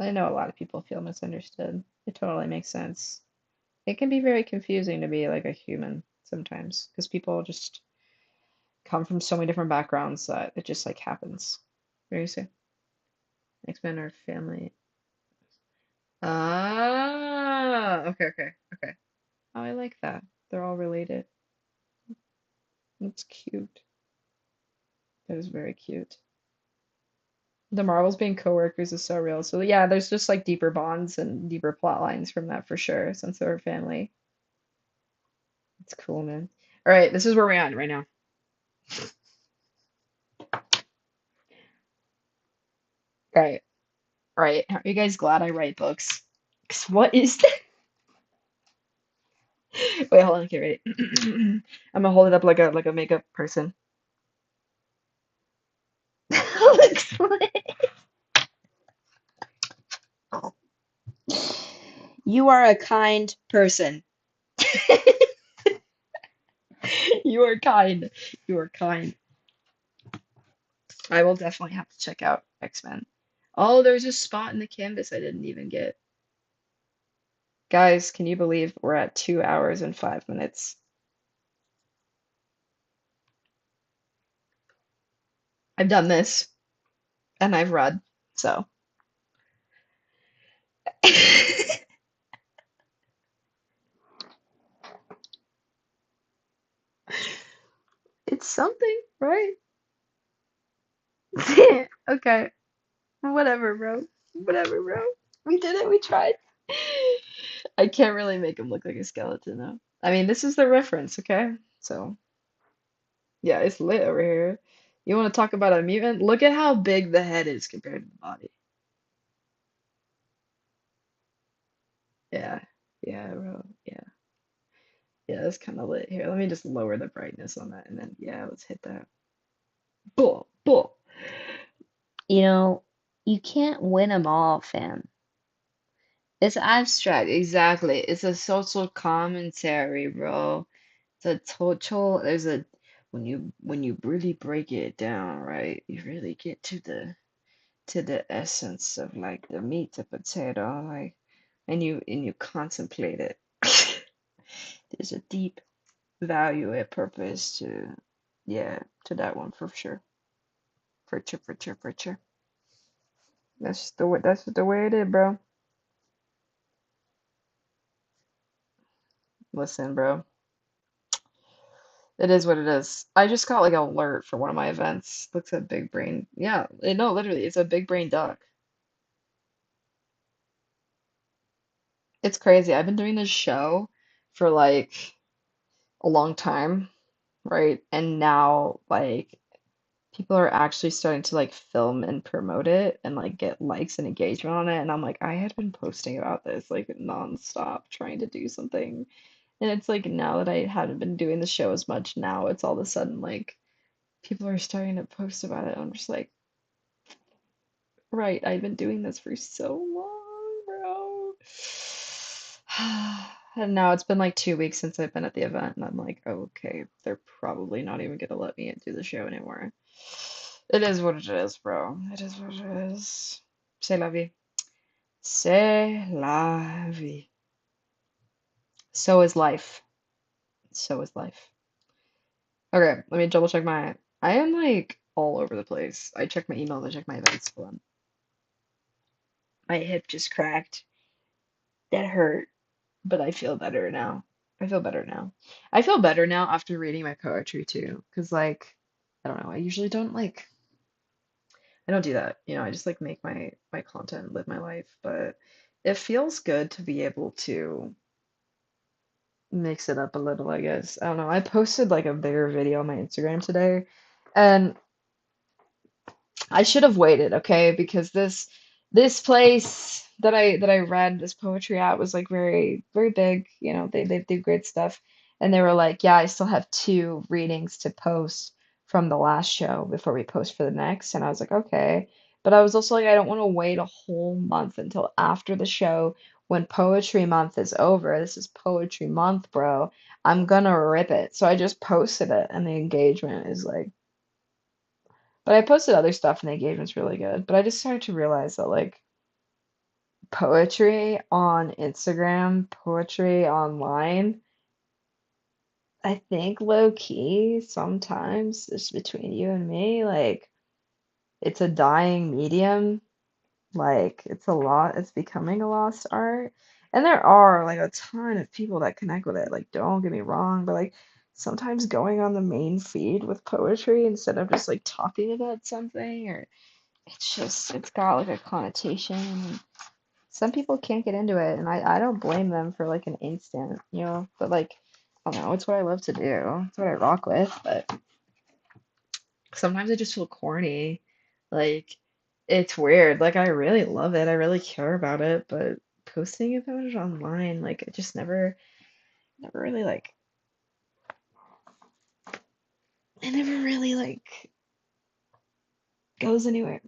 I know a lot of people feel misunderstood. It totally makes sense. It can be very confusing to be like a human sometimes because people just come from so many different backgrounds that it just like happens. What do you say? X-Men are family. Ah, okay. Oh, I like that. They're all related. That's cute. That is very cute. The Marvels being coworkers is so real. So yeah, there's just like deeper bonds and deeper plot lines from that for sure, since they're a family. It's cool, man. All right, this is where we're at right now. All right, all right. Are you guys glad I write books? 'Cause what is that? Wait, hold on. Okay, wait. I'm gonna hold it up like a makeup person. Looks like- You are a kind person. You are kind. You are kind. I will definitely have to check out X-Men. Oh, there's a spot in the canvas I didn't even get. Guys, can you believe we're at 2 hours and 5 minutes? I've done this and I've read, so it's something, right? Okay, whatever, bro. Whatever, bro. We did it. We tried. I can't really make him look like a skeleton though. I mean, this is the reference, okay? So, yeah, it's lit over here. You want to talk about a mutant? Look at how big the head is compared to the body. Yeah. Yeah, bro. Yeah. Yeah, that's kind of lit. Here, let me just lower the brightness on that and then, yeah, let's hit that. Bull, bull. You know, you can't win them all, fam. It's abstract, exactly. It's a social commentary, bro. It's a total, there's a when you really break it down, right, you really get to the essence of like the meat, the potato, like and you contemplate it. There's a deep value and purpose to yeah, to that one for sure. For sure, for sure, for sure. That's the way it is, bro. Listen, bro. It is what it is. I just got like an alert for one of my events. Looks at big brain. Yeah, no, literally, it's a big brain duck. It's crazy. I've been doing this show for like a long time, right? And now like people are actually starting to like film and promote it and like get likes and engagement on it. And I'm like, I had been posting about this like nonstop trying to do something. And it's like now that I haven't been doing the show as much, now it's all of a sudden like people are starting to post about it. I'm just like, right, I've been doing this for so long, bro. And now it's been like 2 weeks since I've been at the event, and I'm like, oh, okay, they're probably not even gonna let me do the show anymore. It is what it is, bro. It is what it is. C'est la vie. C'est la vie. So is life. So is life. Okay, let me double check my. I am like all over the place. I check my emails, I check my events. Hold on. My hip just cracked. That hurt. But I feel better now. I feel better now. I feel better now after reading my poetry too, because like I don't know, I usually don't like I don't do that. I just like make my content, live my life, but it feels good to be able to mix it up a little, I guess. I don't know. I posted like a bigger video on my Instagram today, and I should have waited, okay? Because this place that I read this poetry at was like very very big. They do great stuff, and they were like, yeah, I still have two readings to post from the last show before we post for the next, and I was like, okay, but I was also like, I don't want to wait a whole month until after the show when poetry month is over. This is poetry month, bro. I'm gonna rip it. So I just posted it, and the engagement is like. But I posted other stuff and the engagement's really good. But I just started to realize that like poetry on Instagram, poetry online, I think low key sometimes just between you and me, like it's a dying medium. Like it's becoming a lost art. And there are like a ton of people that connect with it. Like don't get me wrong, but like sometimes going on the main feed with poetry instead of just like talking about something or it's got like a connotation. Some people can't get into it, and I don't blame them for like an instant. But like, I don't know, it's what I love to do. It's what I rock with, but sometimes I just feel corny. Like, it's weird. Like, I really love it. I really care about it, but posting about it online, like, it just never really like, it never really like goes anywhere.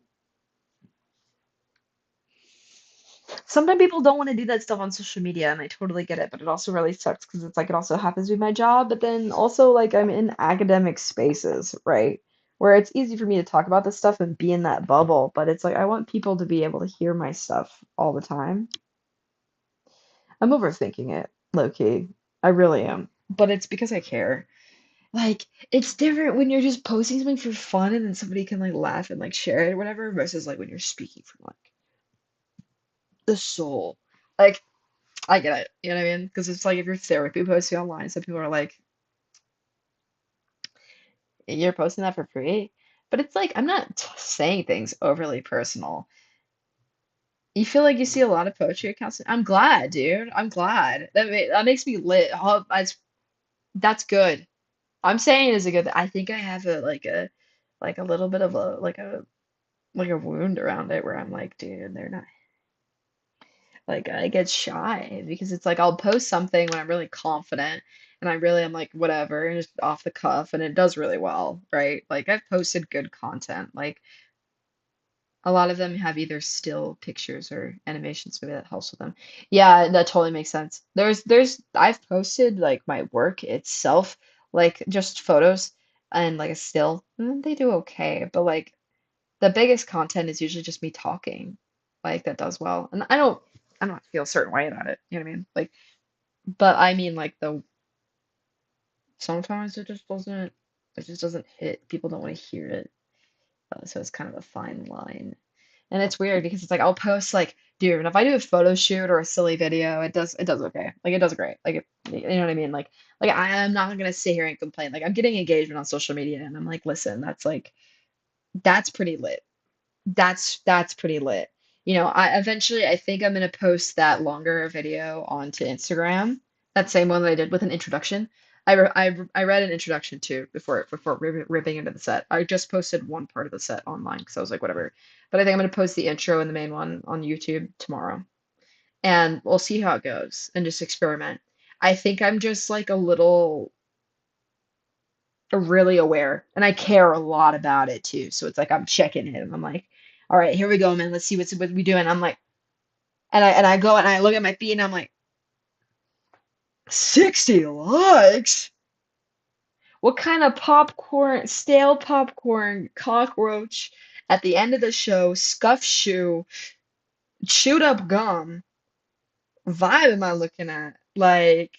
Sometimes people don't want to do that stuff on social media, and I totally get it, but it also really sucks because it's like it also happens to be my job, but then also like I'm in academic spaces, right? Where it's easy for me to talk about this stuff and be in that bubble, but it's like I want people to be able to hear my stuff all the time. I'm overthinking it, low key. I really am. But it's because I care. Like, it's different when you're just posting something for fun and then somebody can like laugh and like share it or whatever, versus like when you're speaking from like the soul. Like I get it. You know what I mean? Because it's like if you're therapy posting online, some people are like, you're posting that for free. But it's like, I'm not saying things overly personal. You feel like you see a lot of poetry accounts? I'm glad, dude. I'm glad. That makes me lit. Oh, that's good. I'm saying it is a good. I think I have a little bit of a wound around it where I'm like, dude, they're not like I get shy because it's like I'll post something when I'm really confident and I'm like whatever and just off the cuff and it does really well, right? Like I've posted good content. Like a lot of them have either still pictures or animations, maybe that helps with them. Yeah, that totally makes sense. I've posted like my work itself, like just photos and like a still. They do okay, but like the biggest content is usually just me talking. Like that does well. And I don't feel a certain way about it. You know what I mean? Like, but I mean like the sometimes it just doesn't hit. People don't want to hear it. So it's kind of a fine line. And it's weird because it's like I'll post like, dude, if I do a photo shoot or a silly video, it does okay. Like it does great. You know what I mean? Like I am not gonna sit here and complain. Like I'm getting engagement on social media and I'm like, listen, that's pretty lit. That's pretty lit. I think I'm gonna post that longer video onto Instagram. That same one that I did with an introduction. I read an introduction too before ripping into the set. I just posted one part of the set online because I was like, whatever. But I think I'm gonna post the intro and the main one on YouTube tomorrow, and we'll see how it goes and just experiment. I think I'm just like a little really aware and I care a lot about it too. So it's like I'm checking in. I'm like, all right, here we go, man. Let's see what we doing. I'm like, and I go and I look at my feed and I'm like, 60 likes? What kind of popcorn, stale popcorn, cockroach at the end of the show, scuff shoe, chewed up gum vibe am I looking at? Like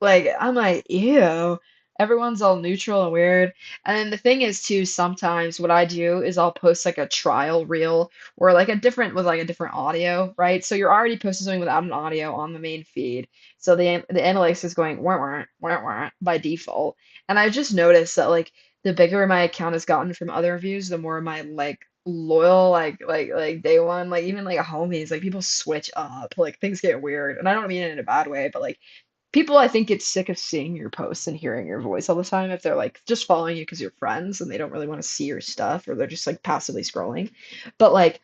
I'm like, ew. Everyone's all neutral and weird. And then the thing is too, sometimes what I do is I'll post like a trial reel or like a different with like a different audio, right? So you're already posting something without an audio on the main feed. So the analytics is going wah, wah, wah, wah, by default. And I just noticed that like the bigger my account has gotten from other reviews, the more my like loyal like day one like even like homies like people switch up like things get weird and I don't mean it in a bad way but like people I think get sick of seeing your posts and hearing your voice all the time if they're like just following you because you're friends and they don't really want to see your stuff or they're just like passively scrolling. But like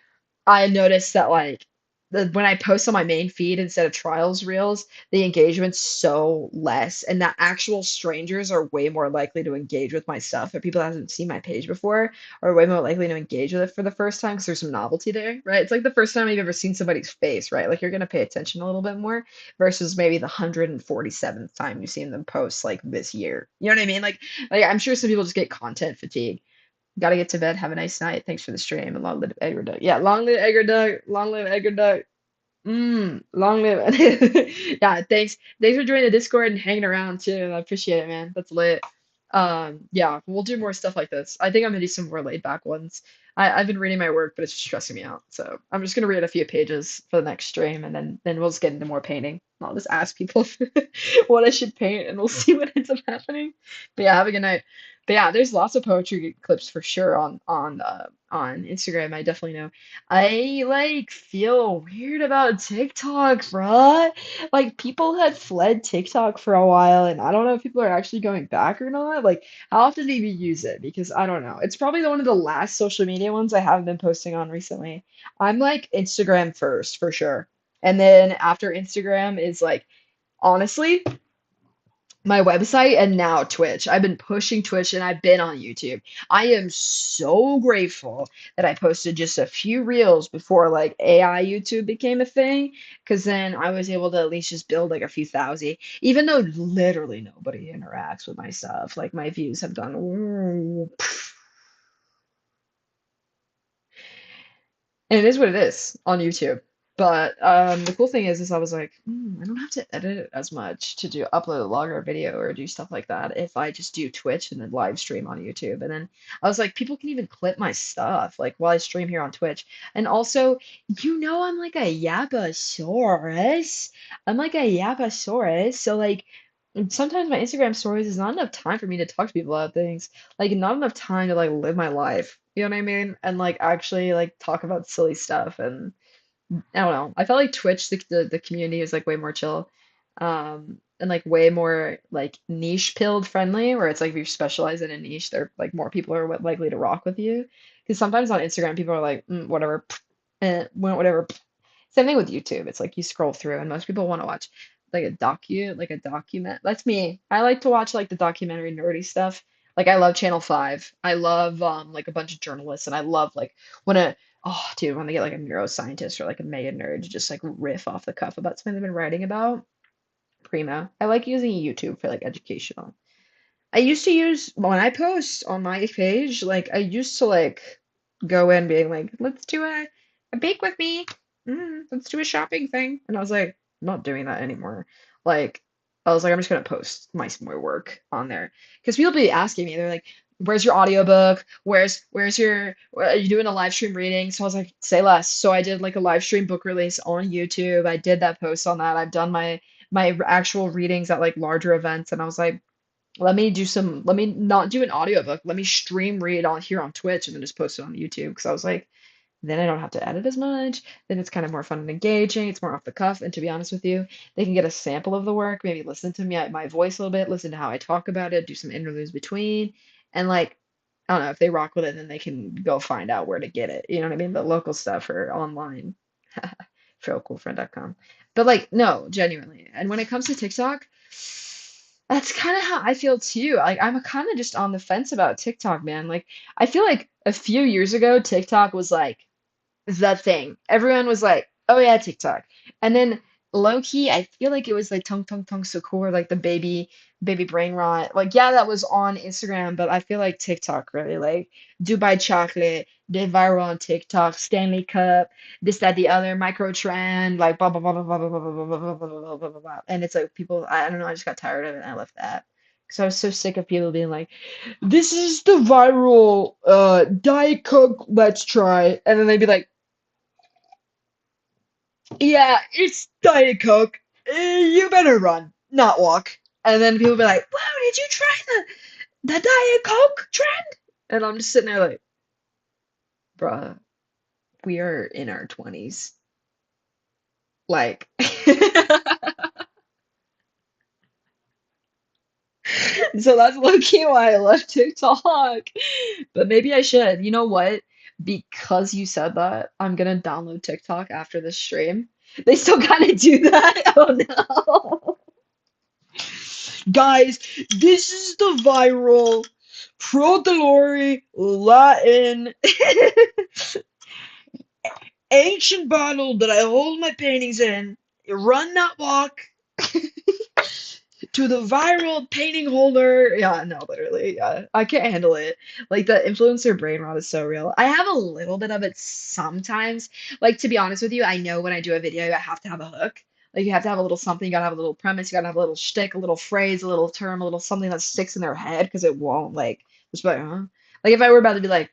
I noticed that like when I post on my main feed instead of trials reels, the engagement's so less and that actual strangers are way more likely to engage with my stuff or people that haven't seen my page before are way more likely to engage with it for the first time because there's some novelty there, right? It's like the first time you've ever seen somebody's face, right? Like you're gonna pay attention a little bit more versus maybe the 147th time you've seen them post like this year. You know what I mean? Like I'm sure some people just get content fatigue. Gotta get to bed. Have a nice night. Thanks for the stream and long live Edgar Duck. Yeah, long live Edgar Duck. Long live Edgar Duck. Long live. Yeah, thanks for joining the Discord and hanging around too. I appreciate it, man. That's lit. Yeah, we'll do more stuff like this. I think I'm gonna do some more laid back ones. I've been reading my work, but it's just stressing me out. So I'm just gonna read a few pages for the next stream, and then we'll just get into more painting. I'll just ask people what I should paint, and we'll see what ends up happening. But yeah, have a good night. But yeah, there's lots of poetry clips for sure on Instagram. I definitely know. I like feel weird about TikTok, bruh. Like people had fled TikTok for a while, and I don't know if people are actually going back or not. Like, how often do you use it? Because I don't know. It's probably one of the last social media ones I haven't been posting on recently. I'm like Instagram first for sure. And then after Instagram is like honestly my website and now Twitch. I've been pushing Twitch and I've been on YouTube. I am so grateful that I posted just a few reels before like AI YouTube became a thing, because then I was able to at least just build like a few thousand, even though literally nobody interacts with my stuff. Like my views have done and it is what it is on YouTube. But the cool thing is I was like, I don't have to edit it as much to do upload a longer video or do stuff like that if I just do Twitch and then live stream on YouTube. And then I was like, people can even clip my stuff like while I stream here on Twitch. And also, I'm like a yapasaurus. I'm like a yapasaurus. So like sometimes my Instagram stories is not enough time for me to talk to people about things like not enough time to like live my life. You know what I mean? And like actually like talk about silly stuff and I don't know. I felt like Twitch, the community is like way more chill, and like way more like niche pilled friendly, where it's like if you specialize in a niche, there like more people are likely to rock with you. Because sometimes on Instagram, people are like, whatever, whatever. Same thing with YouTube. It's like you scroll through, and most people want to watch like a document. That's me. I like to watch like the documentary nerdy stuff. Like I love Channel 5. I love like a bunch of journalists, and I love like when a oh dude when they get like a neuroscientist or like a mega nerd to just like riff off the cuff about something they've been writing about. Primo. I like using YouTube for like educational. I used to use when I post on my page, like I used to like go in being like, let's do a bake with me. Let's do a shopping thing. And I was like, I'm not doing that anymore. Like I was like, I'm just gonna post my work on there. Because people be asking me, they're like, where's your audiobook? Are you doing a live stream reading? So I was like, say less. So I did like a live stream book release on YouTube. I did that post on that. I've done my actual readings at like larger events, and I was like, let me not do an audiobook. Let me stream read on here on Twitch and then just post it on YouTube. Because I was like, then I don't have to edit as much. Then it's kind of more fun and engaging. It's more off the cuff. And to be honest with you, they can get a sample of the work, maybe listen to me, my voice a little bit, listen to how I talk about it, do some interludes between. And like, I don't know, if they rock with it, then they can go find out where to get it. You know what I mean? The local stuff or online. feralghoulfriend.com. But like, no, genuinely. And when it comes to TikTok, that's kind of how I feel too. Like I'm kind of just on the fence about TikTok, man. Like I feel like a few years ago, TikTok was like the thing. Everyone was like, "Oh yeah, TikTok." And then low key, I feel like it was like tung tung tung sukur, like the baby brain rot. Like yeah, that was on Instagram, but I feel like TikTok really like Dubai chocolate did viral on TikTok, Stanley Cup, this, that, the other, micro trend, like blah blah blah blah blah blah blah blah blah blah blah blah blah blah blah. And it's like people, I don't know, I just got tired of it and I left that. Because I was so sick of people being like, this is the viral Diet Coke, let's try. And then they'd be like, yeah, it's Diet Coke. You better run, not walk. And then people be like, "Whoa, did you try the Diet Coke trend?" And I'm just sitting there like, bruh, we are in our 20s. Like, so that's low key why I left TikTok. But maybe I should. You know what? Because you said that, I'm gonna download TikTok after this stream. They still kind of do that. Oh no. Guys, this is the viral Pro Dolore Latin ancient bottle that I hold my paintings in. Run that walk to the viral painting holder. Yeah, no, literally, yeah. I can't handle it. Like the influencer brain rot is so real. I have a little bit of it sometimes. Like to be honest with you, I know when I do a video, I have to have a hook. Like you have to have a little something, you gotta have a little premise, you gotta have a little shtick, a little phrase, a little term, a little something that sticks in their head because it won't like just be like, huh? Like if I were about to be like,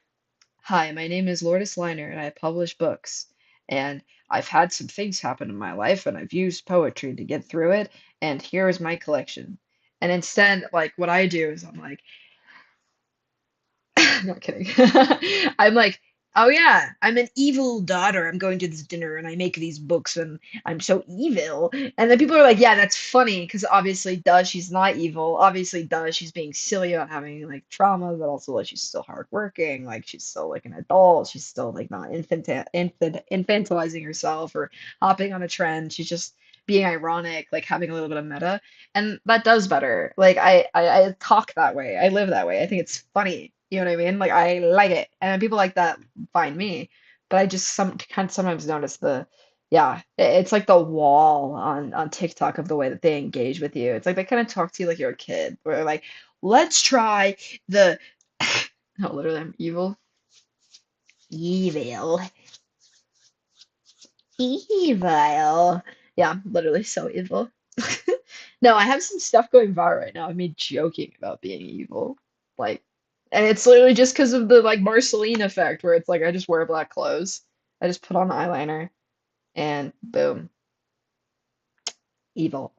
hi, my name is Lourdes Leiner and I publish books. And I've had some things happen in my life and I've used poetry to get through it. And here is my collection. And instead, like what I do is I'm like, not kidding. I'm like, oh yeah, I'm an evil daughter. I'm going to this dinner and I make these books and I'm so evil. And then people are like, yeah, that's funny because obviously, duh, she's not evil. Obviously, duh, she's being silly about having like trauma, but also like she's still hardworking. Like she's still like an adult. She's still like not infantilizing herself or hopping on a trend. She's just being ironic, like having a little bit of meta. And that does better. Like I talk that way. I live that way. I think it's funny. You know what I mean? Like I like it. And people like that find me. But I just kind of sometimes notice yeah, it's like the wall on TikTok of the way that they engage with you. It's like they kind of talk to you like you're a kid. Where they're like, let's try the no, literally I'm evil. Evil. Evil. Yeah, literally so evil. No, I have some stuff going viral right now of me joking about being evil. Like, and it's literally just because of the like Marceline effect, where it's like I just wear black clothes, I just put on eyeliner, and boom, evil.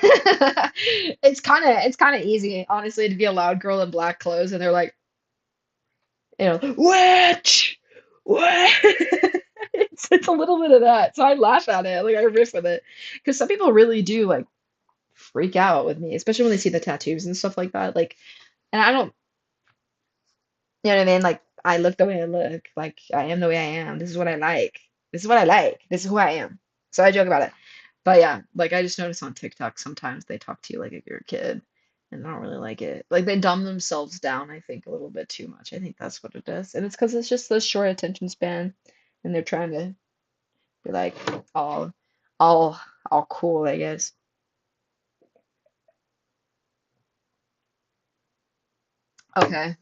It's kind of easy, honestly, to be a loud girl in black clothes, and they're like, witch, what? It's a little bit of that. So I laugh at it, like I riff with it. Because some people really do like freak out with me, especially when they see the tattoos and stuff like that. Like, and I don't, you know what I mean? Like, I look the way I look. Like, I am the way I am. This is what I like. This is what I like. This is who I am. So I joke about it. But yeah, like I just notice on TikTok sometimes they talk to you like if you're a kid, and I don't really like it. Like they dumb themselves down, I think, a little bit too much. I think that's what it is. And it's because it's just the short attention span, and they're trying to be like all, all, all cool, I guess. Okay,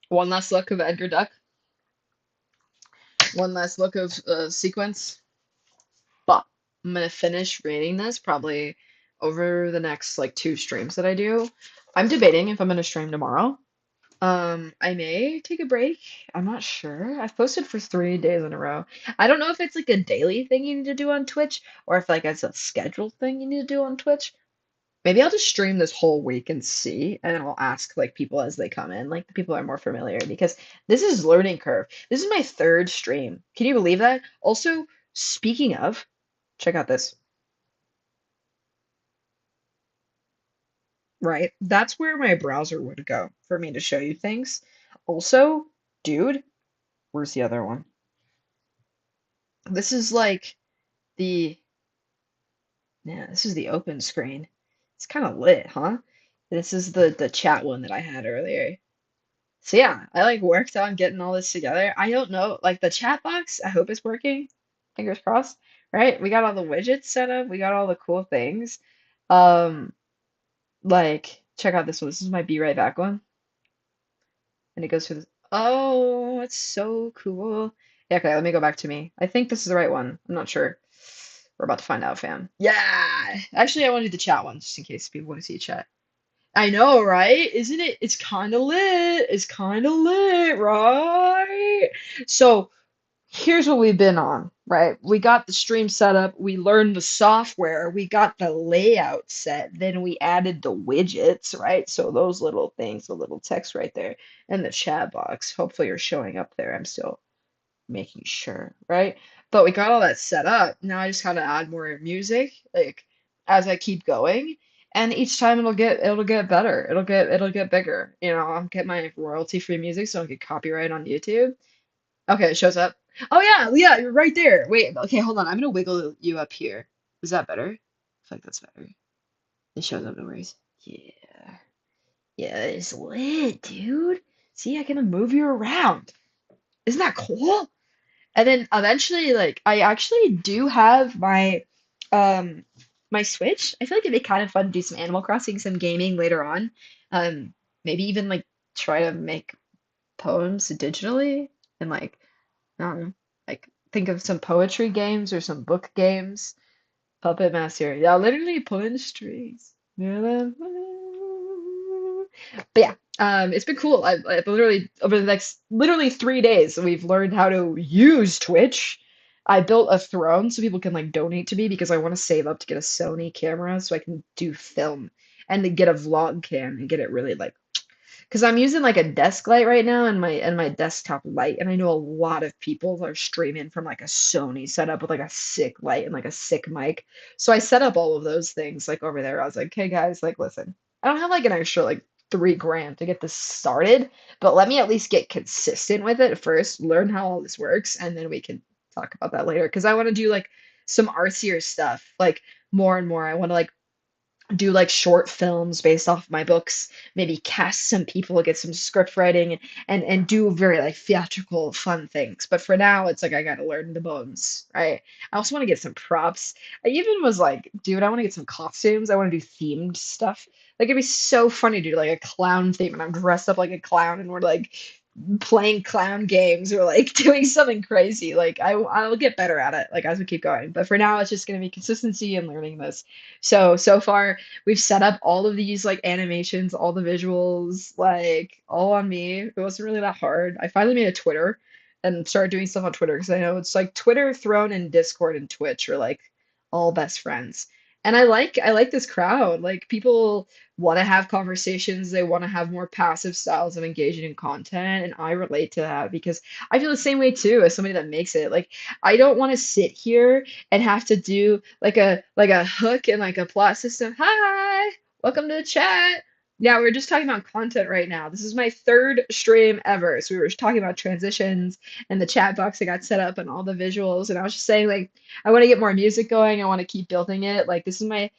one last look of Edgar Duck. One last look of sequence. But I'm gonna finish reading this probably over the next like two streams that I do. I'm debating if I'm gonna stream tomorrow. I may take a break. I'm not sure. I've posted for 3 days in a row. I don't know if it's like a daily thing you need to do on Twitch or if like it's a scheduled thing you need to do on Twitch. Maybe I'll just stream this whole week and see, and then I'll ask like people as they come in, like the people are more familiar because this is learning curve. This is my third stream. Can you believe that? Also, speaking of, check out this, right? That's where my browser would go for me to show you things. Also, dude, where's the other one? This is like the, yeah, this is the open screen. It's kind of lit, huh? This is the chat one that I had earlier. So yeah, I like worked on getting all this together. I don't know, like the chat box, I hope it's working. Fingers crossed, right? We got all the widgets set up, we got all the cool things. Um, like check out this one. This is my Be Right Back one. And it goes through this. Oh, it's so cool. Yeah, okay, let me go back to me. I think this is the right one. I'm not sure. We're about to find out, fam. Yeah. Actually, I want to do the chat one just in case people want to see chat. I know, right? Isn't it? It's kind of lit. It's kind of lit, right? So here's what we've been on, right? We got the stream set up, we learned the software, we got the layout set, then we added the widgets, right? So those little things, the little text right there, and the chat box. Hopefully you're showing up there. I'm still making sure, right? But we got all that set up. Now I just gotta add more music, like as I keep going. And each time it'll get better. It'll get bigger. You know, I'll get my royalty free music so I don't get copyright on YouTube. Okay, it shows up. Oh yeah, yeah, you're right there. Wait, okay, hold on. I'm gonna wiggle you up here. Is that better? I feel like that's better. It shows up, no worries. Yeah. Yeah, it's lit, dude. See, I can move you around. Isn't that cool? And then eventually, like, I actually do have um my Switch. I feel like it'd be kind of fun to do some Animal Crossing, some gaming later on. Um, maybe even like try to make poems digitally and like like think of some poetry games or some book games. Puppet Master. Yeah, literally pulling strings. But yeah, it's been cool. I've literally over the next literally 3 days, we've learned how to use Twitch. I built a throne so people can like donate to me because I want to save up to get a Sony camera so I can do film and to get a vlog cam and get it really like because I'm using like a desk light right now and my desktop light, and I know a lot of people are streaming from like a Sony setup with like a sick light and like a sick mic. So I set up all of those things like over there. I was like, hey guys, like listen, I don't have like an extra like 3 grand to get this started, but let me at least get consistent with it first, learn how all this works, and then we can talk about that later. Because I want to do like some artsier stuff, like more and more. I want to like do like short films based off my books, maybe cast some people, get some script writing and do very like theatrical fun things. But for now it's like I gotta learn the bones, right? I also want to get some props. I even was like, dude, I want to get some costumes. I want to do themed stuff. Like it'd be so funny to do like a clown theme and I'm dressed up like a clown and we're like playing clown games or like doing something crazy. Like I'll get better at it like as we keep going. But for now it's just gonna be consistency and learning this. So far we've set up all of these like animations, all the visuals, like all on me. It wasn't really that hard. I finally made a Twitter and started doing stuff on Twitter because I know it's like Twitter, Throne, and Discord and Twitch are like all best friends. And I like this crowd. Like people want to have conversations. They want to have more passive styles of engaging in content. And I relate to that because I feel the same way too as somebody that makes it. Like I don't want to sit here and have to do like a hook and like a plot system. Hi, welcome to the chat. Yeah, we're just talking about content right now. This is my third stream ever. So we were talking about transitions and the chat box that got set up and all the visuals. And I was just saying, like, I want to get more music going. I want to keep building it. Like, this is my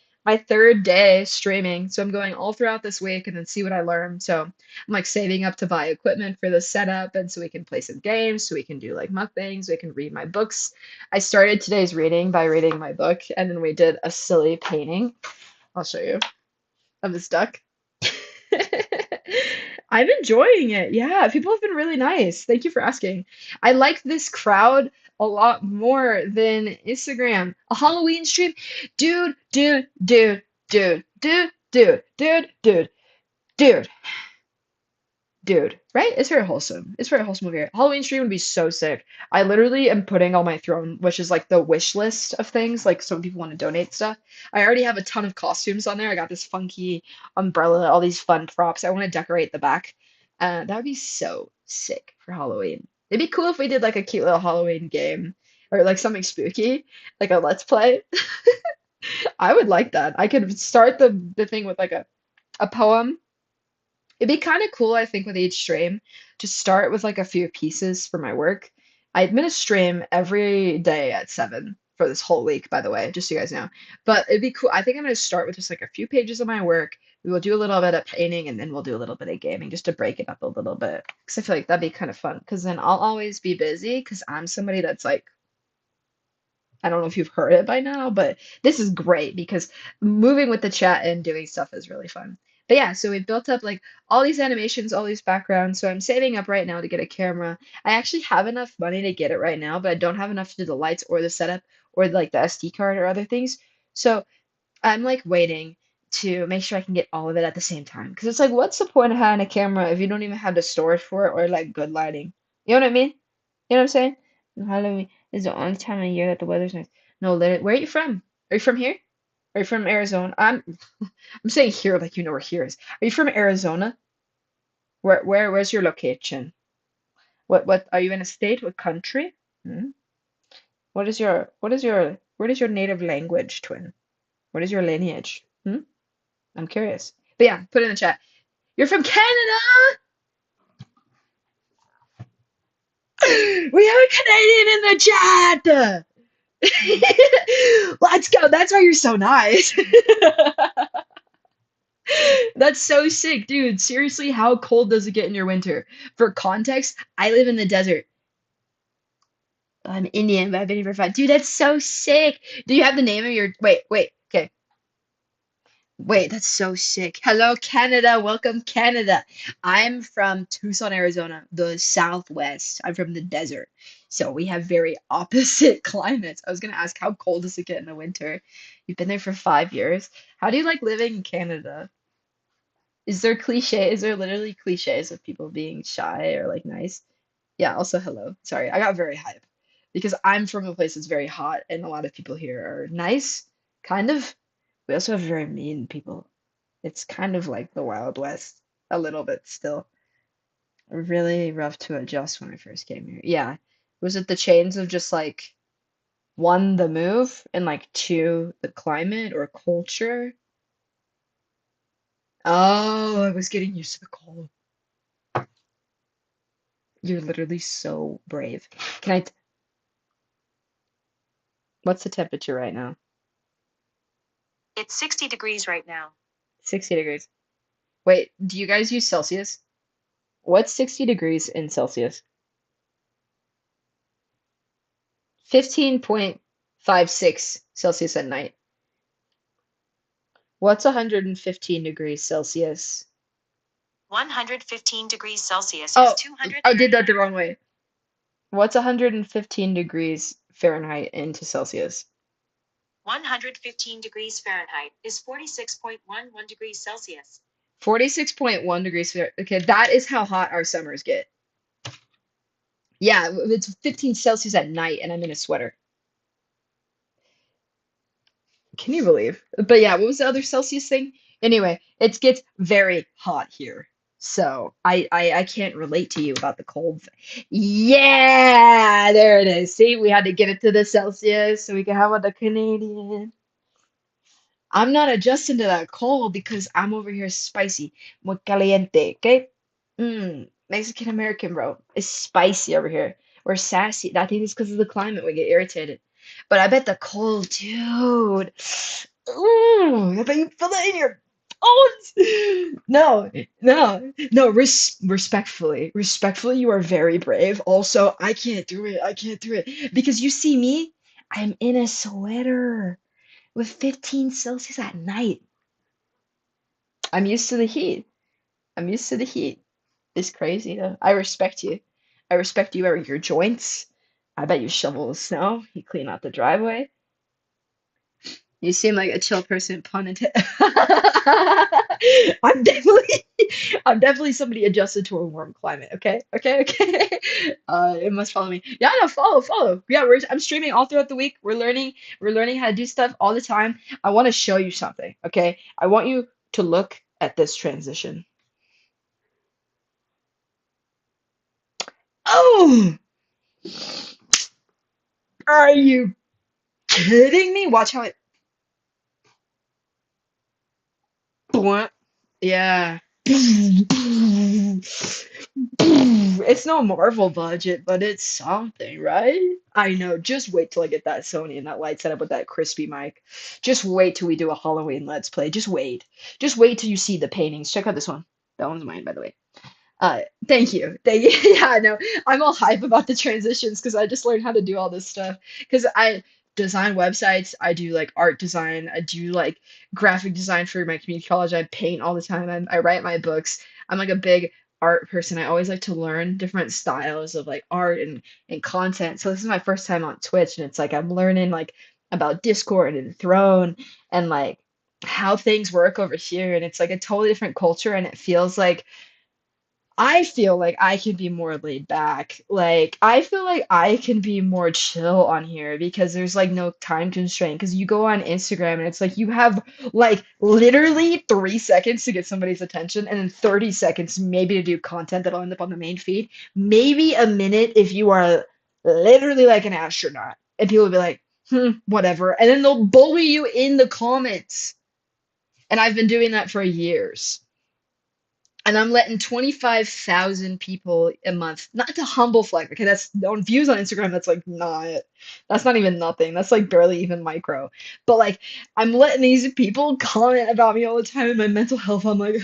third day streaming. So I'm going all throughout this week and then see what I learn. So I'm like saving up to buy equipment for the setup and so we can play some games, so we can do like mukbangs, we can read my books. I started today's reading by reading my book and then we did a silly painting. I'll show you of this duck. I'm enjoying it. Yeah, people have been really nice. Thank you for asking. I like this crowd a lot more than Instagram. A Halloween stream? Dude. Dude, right? It's very wholesome. It's very wholesome over here. Halloween stream would be so sick. I literally am putting all my throne, which is like the wish list of things, like some people want to donate stuff. I already have a ton of costumes on there. I got this funky umbrella, all these fun props. I want to decorate the back. That would be so sick for Halloween. It'd be cool if we did like a cute little Halloween game or like something spooky, like a let's play. I would like that. I could start the thing with like a poem. It'd be kind of cool, I think, with each stream to start with like a few pieces for my work. I'm gonna stream every day at 7 for this whole week, by the way, just so you guys know. But it'd be cool. I think I'm gonna start with just like a few pages of my work. We will do a little bit of painting and then we'll do a little bit of gaming just to break it up a little bit. Because I feel like that'd be kind of fun. Because then I'll always be busy because I'm somebody that's like I don't know if you've heard it by now, but this is great because moving with the chat and doing stuff is really fun. But yeah, so we've built up like all these animations, all these backgrounds. So I'm saving up right now to get a camera. I actually have enough money to get it right now, but I don't have enough to do the lights or the setup or like the SD card or other things. So I'm like waiting to make sure I can get all of it at the same time. Because it's like, what's the point of having a camera if you don't even have the storage for it or like good lighting? You know what I mean? You know what I'm saying? Halloween is the only time of year that the weather's nice. No, where are you from? Are you from here? Are you from Arizona? I'm saying here like you know where here is. Are you from Arizona? Where's your location? What are you in a state? What country? Hmm? What is your native language, twin? What is your lineage? Hmm? I'm curious. But yeah, put it in the chat. You're from Canada? We have a Canadian in the chat. Let's go. That's why you're so nice. That's so sick, dude. Seriously, how cold does it get in your winter? For context, I live in the desert. I'm Indian, but I've been here for 5. Dude, that's so sick. Do you have the name of your wait. Okay. Wait, that's so sick. Hello, Canada. Welcome, Canada. I'm from Tucson, Arizona, the Southwest. I'm from the desert. So we have very opposite climates. I was gonna ask, how cold does it get in the winter? You've been there for 5 years. How do you like living in Canada? Is there literally cliches of people being shy or like nice? Yeah, also hello. Sorry, I got very hype because I'm from a place that's very hot and a lot of people here are nice, kind of. We also have very mean people. It's kind of like the Wild West, a little bit still. Really rough to adjust when I first came here. Yeah. Was it the chains of just like one, the move, and like two, the climate or culture? Oh, I was getting used to the cold. You're literally so brave. Can I, what's the temperature right now? It's 60 degrees right now. 60 degrees. Wait, do you guys use Celsius? What's 60 degrees in Celsius? 15.56 Celsius at night. What's 115 degrees Celsius? 115 degrees Celsius is Oh, 200. I did that the wrong way. What's 115 degrees Fahrenheit into Celsius? 115 degrees Fahrenheit is 46.11 degrees Celsius. 46.1 degrees Fahrenheit. Okay, that is how hot our summers get. Yeah, it's 15 Celsius at night and I'm in a sweater. Can you believe? But yeah, what was the other Celsius thing? Anyway, it gets very hot here. So I can't relate to you about the cold. Yeah, there it is. See, we had to get it to the Celsius so we can have it the Canadian. I'm not adjusting to that cold because I'm over here spicy. Muy caliente, okay? Mexican American, bro. It's spicy over here. We're sassy. I think it's because of the climate. We get irritated. But I bet the cold, dude. Ooh, I bet you feel that in your bones. No, no, no. Respectfully, respectfully, you are very brave. Also, I can't do it. I can't do it because you see me. I'm in a sweater with 15 Celsius at night. I'm used to the heat. I'm used to the heat. It's crazy though. I respect you. I respect you at your joints. I bet you shovel the snow. You clean out the driveway. You seem like a chill person, pun intended. I'm definitely, I'm definitely somebody adjusted to a warm climate. Okay, okay, okay. It must follow me. Yeah, no, follow, follow. Yeah, I'm streaming all throughout the week. We're learning how to do stuff all the time. I want to show you something. Okay, I want you to look at this transition. Oh, are you kidding me? Watch how it. Yeah. It's no Marvel budget, but it's something, right? I know. Just wait till I get that Sony and that light set up with that crispy mic. Just wait till we do a Halloween Let's Play. Just wait. Just wait till you see the paintings. Check out this one. That one's mine, by the way. Thank you. Thank you. Yeah, no, I'm all hype about the transitions because I just learned how to do all this stuff. Because I design websites, I do like art design, I do like graphic design for my community college. I paint all the time. I write my books. I'm like a big art person. I always like to learn different styles of like art and content. So this is my first time on Twitch, and it's like I'm learning like about Discord and Throne and like how things work over here. And it's like a totally different culture, and it feels like I feel like I can be more laid back. Like, I feel like I can be more chill on here because there's like no time constraint. Because you go on Instagram and it's like you have like literally 3 seconds to get somebody's attention and then 30 seconds maybe to do content that'll end up on the main feed. Maybe a minute if you are literally like an astronaut. And people will be like, whatever. And then they'll bully you in the comments. And I've been doing that for years. And I'm letting 25,000 people a month, not to humble flag, okay, that's on views on Instagram, that's not even nothing. That's like barely even micro. But like I'm letting these people comment about me all the time and my mental health. I'm like,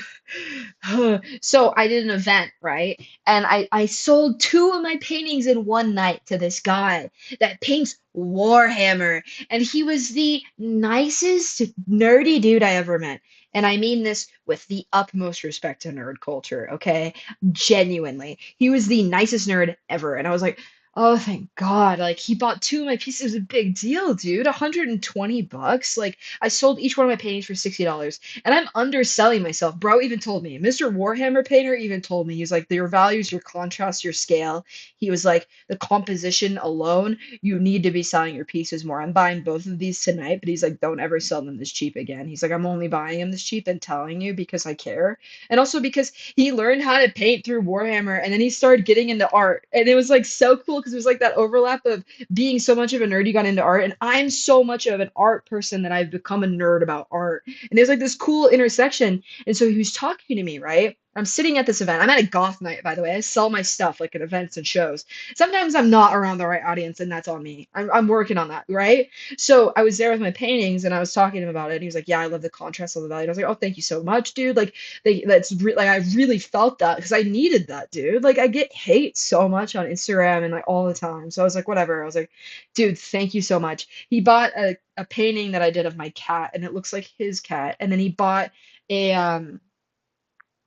so I did an event, right? And I sold two of my paintings in one night to this guy that paints Warhammer. And he was the nicest nerdy dude I ever met. And I mean this with the utmost respect to nerd culture, okay? Genuinely. He was the nicest nerd ever. And I was like, oh, thank God. Like, he bought two of my pieces. It was a big deal, dude. 120 bucks. Like, I sold each one of my paintings for $60. And I'm underselling myself. Bro even told me, Mr. Warhammer Painter even told me, he's like, your values, your contrast, your scale. He was like, the composition alone, you need to be selling your pieces more. I'm buying both of these tonight, but he's like, don't ever sell them this cheap again. He's like, I'm only buying them this cheap and telling you because I care. And also because he learned how to paint through Warhammer and then he started getting into art. And it was like so cool because it was like that overlap of being so much of a nerd, you got into art. And I'm so much of an art person that I've become a nerd about art. And there's like this cool intersection. And so he was talking to me, right? I'm sitting at this event. I'm at a goth night, by the way. I sell my stuff like at events and shows. Sometimes I'm not around the right audience, and that's on me. I'm working on that, right? So I was there with my paintings, and I was talking to him about it. And he was like, "Yeah, I love the contrast of the value." And I was like, "Oh, thank you so much, dude. Like, like I really felt that because I needed that, dude. Like, I get hate so much on Instagram and like all the time. So I was like, whatever. I was like, dude, thank you so much. He bought a painting that I did of my cat, and it looks like his cat. And then he bought a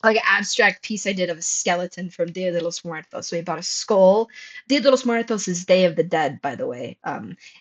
like an abstract piece I did of a skeleton from Dia de los Muertos. So he bought a skull. Dia de los Muertos is Day of the Dead, by the way.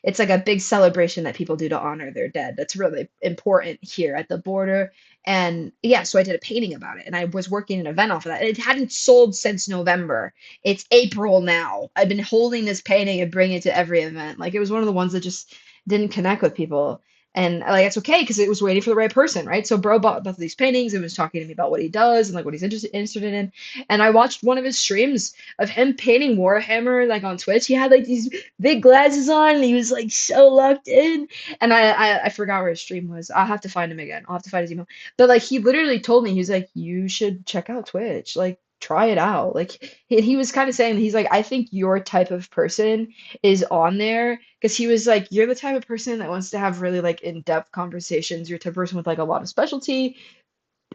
It's like a big celebration that people do to honor their dead. That's really important here at the border. And yeah, so I did a painting about it, and I was working an event off of that. And it hadn't sold since November. It's April now. I've been holding this painting and bringing it to every event. Like it was one of the ones that just didn't connect with people. And like it's okay because it was waiting for the right person, right? So bro bought both of these paintings and was talking to me about what he does and like what he's interested in. And I watched one of his streams of him painting Warhammer like on Twitch. He had like these big glasses on and he was like so locked in. And I forgot where his stream was. I'll have to find him again. I'll have to find his email. But like he literally told me, he was like, you should check out Twitch. Like try it out. Like he was kind of saying, he's like, I think your type of person is on there because he was like, you're the type of person that wants to have really like in-depth conversations. You're the type of person with like a lot of specialty.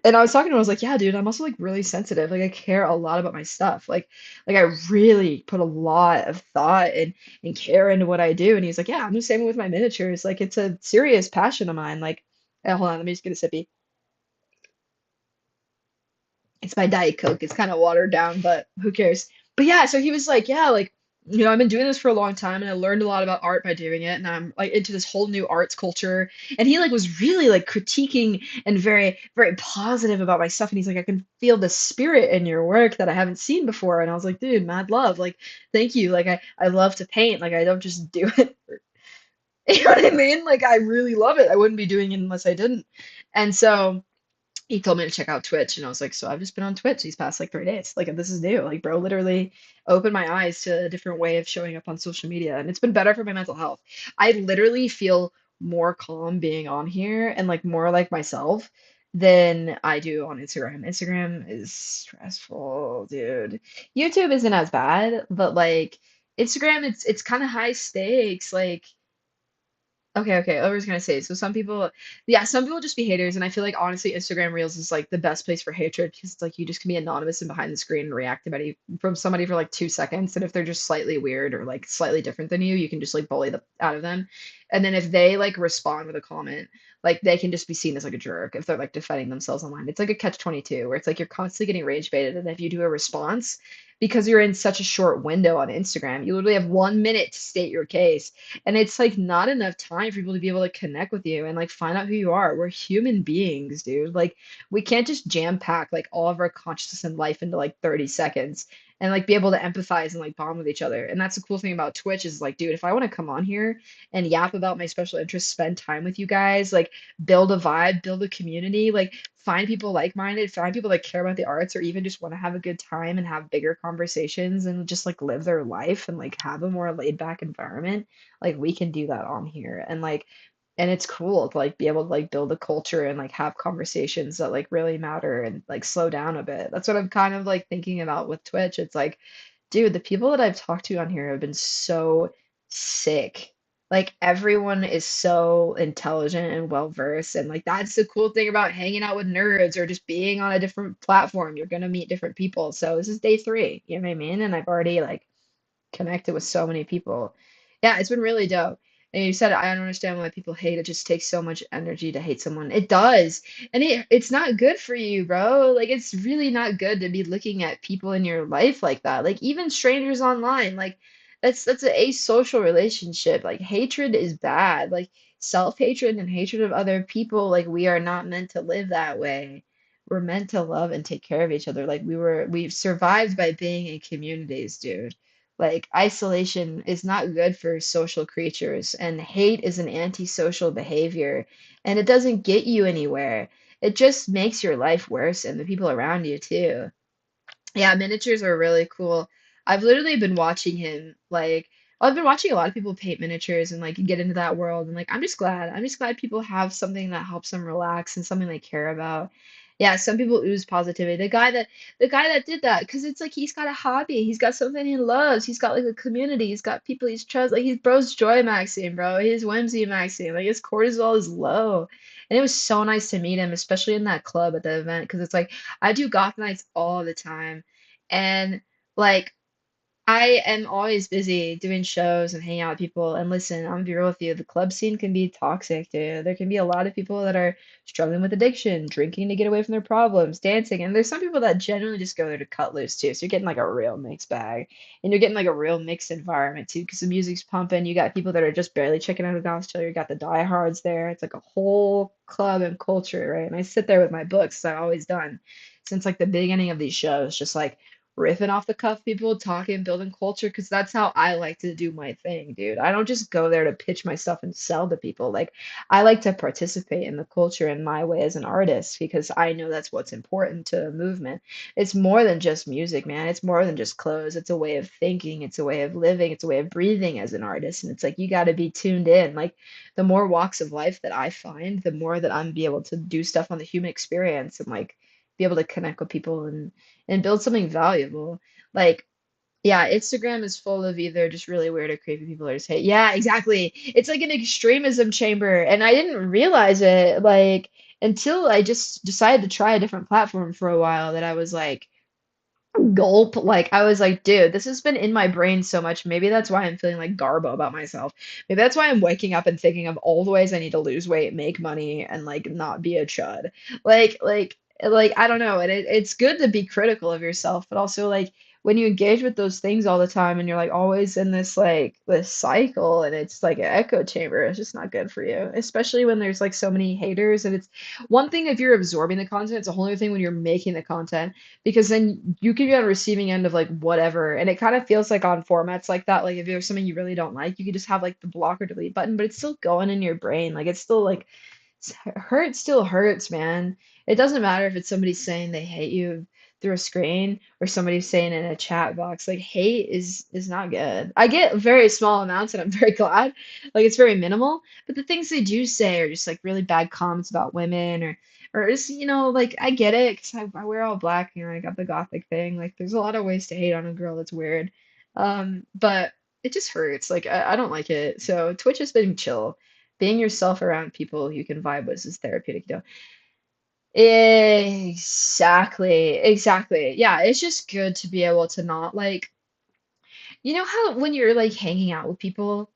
And I was talking to him, I was like, yeah, dude, I'm also like really sensitive. Like I care a lot about my stuff. Like I really put a lot of thought and care into what I do. And he's like, yeah, I'm the same with my miniatures. Like it's a serious passion of mine. Like, hold on, let me just get a sippy. It's my Diet Coke. It's kind of watered down, but who cares? But yeah, so he was like, yeah, like, I've been doing this for a long time and I learned a lot about art by doing it. And I'm like into this whole new arts culture. And he like was really like critiquing and very, very positive about my stuff. And he's like, I can feel the spirit in your work that I haven't seen before. And I was like, dude, mad love. Like, thank you. Like I love to paint. Like I don't just do it. You know what I mean? Like I really love it. I wouldn't be doing it unless I didn't. And so he told me to check out Twitch, and I was like, so I've just been on Twitch these past like 3 days. Like this is new. Like bro literally opened my eyes to a different way of showing up on social media, and it's been better for my mental health. I literally feel more calm being on here and like more like myself than I do on Instagram. Instagram is stressful, dude. YouTube isn't as bad, but like Instagram, it's kind of high stakes. Like okay. I was gonna say, so some people, yeah, some people just be haters, and I feel like honestly, Instagram Reels is like the best place for hatred because it's like you just can be anonymous and behind the screen and react to from somebody for like 2 seconds, and if they're just slightly weird or like slightly different than you can just like bully the out of them, and then if they like respond with a comment, like they can just be seen as like a jerk if they're like defending themselves online. It's like a catch-22 where it's like you're constantly getting rage baited, and if you do a response because you're in such a short window on Instagram, you literally have 1 minute to state your case and it's like not enough time for people to be able to connect with you and like find out who you are. We're human beings, dude. Like we can't just jam pack like all of our consciousness and life into like 30 seconds and like be able to empathize and like bond with each other. And that's the cool thing about Twitch is like, dude, if I want to come on here and yap about my special interests, spend time with you guys, like build a vibe, build a community, like find people like-minded, find people that care about the arts or even just want to have a good time and have bigger conversations and just like live their life and like have a more laid back environment, like we can do that on here. And like and it's cool to like be able to like build a culture and like have conversations that like really matter and like slow down a bit. That's what I'm kind of like thinking about with Twitch. It's like, dude, the people that I've talked to on here have been so sick. Like everyone is so intelligent and well versed, and like that's the cool thing about hanging out with nerds or just being on a different platform. You're gonna meet different people. So this is day 3, you know what I mean? And I've already like connected with so many people. Yeah, it's been really dope. And you said I don't understand why people hate. It just takes so much energy to hate someone. It does. And it's not good for you, bro. Like it's really not good to be looking at people in your life like that. Like even strangers online. Like that's an asocial relationship. Like hatred is bad. Like self-hatred and hatred of other people, like we are not meant to live that way. We're meant to love and take care of each other. Like we've survived by being in communities, dude. Like isolation is not good for social creatures, and hate is an antisocial behavior, and it doesn't get you anywhere. It just makes your life worse and the people around you too. Yeah, miniatures are really cool. I've literally been watching him like I've been watching a lot of people paint miniatures and like get into that world and like I'm just glad. I'm just glad people have something that helps them relax and something they care about. Yeah, some people ooze positivity. The guy that did that, because it's like he's got a hobby, he's got something he loves, he's got like a community, he's got people he's trust, like he's bro's joy maxing, bro. His whimsy maxing, like his cortisol is low. And it was so nice to meet him, especially in that club at the event, because it's like I do goth nights all the time. And like I am always busy doing shows and hanging out with people. And listen, I'm gonna be real with you. The club scene can be toxic, dude. There can be a lot of people that are struggling with addiction, drinking to get away from their problems, dancing. And there's some people that genuinely just go there to cut loose too. So you're getting like a real mixed bag. And you're getting like a real mixed environment too, because the music's pumping. You got people that are just barely checking out a gospel. You got the diehards there. It's like a whole club and culture, right? And I sit there with my books, I've always done since like the beginning of these shows, just like riffing off the cuff people, talking, building culture, because that's how I like to do my thing, dude. I don't just go there to pitch my stuff and sell to people. Like, I like to participate in the culture in my way as an artist because I know that's what's important to a movement. It's more than just music, man. It's more than just clothes. It's a way of thinking, it's a way of living, it's a way of breathing as an artist. And it's like you got to be tuned in. Like, the more walks of life that I find, the more that I'm be able to do stuff on the human experience and like be able to connect with people and build something valuable. Like, yeah, Instagram is full of either just really weird or creepy people or just hate. Yeah, exactly. It's like an extremism chamber, and I didn't realize it like until I just decided to try a different platform for a while that I was like, gulp. Like I was like, dude, this has been in my brain so much. Maybe that's why I'm feeling like garbo about myself. Maybe that's why I'm waking up and thinking of all the ways I need to lose weight, make money, and like not be a chud. Like I don't know. And it's good to be critical of yourself, but also like when you engage with those things all the time and you're like always in this like this cycle and it's like an echo chamber, it's just not good for you. Especially when there's like so many haters and it's one thing if you're absorbing the content, it's a whole other thing when you're making the content because then you could be on the receiving end of like whatever and it kind of feels like on formats like that like if there's something you really don't like you could just have like the block or delete button but it's still going in your brain like it's still like hurt still hurts, man. It doesn't matter if it's somebody saying they hate you through a screen or somebody saying in a chat box. Like hate is not good. I get very small amounts and I'm very glad. Like it's very minimal. But the things they do say are just like really bad comments about women or just, like I get it because I wear all black, I got the gothic thing. Like there's a lot of ways to hate on a girl that's weird. But it just hurts. Like I don't like it. So Twitch has been chill being yourself around people you can vibe with is therapeutic. Exactly, exactly. Yeah, it's just good to be able to not like, how when you're like hanging out with people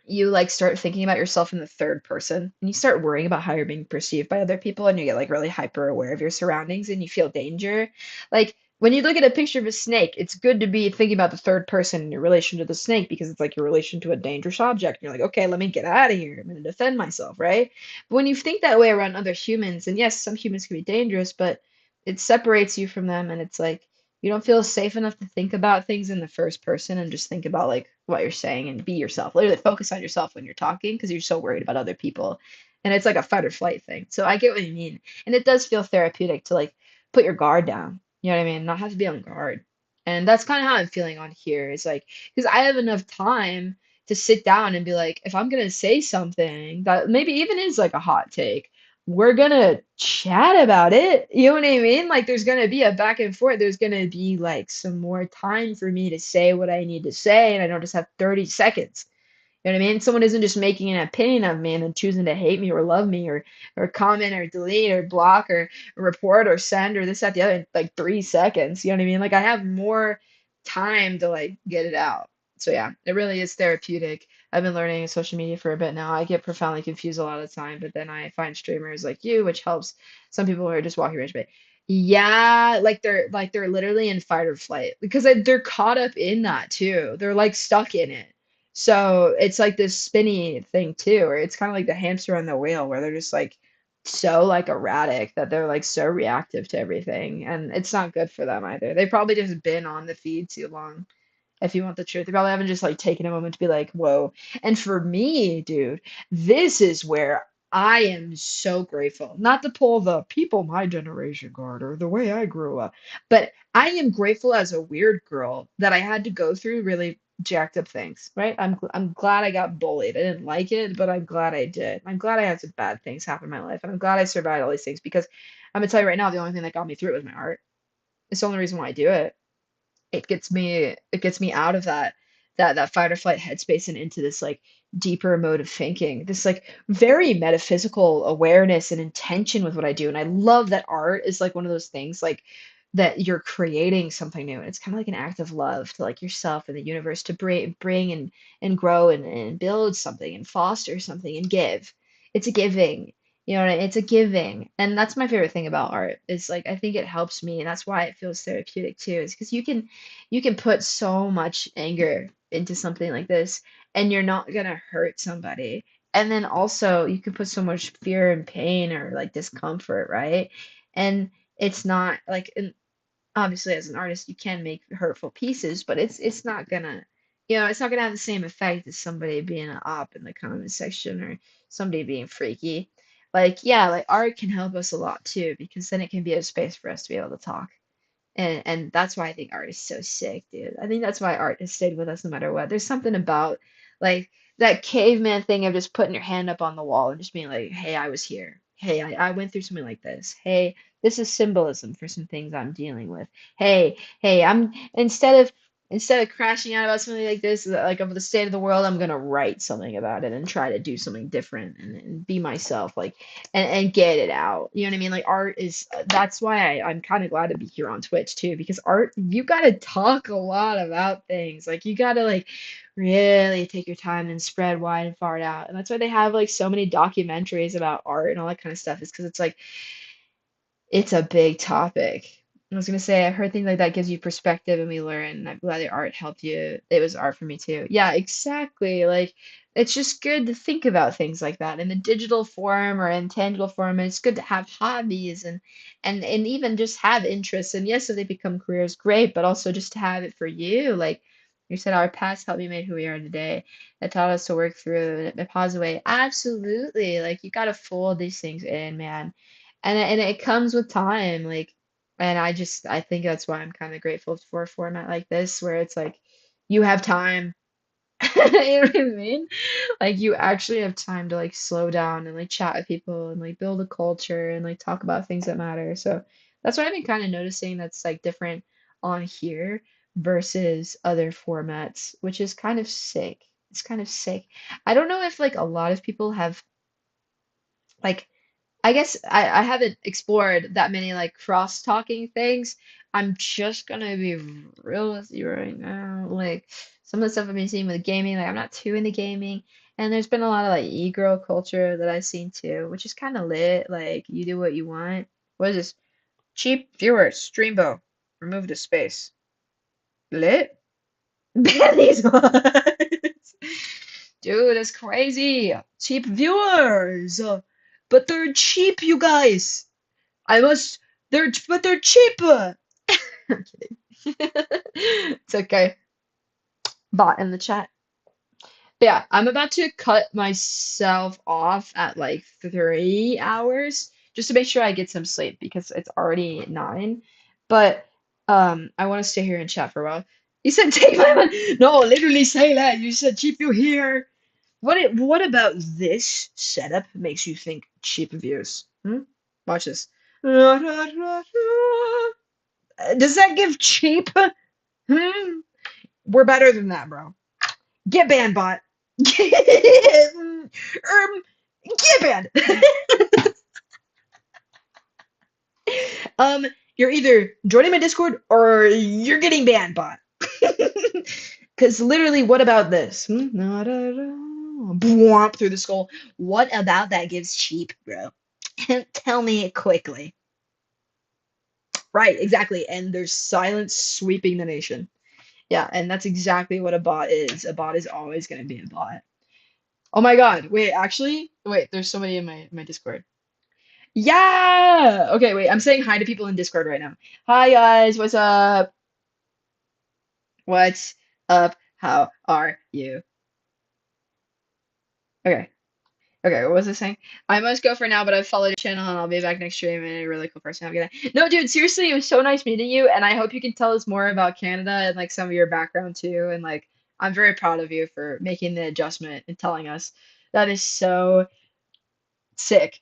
you like start thinking about yourself in the third person and you start worrying about how you're being perceived by other people and you get like really hyper aware of your surroundings and you feel danger. Like when you look at a picture of a snake, it's good to be thinking about the third person in your relation to the snake because it's like your relation to a dangerous object. And you're like, okay, let me get out of here. I'm going to defend myself, right? But when you think that way around other humans, and yes, some humans can be dangerous, but it separates you from them and it's like you don't feel safe enough to think about things in the first person and just think about like what you're saying and be yourself. Literally focus on yourself when you're talking because you're so worried about other people. And it's like a fight or flight thing. So I get what you mean. And it does feel therapeutic to like put your guard down. You know what I mean? Not have to be on guard. And that's kind of how I'm feeling on here. It's like because I have enough time to sit down and be like, if I'm gonna say something that maybe even is like a hot take, we're gonna chat about it. You know what I mean? Like there's gonna be a back and forth. There's gonna be like some more time for me to say what I need to say, and I don't just have 30 seconds. You know what I mean? Someone isn't just making an opinion of me and then choosing to hate me or love me or comment or delete or block or report or send or this, that, the other in like 3 seconds. You know what I mean? Like I have more time to like get it out. So yeah, it really is therapeutic. I've been learning social media for a bit now. I get profoundly confused a lot of the time, but then I find streamers like you, which helps some people who are just walking around. Yeah, like they're literally in fight or flight because they're caught up in that too. They're like stuck in it. So it's like this spinny thing too, or it's kind of like the hamster on the wheel where they're just like so like erratic that they're like so reactive to everything. And it's not good for them either. They've probably just been on the feed too long if you want the truth. They probably haven't just like taken a moment to be like, whoa. And for me, dude, this is where I am so grateful. Not to pull the people my generation card or the way I grew up, but I am grateful as a weird girl that I had to go through really jacked up things, right? I'm glad I got bullied. I didn't like it, but I'm glad I did. I'm glad I had some bad things happen in my life, and I'm glad I survived all these things because I'm gonna tell you right now, the only thing that got me through it was my art. It's the only reason why I do it. It gets me out of that fight or flight headspace and into this like deeper mode of thinking, this like very metaphysical awareness and intention with what I do. And I love that art is like one of those things like that you're creating something new. And it's kind of like an act of love to like yourself and the universe to bring and grow and build something and foster something and give. It's a giving. It's a giving. And that's my favorite thing about art is like I think it helps me and that's why it feels therapeutic too, is because you can put so much anger into something like this and you're not gonna hurt somebody. And then also you can put so much fear and pain or like discomfort, right? And it's not like obviously as an artist you can make hurtful pieces, but it's not gonna, it's not gonna have the same effect as somebody being an op in the comment section or somebody being freaky. Like, yeah, like art can help us a lot too, because then it can be a space for us to be able to talk. And that's why I think art is so sick, dude. I think that's why art has stayed with us no matter what. There's something about like that caveman thing of just putting your hand up on the wall and just being like, hey, I was here. Hey, I went through something like this. Hey, this is symbolism for some things I'm dealing with. Hey, I'm instead of crashing out about something like this, like of the state of the world, I'm gonna write something about it and try to do something different and be myself. Like and get it out. You know what I mean? Like art is that's why I'm kind of glad to be here on Twitch too, because art, you gotta talk a lot about things. Like you gotta like really take your time and spread wide and far out. And that's why they have like so many documentaries about art and all that kind of stuff, is because it's like it's a big topic. I was gonna say, I've heard things like that gives you perspective and we learn. And I'm glad that art helped you. It was art for me too. Yeah, exactly. Like it's just good to think about things like that in the digital form or in tangible form. And it's good to have hobbies and even just have interests. And yes, if they become careers, great, but also just to have it for you. Like you said, our past helped me make who we are today. It taught us to work through it in a positive way. Absolutely. Like you gotta fold these things in, man, and it comes with time, like, and I think that's why I'm kind of grateful for a format like this where it's like you have time. You know what I mean? Like you actually have time to like slow down and like chat with people and like build a culture and like talk about things that matter. So that's what I've been kind of noticing that's like different on here versus other formats, which is kind of sick. It's kind of sick. I don't know if like a lot of people have like, I guess I haven't explored that many like cross-talking things. I'm just gonna be real with you right now. Like some of the stuff I've been seeing with gaming, like I'm not too into gaming. And there's been a lot of like e-girl culture that I've seen too, which is kind of lit. Like you do what you want. What is this? Cheap viewers, Streambo. Remove the space. Lit? Ban these ones. Dude, that's crazy. Cheap viewers. But they're cheap, you guys. I must. They're cheaper. I'm kidding. It's okay. Bot in the chat. But yeah, I'm about to cut myself off at like 3 hours just to make sure I get some sleep because it's already 9. But I want to stay here and chat for a while. You said take my money. No, literally say that. You said cheap you here. What about this setup makes you think cheap views? Hmm? Watch this. Does that give cheap? Hmm? We're better than that, bro. Get banned, bot. Get banned. You're either joining my Discord or you're getting banned, bot. Because literally, what about this? Bwomp through the skull. What about that gives cheap, bro? Tell me it quickly. Right, exactly. And there's silence sweeping the nation. Yeah, and that's exactly what a bot is. A bot is always going to be a bot. Oh my God. Wait, actually, wait, there's somebody in my Discord. Yeah. Okay, wait, I'm saying hi to people in Discord right now. Hi guys, what's up? What's up? How are you? Okay. Okay, what was I saying? I must go for now, but I've followed your channel and I'll be back next stream and a really cool person. Have a good night. No, dude, seriously, it was so nice meeting you, and I hope you can tell us more about Canada and like some of your background too. And like, I'm very proud of you for making the adjustment and telling us. That is so sick.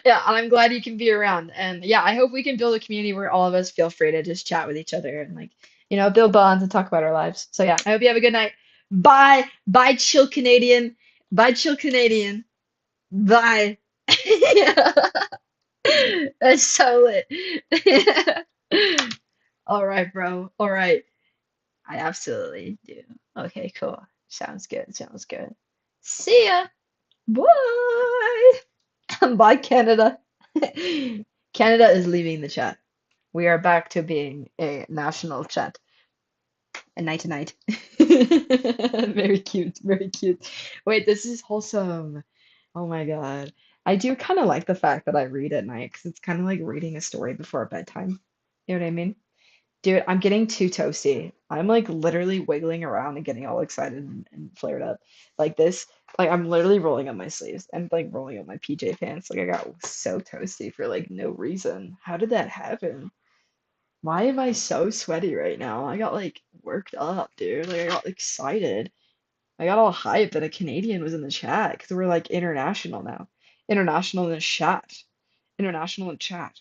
Yeah, and I'm glad you can be around. And yeah, I hope we can build a community where all of us feel free to just chat with each other and like, build bonds and talk about our lives. So yeah, I hope you have a good night. Bye. Bye, chill Canadian. Bye, chill Canadian. Bye. Yeah. That's so lit. All right, bro. All right. I absolutely do. Okay, cool. Sounds good. Sounds good. See ya. Bye. Bye, Canada. Canada is leaving the chat. We are back to being a national chat. A night to night. Very cute. Very cute. Wait, this is wholesome. Oh my God. I do kind of like the fact that I read at night because it's kind of like reading a story before bedtime. You know what I mean? Dude, I'm getting too toasty. I'm like literally wiggling around and getting all excited and flared up like this. Like I'm literally rolling up my sleeves and like rolling up my PJ pants. Like I got so toasty for like no reason. How did that happen? Why am I so sweaty right now? I got like worked up, dude. Like I got excited. I got all hyped that a Canadian was in the chat because we're like international now. International in the chat. International in chat.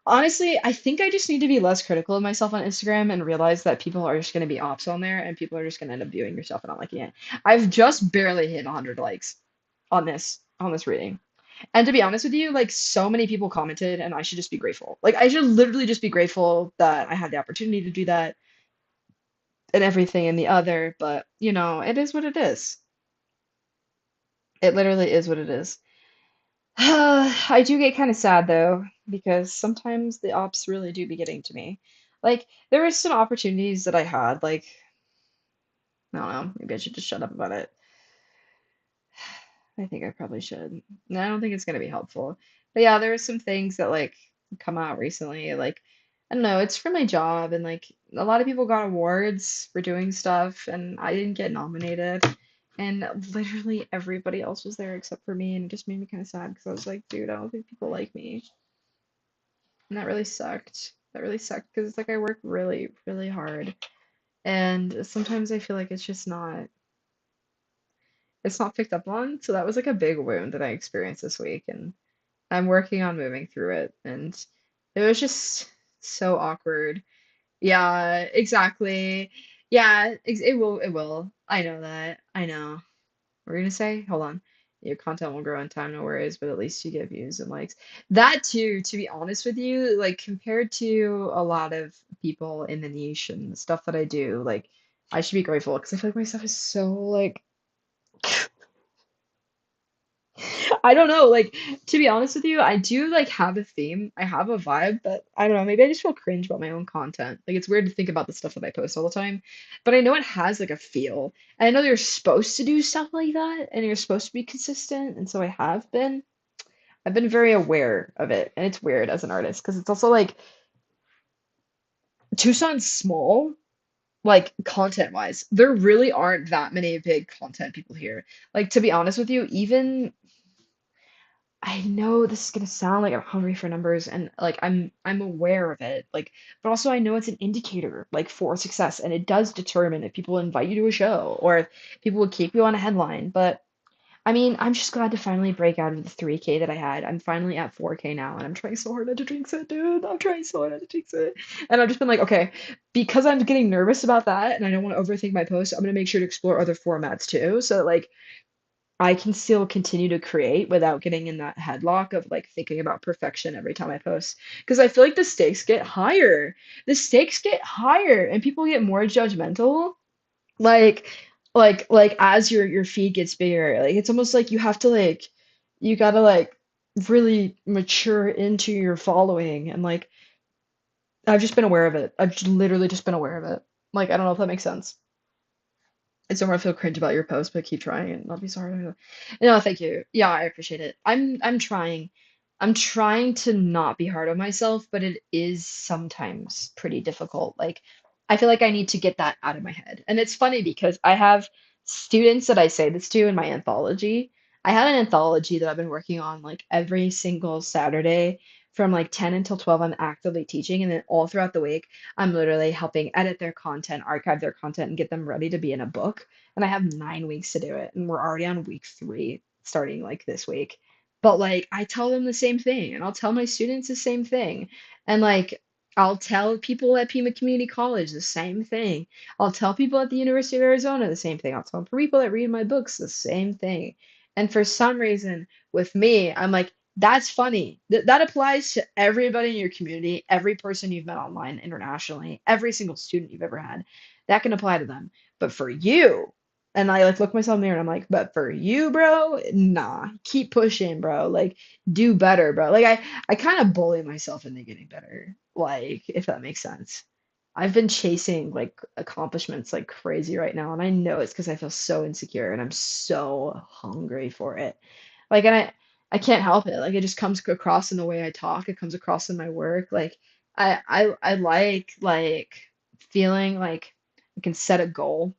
Honestly, I think I just need to be less critical of myself on Instagram and realize that people are just going to be ops on there and people are just going to end up viewing your stuff and not liking it. I've just barely hit 100 likes on this reading. And to be honest with you, like so many people commented and I should just be grateful. Like I should literally just be grateful that I had the opportunity to do that and everything and the other, but it is what it is. It literally is what it is. I do get kind of sad though, because sometimes the ops really do be getting to me. Like, there were some opportunities that I had, like, I don't know, maybe I should just shut up about it. I think I probably should. No, I don't think it's gonna be helpful. But yeah, there were some things that like come out recently, like, I don't know, it's for my job and like a lot of people got awards for doing stuff and I didn't get nominated. And literally everybody else was there except for me, and it just made me kind of sad because I was like, dude, I don't think people like me. And that really sucked. That really sucked because it's like I work really, really hard. And sometimes I feel like it's not picked up on. So that was like a big wound that I experienced this week. And I'm working on moving through it. And it was just so awkward. Yeah, exactly. Yeah, it will. I know that. I know. We're gonna say, hold on. Your content will grow in time, no worries, but at least you get views and likes. That too, to be honest with you, like compared to a lot of people in the niche and the stuff that I do, like I should be grateful because I feel like my stuff is so like I don't know, like to be honest with you, I do like have a theme. I have a vibe, but I don't know, maybe I just feel cringe about my own content. Like it's weird to think about the stuff that I post all the time, but I know it has like a feel. And I know you're supposed to do stuff like that and you're supposed to be consistent, and so I have been. I've been very aware of it, and it's weird as an artist because it's also like Tucson's small, like content wise. There really aren't that many big content people here. Like to be honest with you, even I know this is gonna sound like I'm hungry for numbers and like I'm aware of it. Like, but also I know it's an indicator like for success and it does determine if people invite you to a show or if people will keep you on a headline. But I mean, I'm just glad to finally break out of the 3K that I had. I'm finally at 4K now, and I'm trying so hard not to jinx it, dude. I'm trying so hard not to jinx it. And I've just been like, okay, because I'm getting nervous about that and I don't want to overthink my post, I'm gonna make sure to explore other formats too, so that like I can still continue to create without getting in that headlock of like thinking about perfection every time I post. Because I feel like the stakes get higher. The stakes get higher, and people get more judgmental like like as your feed gets bigger, like it's almost like you have to like you gotta like really mature into your following and like I've just been aware of it. Literally just been aware of it. Like I don't know if that makes sense. I don't want to feel cringe about your post, but keep trying and not be sorry. No, thank you. Yeah, I appreciate it. I'm trying. I'm trying to not be hard on myself, but it is sometimes pretty difficult. Like I feel like I need to get that out of my head. And it's funny because I have students that I say this to in my anthology. I have an anthology that I've been working on like every single Saturday from like 10 until 12. I'm actively teaching, and then all throughout the week I'm literally helping edit their content, archive their content, and get them ready to be in a book. And I have 9 weeks to do it. And we're already on week 3, starting like this week. But like, I tell them the same thing, and I'll tell my students the same thing. And like, I'll tell people at Pima Community College the same thing. I'll tell people at the University of Arizona the same thing. I'll tell people that read my books the same thing. And for some reason, with me, I'm like, that's funny. That applies to everybody in your community, every person you've met online, internationally, every single student you've ever had. That can apply to them. But for you, and I like look myself in the mirror and I'm like, but for you, bro, nah, keep pushing, bro. Like, do better, bro. Like I kind of bully myself into getting better. Like, if that makes sense. I've been chasing like accomplishments like crazy right now, and I know it's because I feel so insecure and I'm so hungry for it. And I can't help it. Like it just comes across in the way I talk. It comes across in my work. Like I like feeling like you can set a goal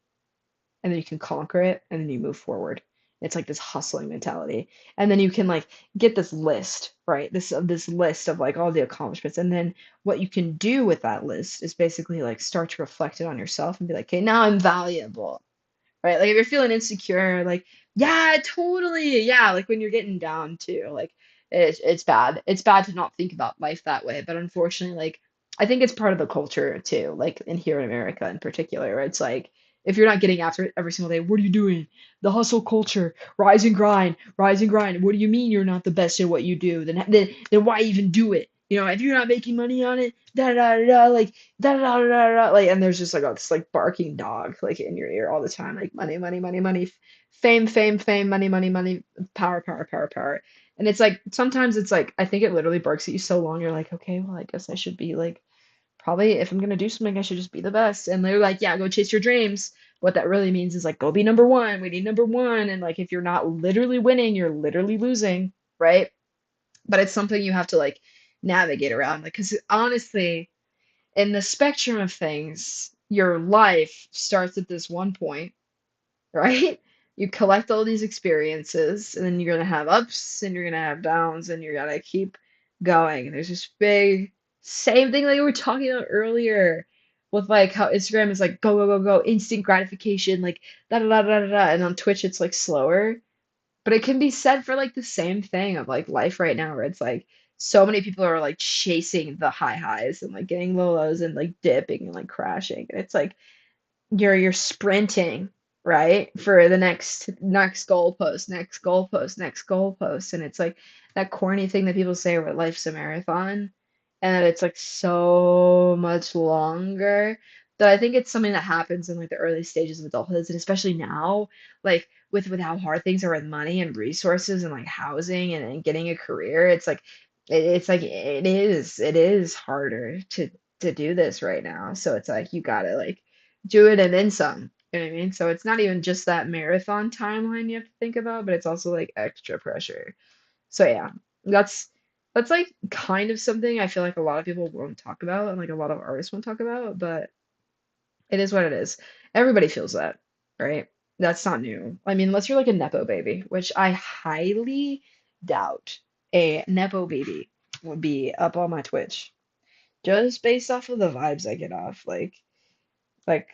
and then you can conquer it and then you move forward. It's like this hustling mentality. And then you can like get this list, right? This list of like all the accomplishments. And then what you can do with that list is basically like start to reflect it on yourself and be like, okay, now I'm valuable, right? Like if you're feeling insecure, like, yeah, totally. Yeah, like when you're getting down too, like it's bad. It's bad to not think about life that way. But unfortunately, like I think it's part of the culture too, like in here in America in particular, where it's like if you're not getting after it every single day, what are you doing? The hustle culture, rise and grind, rise and grind. What do you mean you're not the best at what you do? Then why even do it? You know, if you're not making money on it, da da da da, like da da da da da, like, and there's just like this like barking dog like in your ear all the time, like money, money, money, money, fame, fame, fame, money, money, money, power, power, power, power. And it's like sometimes it's like I think it literally barks at you so long you're like, okay, well, I guess I should be like probably if I'm gonna do something, I should just be the best. And they're like, yeah, go chase your dreams. What that really means is like go be number one. We need number one. And like if you're not literally winning, you're literally losing, right? But it's something you have to like navigate around. Like, because honestly, in the spectrum of things, your life starts at this one point, right? You collect all these experiences, and then you're gonna have ups and you're gonna have downs, and you're gonna keep going. And there's this big same thing that we were talking about earlier with like how Instagram is like go, go, go, go, instant gratification, like da da da da da, da, and on Twitch it's like slower. But it can be said for like the same thing of like life right now, where it's like so many people are like chasing the high highs and like getting low lows and like dipping and like crashing. And it's like you're sprinting, right? For the next goalpost, next goalpost, next goalpost. And it's like that corny thing that people say where life's a marathon and that it's like so much longer. That I think it's something that happens in like the early stages of adulthood, and especially now, like with how hard things are with money and resources and like housing and getting a career, it's like it's like it is harder to do this right now. So it's like you gotta like do it and then some. You know what I mean? So it's not even just that marathon timeline you have to think about, but it's also like extra pressure. So yeah, that's that's like kind of something I feel like a lot of people won't talk about and like a lot of artists won't talk about, but it is what it is. Everybody feels that, right? That's not new. I mean, unless you're like a Nepo baby, which I highly doubt a Nepo baby would be up on my Twitch. Just based off of the vibes I get off. Like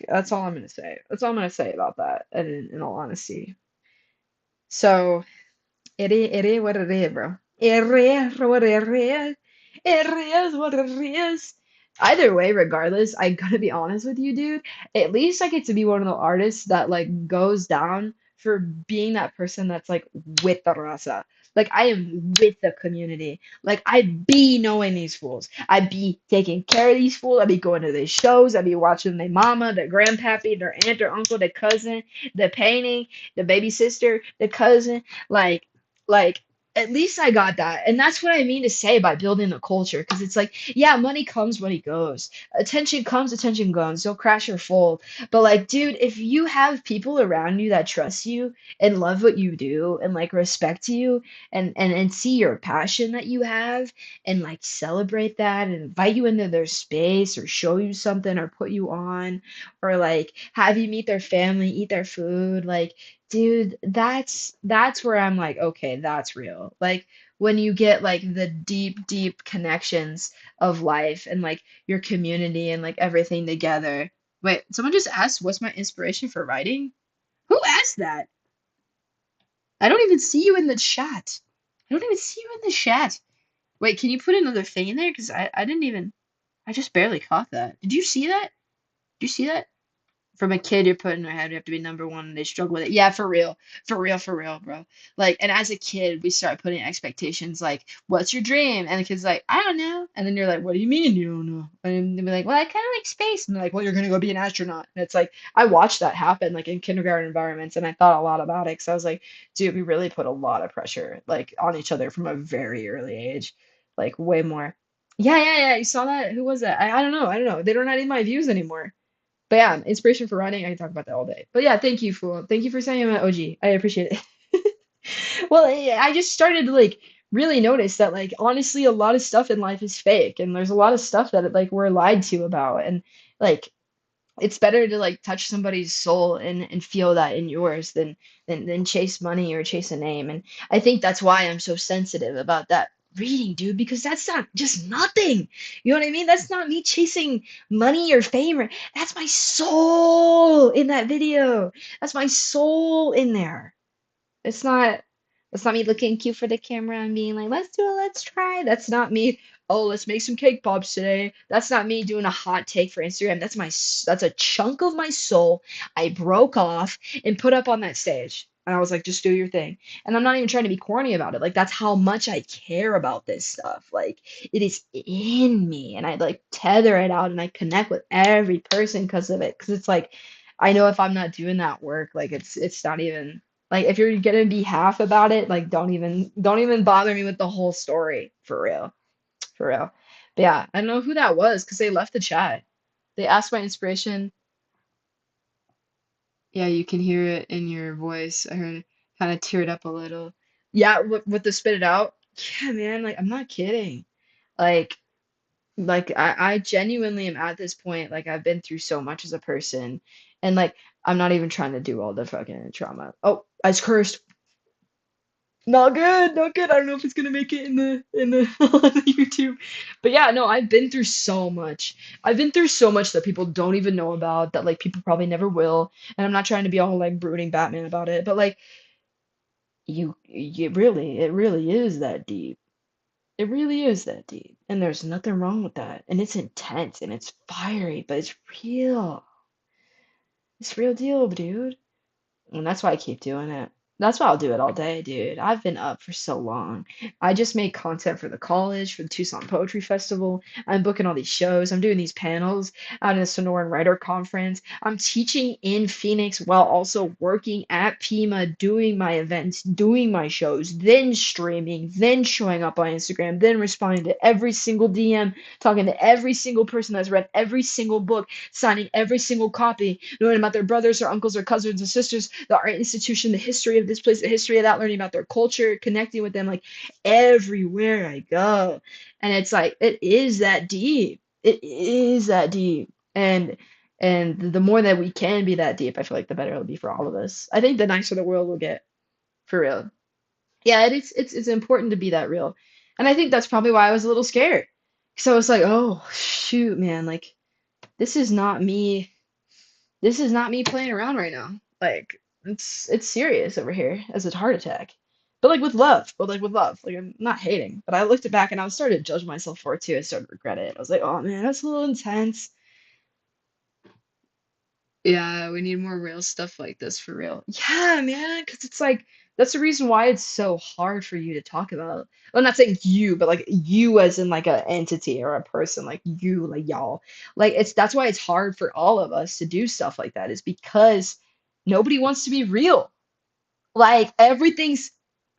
that's all I'm gonna say. That's all I'm gonna say about that, and in all honesty. So it is what it is, bro. It is what it is. It is what it is. Either way, regardless, I gotta be honest with you, dude. At least I get to be one of the artists that like goes down for being that person that's like with the raza. Like I am with the community. Like I be knowing these fools. I be taking care of these fools. I be going to their shows. I be watching their mama, their grandpappy, their aunt, their uncle, their cousin, the painting, the baby sister, the cousin. Like like at least I got that. And that's what I mean to say by building a culture. Because it's like, yeah, money comes, money goes. Attention comes, attention goes. Don't crash or fold. But like, dude, if you have people around you that trust you and love what you do and like respect you and see your passion that you have and like celebrate that and invite you into their space or show you something or put you on or like have you meet their family, eat their food, like dude, that's where I'm like, okay, that's real. Like when you get like the deep, deep connections of life and like your community and like everything together. Wait, someone just asked what's my inspiration for writing? Who asked that? I don't even see you in the chat. I don't even see you in the chat. Wait, can you put another thing in there? Because I didn't even, I just barely caught that. Did you see that? Did you see that? From a kid, you're put in their head, you have to be number one, and they struggle with it. Yeah, for real. For real, for real, bro. Like, and as a kid, we start putting expectations like, what's your dream? And the kid's like, I don't know. And then you're like, what do you mean you don't know? And they'll be like, well, I kind of like space. And they're like, well, you're going to go be an astronaut. And it's like, I watched that happen like in kindergarten environments, and I thought a lot about it. So I was like, dude, we really put a lot of pressure like on each other from a very early age, like way more. Yeah, yeah, yeah. You saw that? Who was that? I don't know. I don't know. They don't have any of my views anymore. But yeah, inspiration for running, I can talk about that all day. But yeah, thank you, Fool. Thank you for saying I'm an OG. I appreciate it. Well, I just started like really notice that like honestly a lot of stuff in life is fake and there's a lot of stuff that like we're lied to about and like it's better to like touch somebody's soul and feel that in yours than chase money or chase a name. And I think that's why I'm so sensitive about that reading, dude, because that's not just nothing. You know what I mean? That's not me chasing money or fame or that's my soul in that video. That's my soul in there. It's not that's not me looking cute for the camera and being like, let's do it, let's try. That's not me. Oh, let's make some cake pops today. That's not me doing a hot take for Instagram. That's a chunk of my soul I broke off and put up on that stage. And I was like, just do your thing. And I'm not even trying to be corny about it. Like that's how much I care about this stuff. Like it is in me. And I like tether it out and I connect with every person because of it. Because it's like I know if I'm not doing that work, like it's not even like if you're gonna be half about it, like don't even bother me with the whole story for real. For real. But yeah, I don't know who that was because they left the chat. They asked my inspiration. Yeah, you can hear it in your voice. I heard it kind of teared up a little. Yeah, with the spit it out. Yeah, man, like I'm not kidding. Like I genuinely am at this point, like I've been through so much as a person. And like I'm not even trying to do all the fucking trauma. Oh, I was cursed. Not good, not good. I don't know if it's gonna make it in the on the YouTube. But yeah, no, I've been through so much. I've been through so much that people don't even know about, that like people probably never will. And I'm not trying to be all like brooding Batman about it, but like it really is that deep. It really is that deep. And there's nothing wrong with that. And it's intense and it's fiery, but it's real. It's real deal, dude. And that's why I keep doing it. That's why I'll do it all day, dude. I've been up for so long. I just make content for the college, for the Tucson Poetry Festival. I'm booking all these shows. I'm doing these panels out in the Sonoran Writer Conference. I'm teaching in Phoenix while also working at Pima, doing my events, doing my shows, then streaming, then showing up on Instagram, then responding to every single DM, talking to every single person that's read every single book, signing every single copy, knowing about their brothers or uncles or cousins or sisters, the art institution, the history of this place, the history of that, learning about their culture, connecting with them like everywhere I go. And it's like it is that deep. It is that deep. And the more that we can be that deep, I feel like the better it'll be for all of us. I think the nicer the world will get, for real. Yeah, it's important to be that real. And I think that's probably why I was a little scared. Because I was like, oh shoot, man, like this is not me playing around right now. Like it's serious over here as a heart attack. But like with love, Like I'm not hating. But I looked it back and I was started to judge myself for it too. I started to regret it. I was like, oh man, that's a little intense. Yeah, we need more real stuff like this for real. Yeah, man, because it's like that's the reason why it's so hard for you to talk about. Well, I'm not saying you, but like you as in like an entity or a person, like you, like y'all. Like it's that's why it's hard for all of us to do stuff like that, is because nobody wants to be real. Like everything's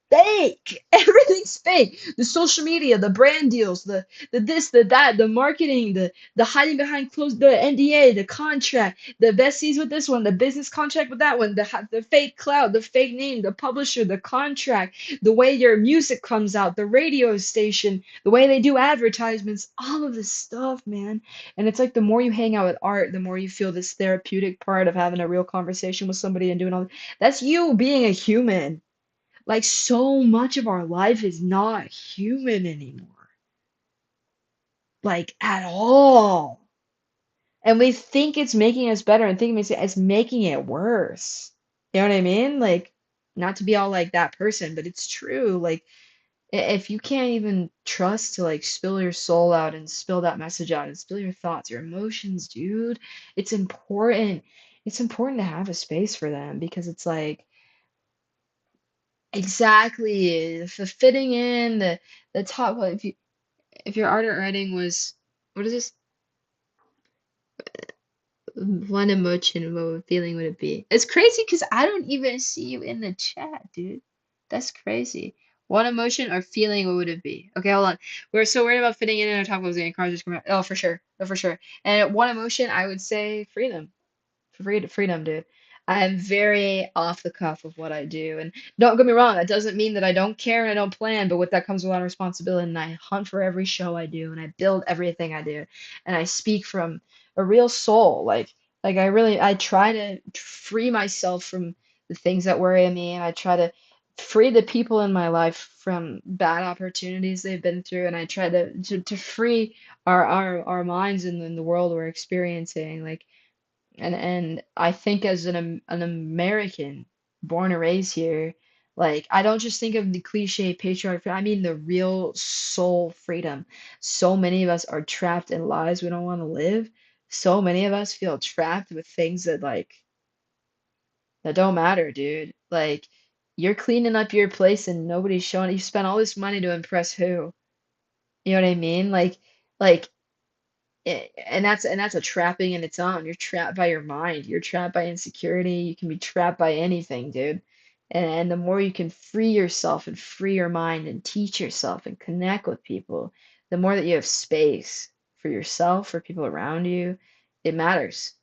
fake. Everything's fake. The social media, the brand deals, the this, the that, the marketing, the hiding behind closed the NDA, the contract, the besties with this one, the business contract with that one, the fake cloud, the fake name, the publisher, the contract, the way your music comes out, the radio station, the way they do advertisements, all of this stuff, man. And it's like the more you hang out with art, the more you feel this therapeutic part of having a real conversation with somebody and doing all that's you being a human. Like so much of our life is not human anymore. Like at all. And we think it's making us better and think it's making it worse. You know what I mean? Like not to be all like that person, but it's true. Like if you can't even trust to like spill your soul out and spill that message out and spill your thoughts, your emotions, dude, it's important. It's important to have a space for them because it's like exactly the fitting in the top. Well, if your art or writing was what is this one emotion, what feeling would it be? It's crazy because I don't even see you in the chat, dude. That's crazy. One emotion or feeling, what would it be? Okay, hold on. We're so worried about fitting in our top was getting cars just come out. Oh, for sure. Oh, for sure. And one emotion, I would say freedom. Freedom, dude. I'm very off the cuff of what I do. And don't get me wrong, that doesn't mean that I don't care and I don't plan, but with that comes a lot of responsibility. And I hunt for every show I do and I build everything I do. And I speak from a real soul. I try to free myself from the things that worry me, and I try to free the people in my life from bad opportunities they've been through, and I try to free our minds in the world we're experiencing. And I think as an American born and raised here, like I don't just think of the cliche patriarch, I mean the real soul freedom. So many of us are trapped in lives we don't want to live. So many of us feel trapped with things that don't matter, dude. Like you're cleaning up your place and nobody's showing you spent all this money to impress who? You know what I mean? Like and that's a trapping in its own. You're trapped by your mind. You're trapped by insecurity. You can be trapped by anything, dude. And the more you can free yourself and free your mind and teach yourself and connect with people, the more that you have space for yourself, for people around you, it matters.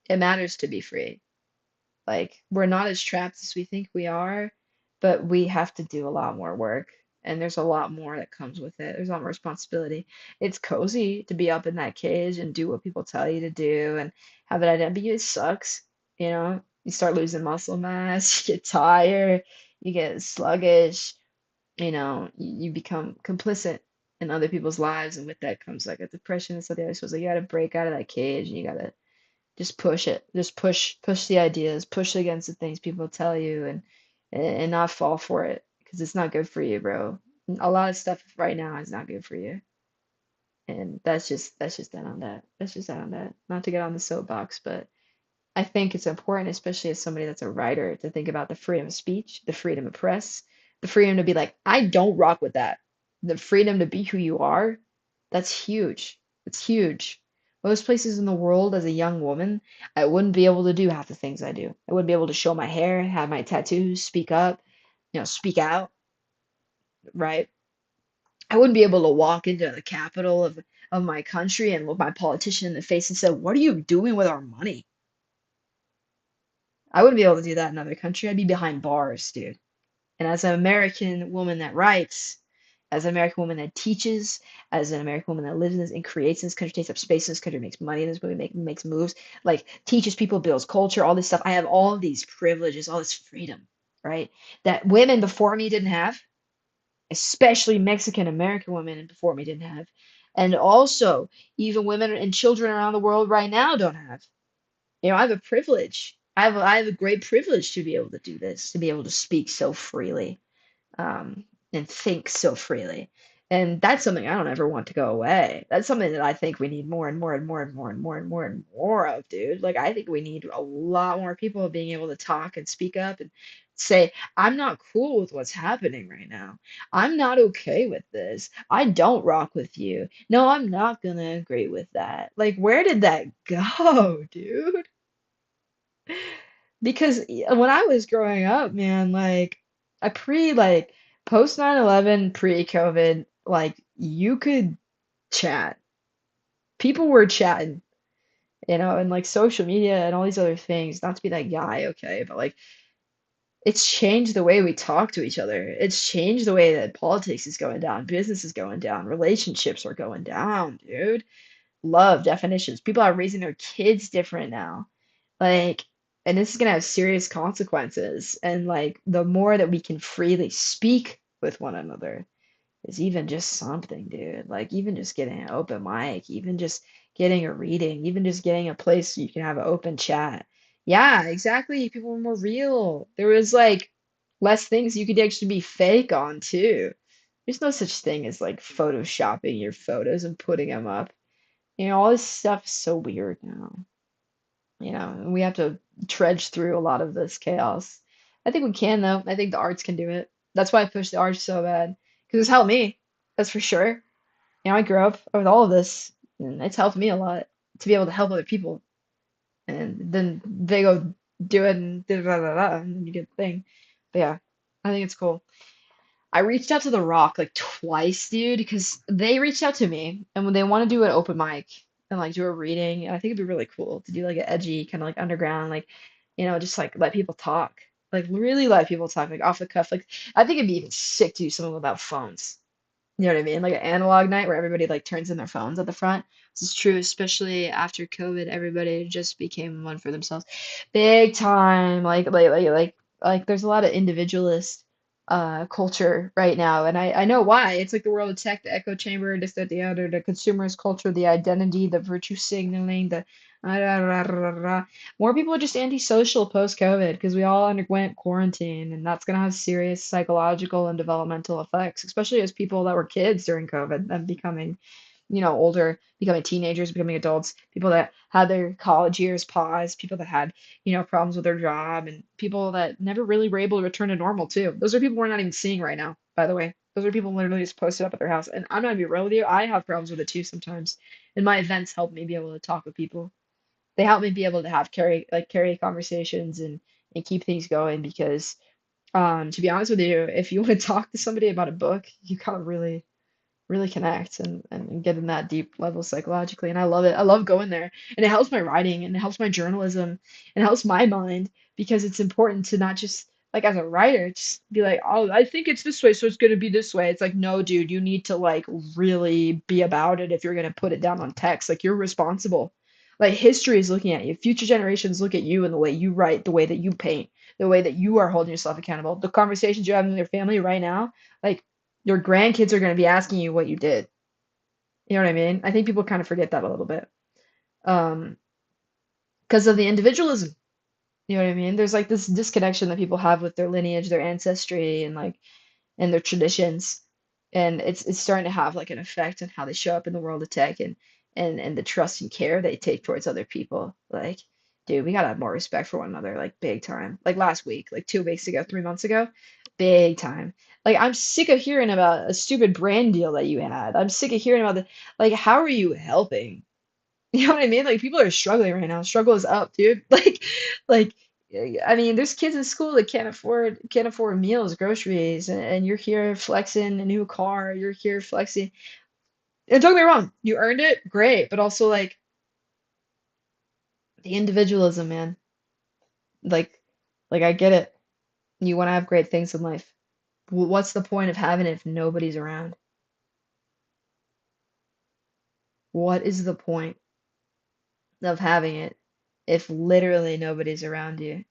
It matters to be free. Like, we're not as trapped as we think we are, but we have to do a lot more work. And there's a lot more that comes with it. There's a lot more responsibility. It's cozy to be up in that cage and do what people tell you to do and have an identity. It sucks, you know? You start losing muscle mass, you get tired, you get sluggish, you become complicit in other people's lives. And with that comes like a depression and stuff. So like you gotta break out of that cage and you gotta just push it. Just push the ideas, push against the things people tell you and not fall for it because it's not good for you, bro. A lot of stuff right now is not good for you. And that's just that on that. That's just that on that. Not to get on the soapbox, but I think it's important, especially as somebody that's a writer, to think about the freedom of speech, the freedom of press, the freedom to be like, I don't rock with that. The freedom to be who you are, that's huge. It's huge. Most places in the world, as a young woman, I wouldn't be able to do half the things I do. I wouldn't be able to show my hair, have my tattoos, speak up, speak out, right? I wouldn't be able to walk into the capital of my country and look my politician in the face and say, what are you doing with our money? I wouldn't be able to do that in another country. I'd be behind bars, dude. And as an American woman that writes, as an American woman that teaches, as an American woman that lives in this and creates in this country, takes up space in this country, makes money in this country, makes moves, like teaches people, builds culture, all this stuff. I have all of these privileges, all this freedom, right? That women before me didn't have, especially Mexican American women before me didn't have. And also, even women and children around the world right now don't have. I have a privilege. I have a great privilege to be able to do this, to be able to speak so freely, and think so freely. And that's something I don't ever want to go away. That's something that I think we need more and more and more and more and more and more and more of, dude. Like I think we need a lot more people being able to talk and speak up and say, I'm not cool with what's happening right now. I'm not okay with this. I don't rock with you. No, I'm not gonna agree with that. Like, where did that go, dude? Because when I was growing up, man, like I post 9/11, pre-COVID, like you could chat. People were chatting, and like social media and all these other things, not to be that guy, okay, but like it's changed the way we talk to each other. It's changed the way that politics is going down, business is going down, relationships are going down, dude. Love definitions. People are raising their kids different now. Like, and this is gonna have serious consequences. And like, the more that we can freely speak with one another is even just something, dude. Like, even just getting an open mic, even just getting a reading, even just getting a place you can have an open chat. Yeah, exactly. People were more real. There was like less things you could actually be fake on too. There's no such thing as like photoshopping your photos and putting them up. All this stuff is so weird now, and we have to trudge through a lot of this chaos. I think we can, though. I think the arts can do it. That's why I push the arts so bad, because it's helped me. That's for sure. I grew up with all of this, and it's helped me a lot to be able to help other people. And then they go do it and da da da da, and then you get the thing. But yeah, I think it's cool. I reached out to The Rock like twice, dude, because they reached out to me and when they want to do an open mic and like do a reading, and I think it'd be really cool to do like an edgy kind of like underground, like just like let people talk, like really let people talk, like off the cuff. Like I think it'd be even sick to do something without phones. You know what I mean? Like an analog night where everybody like turns in their phones at the front. This is true, especially after COVID. Everybody just became one for themselves, big time. Like there's a lot of individualist culture right now, and I know why. It's like the world of tech, the echo chamber, this, that, the other, the consumerist culture, the identity, the virtue signaling, the more people are just antisocial post-COVID because we all underwent quarantine, and that's going to have serious psychological and developmental effects, especially as people that were kids during COVID and becoming, older, becoming teenagers, becoming adults, people that had their college years paused, people that had, problems with their job, and people that never really were able to return to normal too. Those are people we're not even seeing right now, by the way. Those are people literally just posted up at their house. And I'm not gonna be real with you, I have problems with it too sometimes. And my events help me be able to talk with people. They help me be able to have carry conversations and keep things going because to be honest with you, if you want to talk to somebody about a book, you gotta really connect and get in that deep level psychologically. And I love it. I love going there. And it helps my writing and it helps my journalism and it helps my mind because it's important to not just like as a writer, just be like, oh, I think it's this way, so it's gonna be this way. It's like, no, dude, you need to like really be about it if you're gonna put it down on text. Like you're responsible. Like history is looking at you. Future generations look at you and the way you write, the way that you paint, the way that you are holding yourself accountable. The conversations you're having with your family right now, like your grandkids are going to be asking you what you did. You know what I mean? I think people kind of forget that a little bit. Um, because of the individualism. You know what I mean? There's like this disconnection that people have with their lineage, their ancestry, and their traditions. And it's starting to have like an effect on how they show up in the world of tech and the trust and care they take towards other people. Like, dude, we gotta have more respect for one another, like big time. Like last week, like 2 weeks ago, 3 months ago, big time. Like I'm sick of hearing about a stupid brand deal that you had. I'm sick of hearing about the like how are you helping? You know what I mean? Like people are struggling right now. Struggle is up, dude. Like I mean, there's kids in school that can't afford meals, groceries, and you're here flexing a new car. You're here flexing. And don't get me wrong, you earned it, great, but also like the individualism, man. Like like I get it. You want to have great things in life. What's the point of having it if nobody's around? What is the point of having it if literally nobody's around you?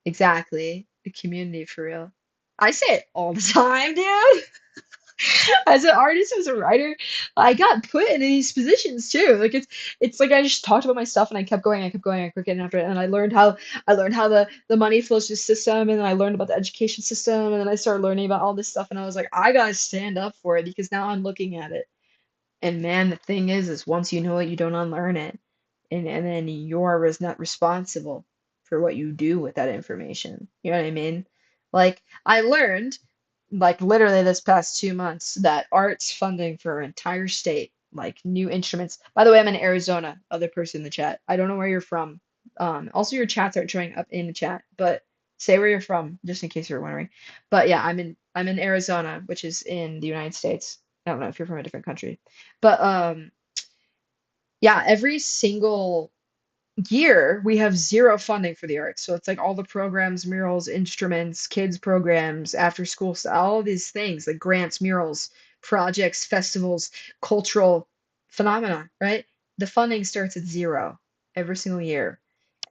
Exactly. The community for real. I say it all the time, dude. As an artist, as a writer, I got put into these positions too. Like it's like I just talked about my stuff and I kept going, I kept going, I kept getting after it. And I learned how the money flows through the system and then I learned about the education system and then I started learning about all this stuff and I was like, I gotta stand up for it because now I'm looking at it. And man, the thing is once you know it, you don't unlearn it. And then you're not responsible for what you do with that information. You know what I mean? Like I learned, like literally this past 2 months, that arts funding for our entire state, like new instruments. By the way, I'm in Arizona, other person in the chat. I don't know where you're from. Also your chats aren't showing up in the chat, but say where you're from, just in case you're wondering. But yeah, I'm in Arizona, which is in the United States. I don't know if you're from a different country. But yeah, every single year we have zero funding for the arts. So it's like all the programs, murals, instruments, kids programs, after school, all these things like grants, murals, projects, festivals, cultural phenomena, right? The funding starts at zero every single year.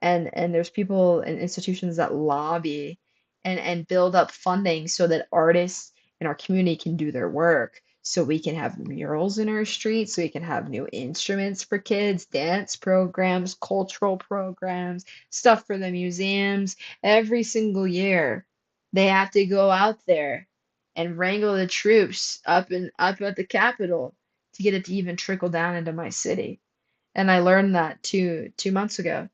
And there's people and institutions that lobby and build up funding so that artists in our community can do their work. So we can have murals in our streets, so we can have new instruments for kids, dance programs, cultural programs, stuff for the museums. Every single year, they have to go out there and wrangle the troops up at the Capitol to get it to even trickle down into my city. And I learned that 2 months ago.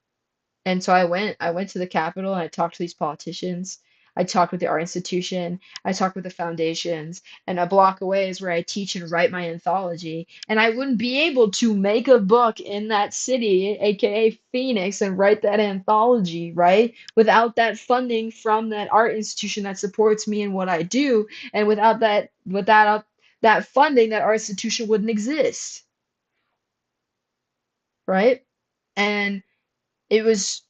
And so I went to the Capitol and I talked to these politicians. I talked with the art institution. I talked with the foundations. And a block away is where I teach and write my anthology. And I wouldn't be able to make a book in that city, aka Phoenix, and write that anthology, right? Without that funding from that art institution that supports me in what I do. And without that funding, that art institution wouldn't exist, right? And it was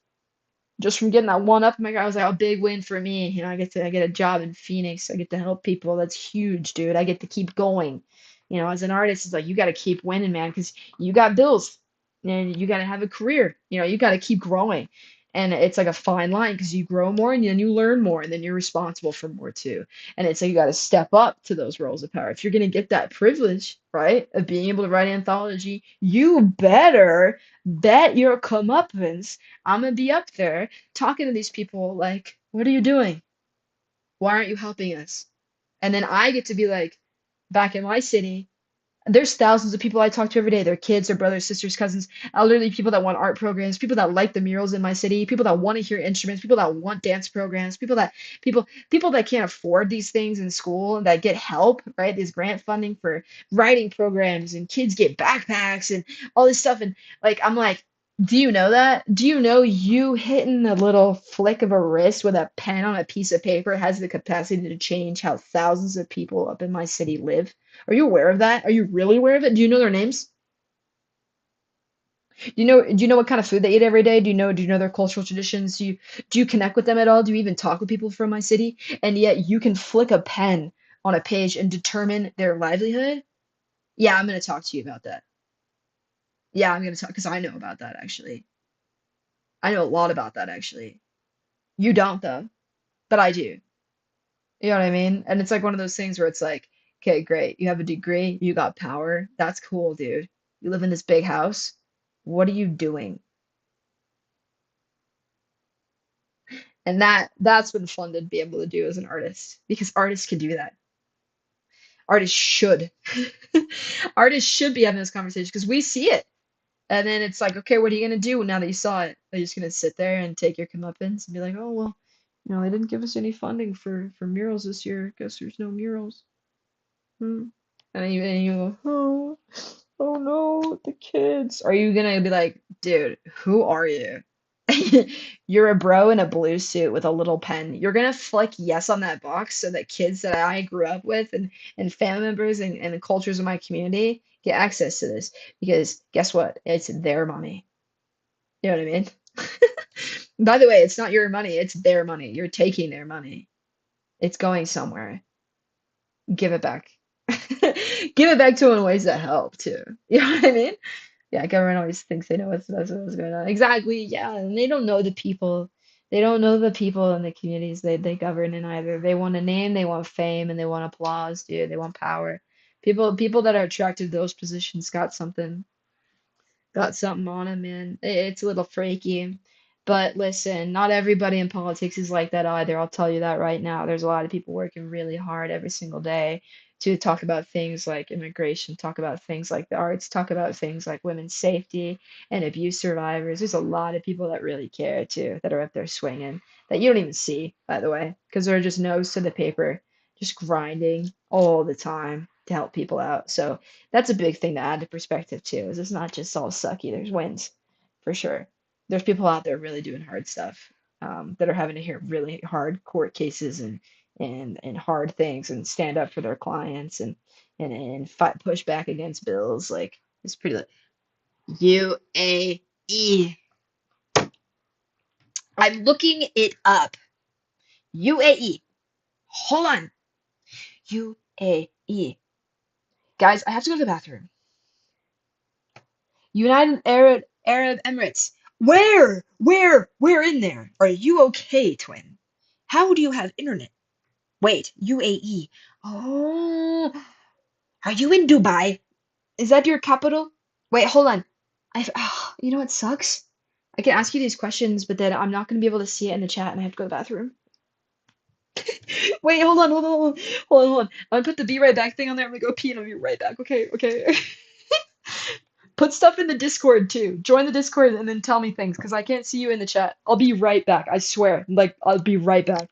just from getting that one up. I was like, a big win for me. I get a job in Phoenix. I get to help people. That's huge, dude. I get to keep going. As an artist, it's like you got to keep winning, man, because you got bills and you got to have a career. You got to keep growing. And it's like a fine line because you grow more and then you learn more and then you're responsible for more too. And it's like you got to step up to those roles of power. If you're going to get that privilege, right, of being able to write an anthology, you better bet your comeuppance I'm gonna be up there talking to these people like, what are you doing? Why aren't you helping us? And then I get to be like, back in my city, there's thousands of people I talk to every day. Their kids, their brothers, sisters, cousins, elderly people that want art programs, people that like the murals in my city, people that want to hear instruments, people that want dance programs, people that can't afford these things in school and that get help, right? These grant funding for writing programs and kids get backpacks and all this stuff. And like I'm like, do you know that? Do you know you hitting a little flick of a wrist with a pen on a piece of paper has the capacity to change how thousands of people up in my city live? Are you aware of that? Are you really aware of it? Do you know their names? Do you know what kind of food they eat every day? Do you know their cultural traditions? Do you connect with them at all? Do you even talk with people from my city? And yet you can flick a pen on a page and determine their livelihood? Yeah, I'm gonna talk to you about that. Yeah, I'm gonna talk because I know about that actually. I know a lot about that actually. You don't though, but I do. You know what I mean? And it's like one of those things where it's like, okay, great. You have a degree, you got power. That's cool, dude. You live in this big house. What are you doing? And that's been fun to be able to do as an artist because artists can do that. Artists should. Artists should be having this conversation because we see it. And then it's like, okay, what are you gonna do now that you saw it? Are you just gonna sit there and take your comeuppance and be like, oh well, they didn't give us any funding for murals this year. Guess there's no murals. Hmm. And you go, oh no, the kids. Are you gonna be like, dude, who are you? You're a bro in a blue suit with a little pen. You're gonna flick yes on that box so that kids that I grew up with and family members and the cultures of my community get access to this. Because guess what? It's their money. You know what I mean? By the way, it's not your money, it's their money. You're taking their money. It's going somewhere. Give it back. Give it back to them in ways that help too. You know what I mean? Yeah, government always thinks they know what's going on. Exactly. Yeah, and they don't know the people. They don't know the people in the communities they govern in either. They want a name, they want fame, and they want applause, dude. They want power. People that are attracted to those positions got something on him, man. It's a little freaky. But listen, not everybody in politics is like that either. I'll tell you that right now. There's a lot of people working really hard every single day to talk about things like immigration, talk about things like the arts, talk about things like women's safety and abuse survivors. There's a lot of people that really care too, that are up there swinging, that you don't even see, by the way, because they're just nose to the paper, just grinding all the time to help people out. So that's a big thing to add to perspective too, is it's not just all sucky. There's wins for sure. There's people out there really doing hard stuff, that are having to hear really hard court cases and hard things and stand up for their clients and fight push back against bills. Like it's pretty like UAE. I'm looking it up. UAE. Hold on. UAE. Guys, I have to go to the bathroom. United Arab Emirates. Where in there? Are you okay, twin? How do you have internet? Wait, UAE. Oh, are you in Dubai? Is that your capital? Wait, hold on. You know what sucks? I can ask you these questions, but then I'm not gonna be able to see it in the chat, and I have to go to the bathroom. Wait, hold on. I'm gonna put the be right back thing on there. I'm gonna go pee and I'll be right back. Okay. Put stuff in the Discord too. Join the Discord and then tell me things because I can't see you in the chat. I'll be right back. I swear. Like, I'll be right back.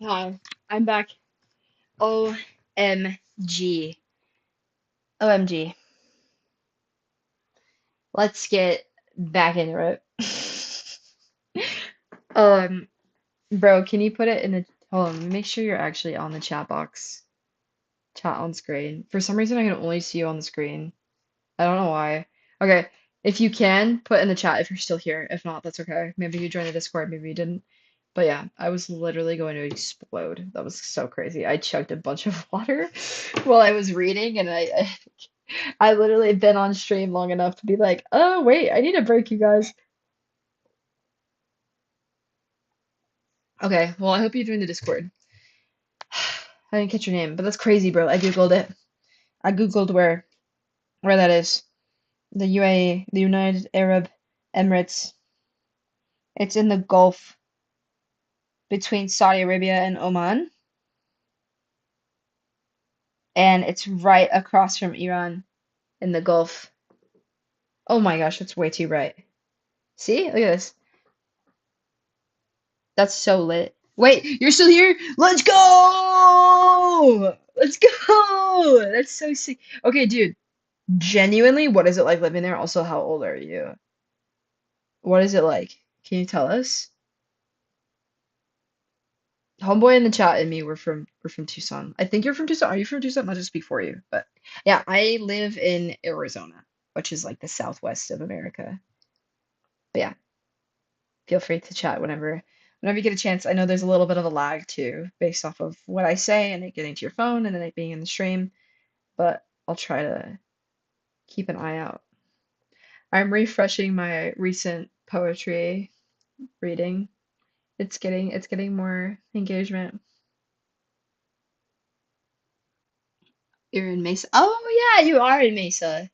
Hi, I'm back. OMG. OMG. Let's get back into it. Um, Bro, can you put it in the hold on, make sure you're actually on the chat box. Chat on screen. For some reason I can only see you on the screen. I don't know why. Okay, if you can, put in the chat if you're still here. If not, that's okay. Maybe you joined the Discord, maybe you didn't. But yeah, I was literally going to explode. That was so crazy. I chugged a bunch of water while I was reading, and I literally been on stream long enough to be like, oh wait, I need a break, you guys. Okay, well I hope you joined the Discord. I didn't catch your name, but that's crazy, bro. I googled it. I googled where that is. The UAE, the United Arab Emirates. It's in the Gulf between Saudi Arabia and Oman, and it's right across from Iran in the Gulf. Oh my gosh, that's way too bright. See? Look at this. That's so lit. Wait, you're still here? Let's go! Let's go! That's so sick. Okay, dude, genuinely, what is it like living there? Also, how old are you? What is it like? Can you tell us? Homeboy in the chat and me we're from Tucson. I think you're from Tucson. Are you from Tucson? I'll just speak for you. But yeah, I live in Arizona, which is like the southwest of America. But yeah, feel free to chat whenever you get a chance. I know there's a little bit of a lag too, based off of what I say and it getting to your phone and then it being in the stream, but I'll try to keep an eye out. I'm refreshing my recent poetry reading. It's getting more engagement. You're in Mesa. Oh yeah, you are in Mesa.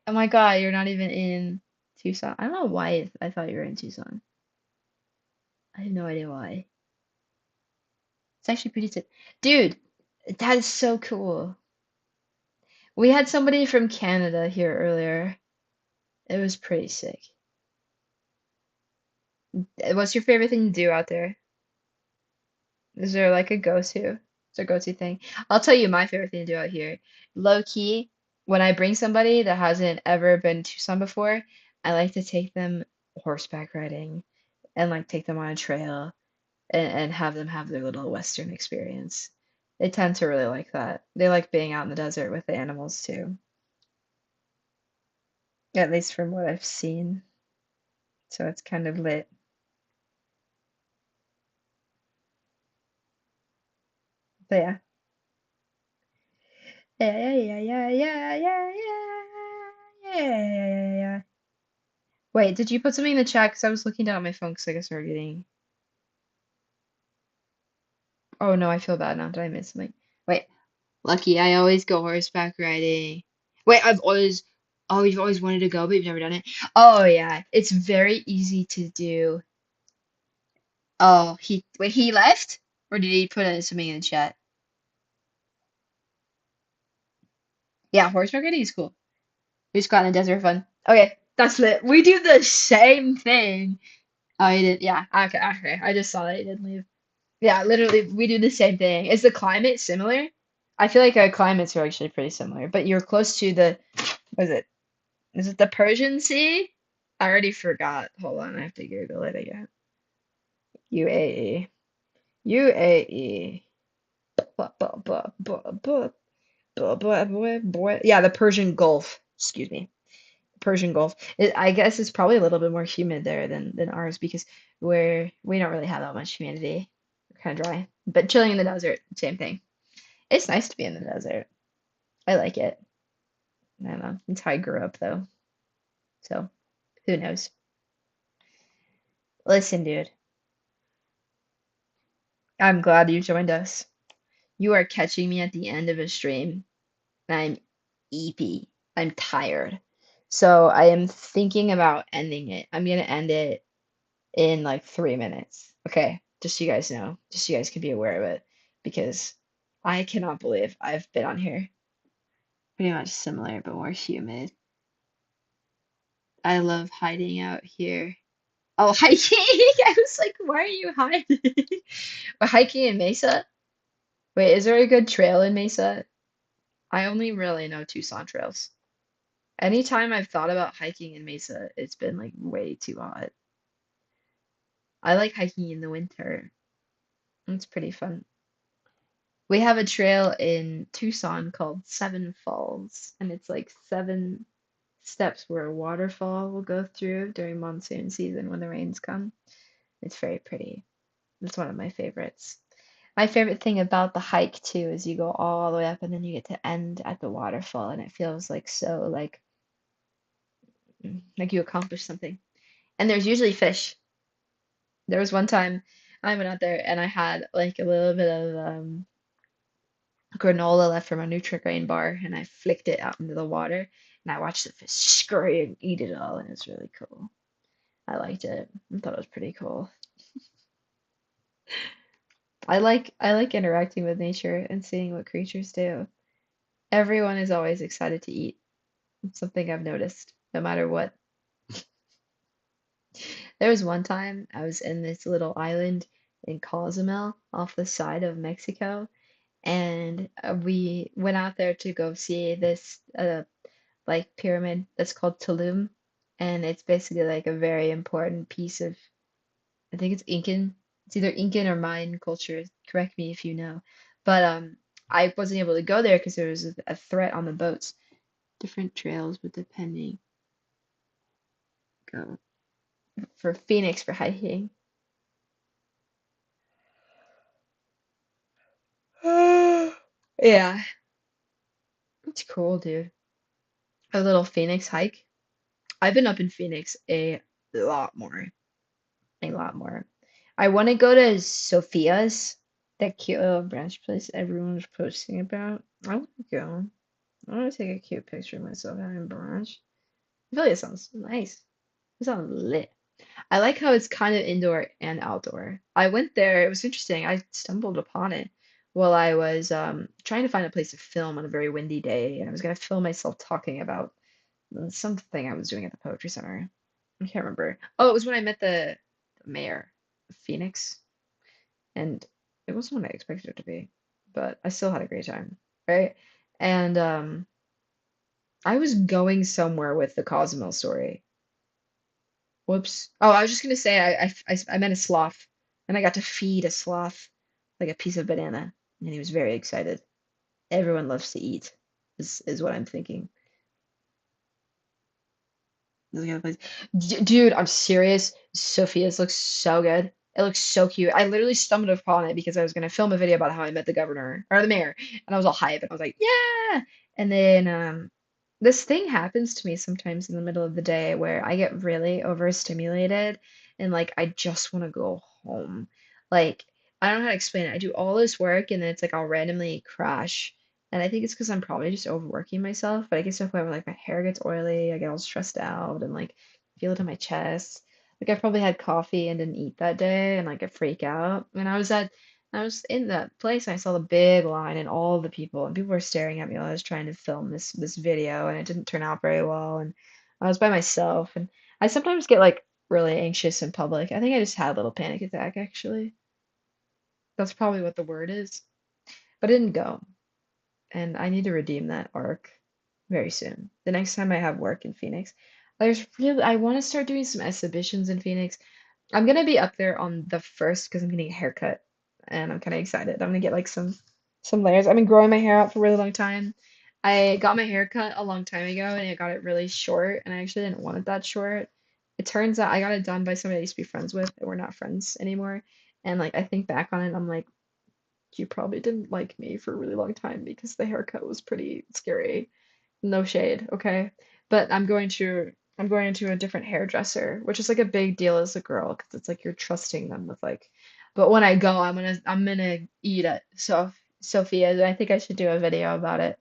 Oh my God, you're not even in Tucson. I don't know why I thought you were in Tucson. I have no idea why. It's actually pretty sick. Dude, that is so cool. We had somebody from Canada here earlier. It was pretty sick. What's your favorite thing to do out there? Is there like a go-to? Is there a go-to thing? I'll tell you my favorite thing to do out here. Low key, when I bring somebody that hasn't ever been to Tucson before, I like to take them horseback riding and like take them on a trail and have them have their little Western experience. They tend to really like that. They like being out in the desert with the animals too, at least from what I've seen. So it's kind of lit. But yeah. Yeah, yeah, yeah, yeah, yeah, yeah, yeah, yeah, yeah, yeah, yeah. Wait, did you put something in the chat? Because I was looking down at my phone because I started getting. Oh no, I feel bad now. Did I miss something? Wait, lucky. I always go horseback riding. Wait, oh, you've always wanted to go, but you've never done it. Oh yeah, it's very easy to do. Oh, he left? Or did he put something in the chat? Yeah, horseback riding is cool. We just got in the desert fun. Okay, that's lit. We do the same thing. Oh, he did. Yeah. Okay. Okay. I just saw that he didn't leave. Yeah, literally, we do the same thing. Is the climate similar? I feel like our climates are actually pretty similar, but you're close to the, what is it? Is it the Persian Sea? I already forgot. Hold on, I have to Google it again. UAE. UAE. Bu- bu- bu- bu- bu- Yeah, the Persian Gulf. Excuse me. Persian Gulf. I guess it's probably a little bit more humid there than ours because we don't really have that much humidity. We're kind of dry. But chilling in the desert, same thing. It's nice to be in the desert. I like it. I don't know. It's how I grew up though. So who knows? Listen, dude. I'm glad you joined us. You are catching me at the end of a stream, and I'm eepy. I'm tired. So I am thinking about ending it. I'm gonna end it in like 3 minutes. Okay, just so you guys know, just so you guys can be aware of it, because I cannot believe I've been on here. Pretty much similar, but more humid. I love hiding out here. Oh, hiking! I was like, why are you hiding? hiking in Mesa? Wait, is there a good trail in Mesa? I only really know Tucson trails. Anytime I've thought about hiking in Mesa, it's been like way too hot. I like hiking in the winter. It's pretty fun. We have a trail in Tucson called Seven Falls, and it's like seven steps where a waterfall will go through during monsoon season when the rains come. It's very pretty. It's one of my favorites. My favorite thing about the hike too is you go all the way up and then you get to end at the waterfall and it feels like so like you accomplished something. And there's usually fish. There was one time I went out there and I had like a little bit of granola left from a Nutri-Grain bar and I flicked it out into the water and I watched the fish scurry and eat it all and it's really cool. I liked it. I thought it was pretty cool. I like interacting with nature and seeing what creatures do. Everyone is always excited to eat. It's something I've noticed, no matter what. There was one time I was in this little island in Cozumel off the side of Mexico, and we went out there to go see this like pyramid that's called Tulum, and it's basically like a very important piece of, I think it's Incan. It's either Incan or Mayan culture. Correct me if you know. But I wasn't able to go there because there was a threat on the boats. Different trails, but depending. Go for Phoenix for hiking. Yeah, it's cool, dude. A little Phoenix hike. I've been up in Phoenix a lot more. A lot more. I want to go to Sophia's, that cute little brunch place everyone's posting about. I want to go. I want to take a cute picture of myself having brunch. I feel like it sounds nice. It sounds lit. I like how it's kind of indoor and outdoor. I went there, it was interesting. I stumbled upon it while I was trying to find a place to film on a very windy day, and I was gonna film myself talking about something I was doing at the Poetry Center. I can't remember. Oh, it was when I met the mayor of Phoenix, and it wasn't what I expected it to be, but I still had a great time, right? And I was going somewhere with the Cozumel story. Whoops. Oh, I was just gonna say I met a sloth, and I got to feed a sloth like a piece of banana, and he was very excited. Everyone loves to eat, is what I'm thinking. This kind of place. Dude, I'm serious. Sophia's looks so good. It looks so cute. I literally stumbled upon it because I was gonna film a video about how I met the governor or the mayor, and I was all hype, and I was like, yeah. And then this thing happens to me sometimes in the middle of the day where I get really overstimulated and like I just want to go home. Like I don't know how to explain it. I do all this work and then it's like I'll randomly crash. And I think it's because I'm probably just overworking myself. But I get to the point where like my hair gets oily, I get all stressed out and like feel it in my chest. Like I probably had coffee and didn't eat that day and like I freak out. And I was in that place and I saw the big line and all the people and people were staring at me while I was trying to film this video and it didn't turn out very well and I was by myself and I sometimes get like really anxious in public. I think I just had a little panic attack actually. That's probably what the word is. But I didn't go and I need to redeem that arc very soon. The next time I have work in Phoenix. I want to start doing some exhibitions in Phoenix. I'm gonna be up there on the first because I'm getting a haircut and I'm kind of excited. I'm gonna get like some layers. I've been growing my hair out for a really long time. I got my hair cut a long time ago and I got it really short and I actually didn't want it that short. It turns out I got it done by somebody I used to be friends with and we're not friends anymore. And like I think back on it, I'm like, you probably didn't like me for a really long time because the haircut was pretty scary. No shade, okay? But I'm going to a different hairdresser, which is like a big deal as a girl because it's like you're trusting them with like. But when I go, I'm gonna eat it. So Sophia, I think I should do a video about it.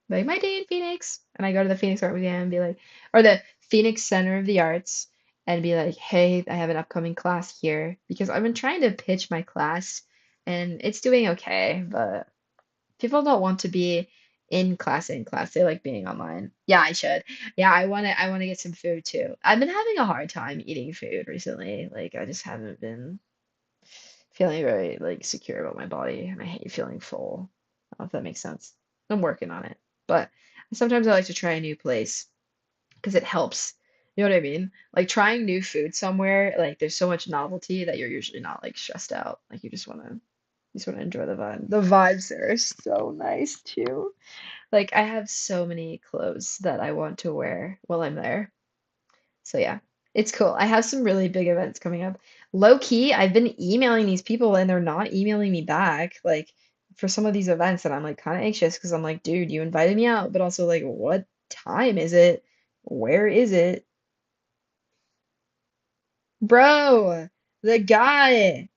Like my day in Phoenix, and I go to the Phoenix Art Museum and be like, or the Phoenix Center of the Arts, and be like, hey, I have an upcoming class here because I've been trying to pitch my class, and it's doing okay, but people don't want to be in class. They like being online. Yeah, I should. Yeah, I want to get some food too. I've been having a hard time eating food recently. Like I just haven't been feeling very like secure about my body, and I hate feeling full. I don't know if that makes sense. I'm working on it, but sometimes I like to try a new place because it helps. You know what I mean? Like trying new food somewhere, like there's so much novelty that you're usually not like stressed out. Like you just want to enjoy the vibe. The vibes there are so nice too. Like I have so many clothes that I want to wear while I'm there. So yeah, it's cool. I have some really big events coming up. Low key, I've been emailing these people and they're not emailing me back. Like for some of these events, and I'm like kind of anxious because I'm like, dude, you invited me out, but also like, what time is it? Where is it? Bro, the guy,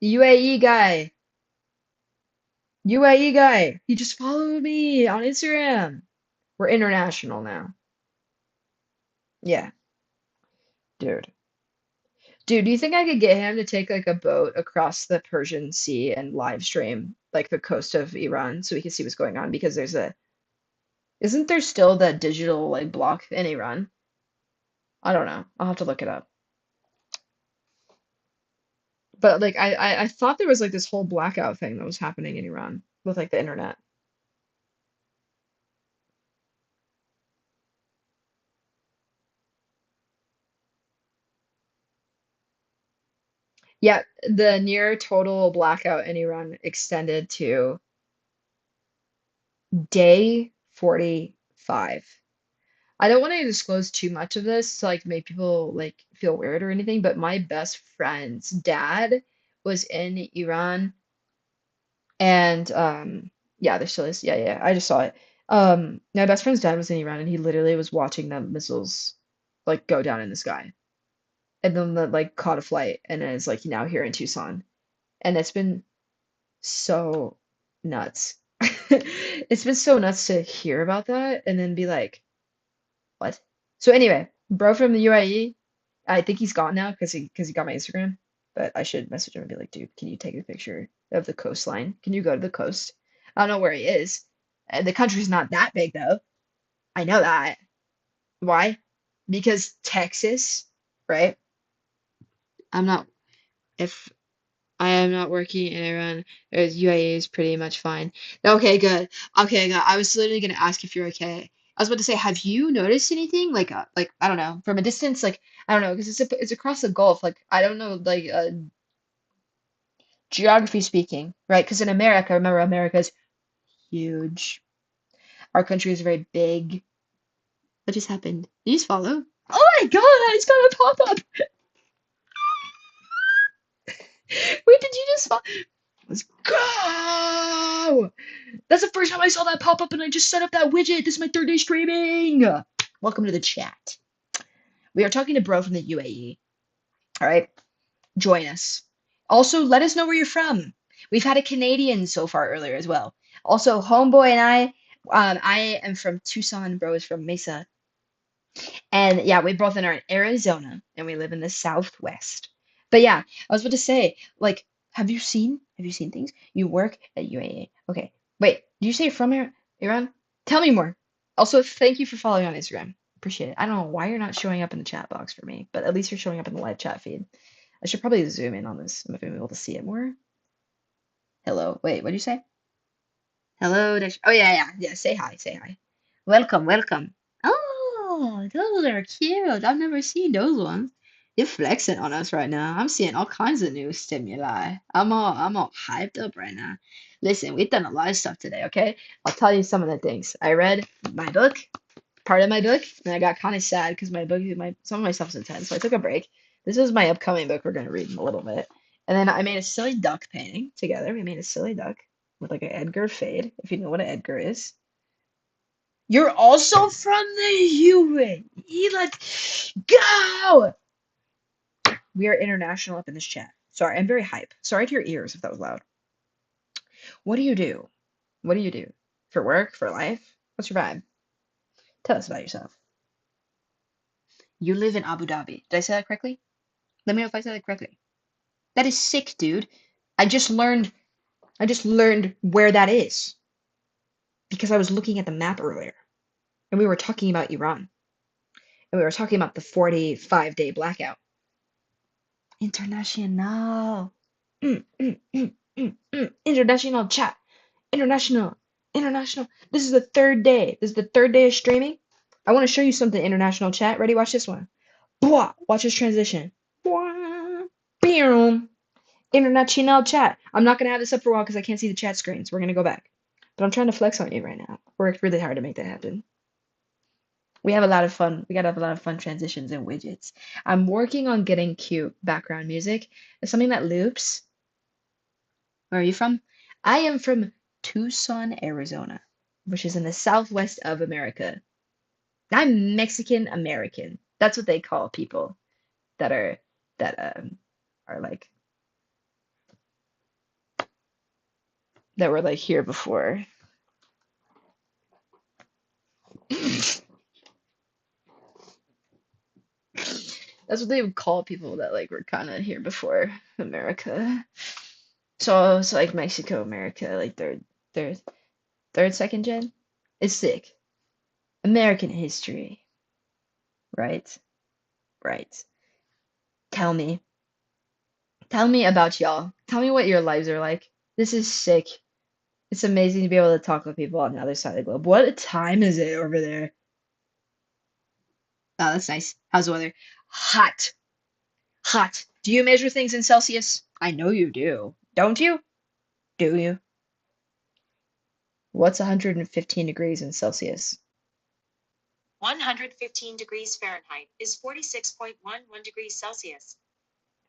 UAE guy, UAE guy, he just followed me on Instagram. We're international now. Yeah, dude. Dude, do you think I could get him to take like a boat across the Persian Sea and live stream like the coast of Iran so we can see what's going on? Because isn't there still that digital like block in Iran? I don't know. I'll have to look it up. But like I thought there was like this whole blackout thing that was happening in Iran with like the internet. Yeah, the near total blackout in Iran extended to day 45. I don't want to disclose too much of this to like make people like feel weird or anything, but my best friend's dad was in Iran and yeah, there still is. Yeah, yeah, I just saw it. My best friend's dad was in Iran and he literally was watching the missiles like go down in the sky. And then the, like caught a flight and is like now here in Tucson. And it's been so nuts. It's been so nuts to hear about that and then be like, what? So anyway, bro from the UAE, I think he's gone now because he got my Instagram. But I should message him and be like, dude, can you take a picture of the coastline? Can you go to the coast? I don't know where he is. The country's not that big though. I know that. Why? Because Texas, right? I'm not if I am not working in Iran. UAE is pretty much fine. Okay, good. Okay, good. I was literally gonna ask if you're okay. I was about to say, have you noticed anything like I don't know, from a distance, like I don't know, because it's across the Gulf. Like I don't know, like geography speaking, right? Because in America, remember, America's huge. Our country is very big. What just happened? Did you just follow? Oh my God! It's got a pop up. Wait, did you just follow? Let's go! That's the first time I saw that pop up and I just set up that widget. This is my third day streaming. Welcome to the chat. We are talking to Bro from the UAE. All right, join us. Also, let us know where you're from. We've had a Canadian so far earlier as well. Also, Homeboy and I am from Tucson. Bro is from Mesa. And yeah, we both are in Arizona and we live in the Southwest. But yeah, I was about to say, like, have you seen things? You work at UAE. Okay. Wait, did you say you're from Iran? Tell me more. Also, thank you for following on Instagram. Appreciate it. I don't know why you're not showing up in the chat box for me, but at least you're showing up in the live chat feed. I should probably zoom in on this if I'm able to see it more. Hello. Wait, what did you say? Hello. Oh yeah, yeah, yeah. Say hi. Say hi. Welcome, welcome. Oh, those are cute. I've never seen those ones. You're flexing on us right now. I'm seeing all kinds of new stimuli. I'm all hyped up right now. Listen, we've done a lot of stuff today, okay? I'll tell you some of the things. I read my book, part of my book, and I got kind of sad because some of my stuff's intense, so I took a break. This is my upcoming book we're gonna read in a little bit. And then I made a silly duck painting together. We made a silly duck with like an Edgar fade, if you know what an Edgar is. You're also from the UAE. Let's go! We are international up in this chat. Sorry, I'm very hype. Sorry to your ears if that was loud. What do you do? What do you do? For work? For life? What's your vibe? Tell us about yourself. You live in Abu Dhabi. Did I say that correctly? Let me know if I said that correctly. That is sick, dude. I just learned where that is because I was looking at the map earlier and we were talking about Iran and we were talking about the 45-day blackout. International. International chat. International. International. This is the third day. This is the third day of streaming. I want to show you something, international chat. Ready? Watch this one. Blah. Watch this transition. Blah. Boom. International chat. I'm not going to have this up for a while because I can't see the chat screens. We're going to go back. But I'm trying to flex on you right now. Worked really hard to make that happen. We have a lot of fun. We got to have a lot of fun transitions and widgets. I'm working on getting cute background music. It's something that loops. Where are you from? I am from Tucson, Arizona, which is in the southwest of America. I'm Mexican American. That's what they call people that are like that were like here before. That's what they would call people that like were kind of here before America. So it's like Mexico, America, like third, second gen. It's sick. American history, right? Right. Tell me. Tell me about y'all. Tell me what your lives are like. This is sick. It's amazing to be able to talk with people on the other side of the globe. What time is it over there? Oh, that's nice. How's the weather? Hot. Hot. Do you measure things in Celsius? I know you do. Don't you? Do you? What's 115 degrees in Celsius? 115 degrees Fahrenheit is 46.11 degrees Celsius.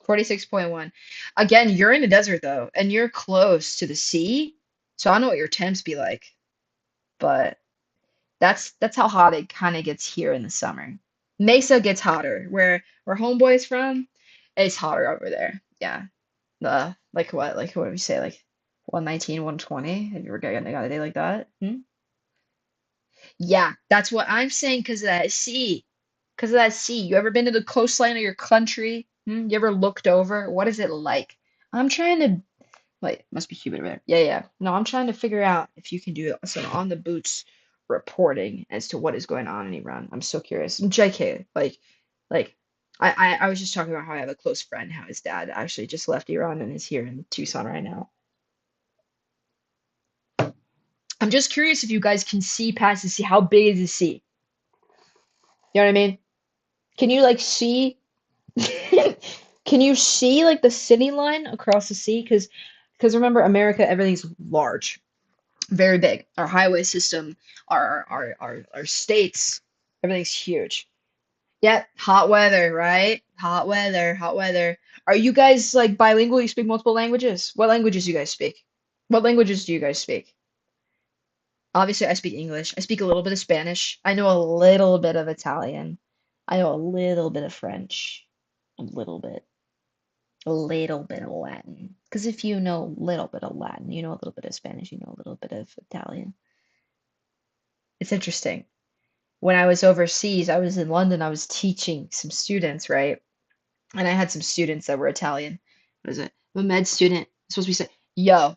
46.1. Again, you're in a desert though, and you're close to the sea. So I don't know what your temps be like, but that's how hot it kind of gets here in the summer. Mesa gets hotter. Where Homeboy's from, it's hotter over there. Yeah. Like what? Like what do we say? Like 119, 120? Have you ever got a day like that? Hmm? Yeah, that's what I'm saying because of that sea. Because of that sea. You ever been to the coastline of your country? Hmm? You ever looked over? What is it like? I'm trying to Wait, must be humid over there. Yeah, yeah. No, I'm trying to figure out if you can do some on the boots reporting as to what is going on in Iran. I'm so curious. JK, like I was just talking about how I have a close friend, how his dad actually just left Iran and is here in Tucson right now. I'm just curious if you guys can see past the sea. How big is the sea? You know what I mean? Can you like see? Can you see like the city line across the sea? Because remember, America, everything's large. Very big. Our highway system, our states, everything's huge. Yep, hot weather, right? Hot weather, hot weather. Are you guys like bilingual? You speak multiple languages? What languages do you guys speak? What languages do you guys speak? Obviously, I speak English. I speak a little bit of Spanish. I know a little bit of Italian. I know a little bit of French. A little bit. A little bit of Latin. Because if you know a little bit of Latin, you know a little bit of Spanish, you know a little bit of Italian. It's interesting. When I was overseas, I was in London, I was teaching some students, right? And I had some students that were Italian. What is it? I'm a med student. I'm supposed to be saying, yo,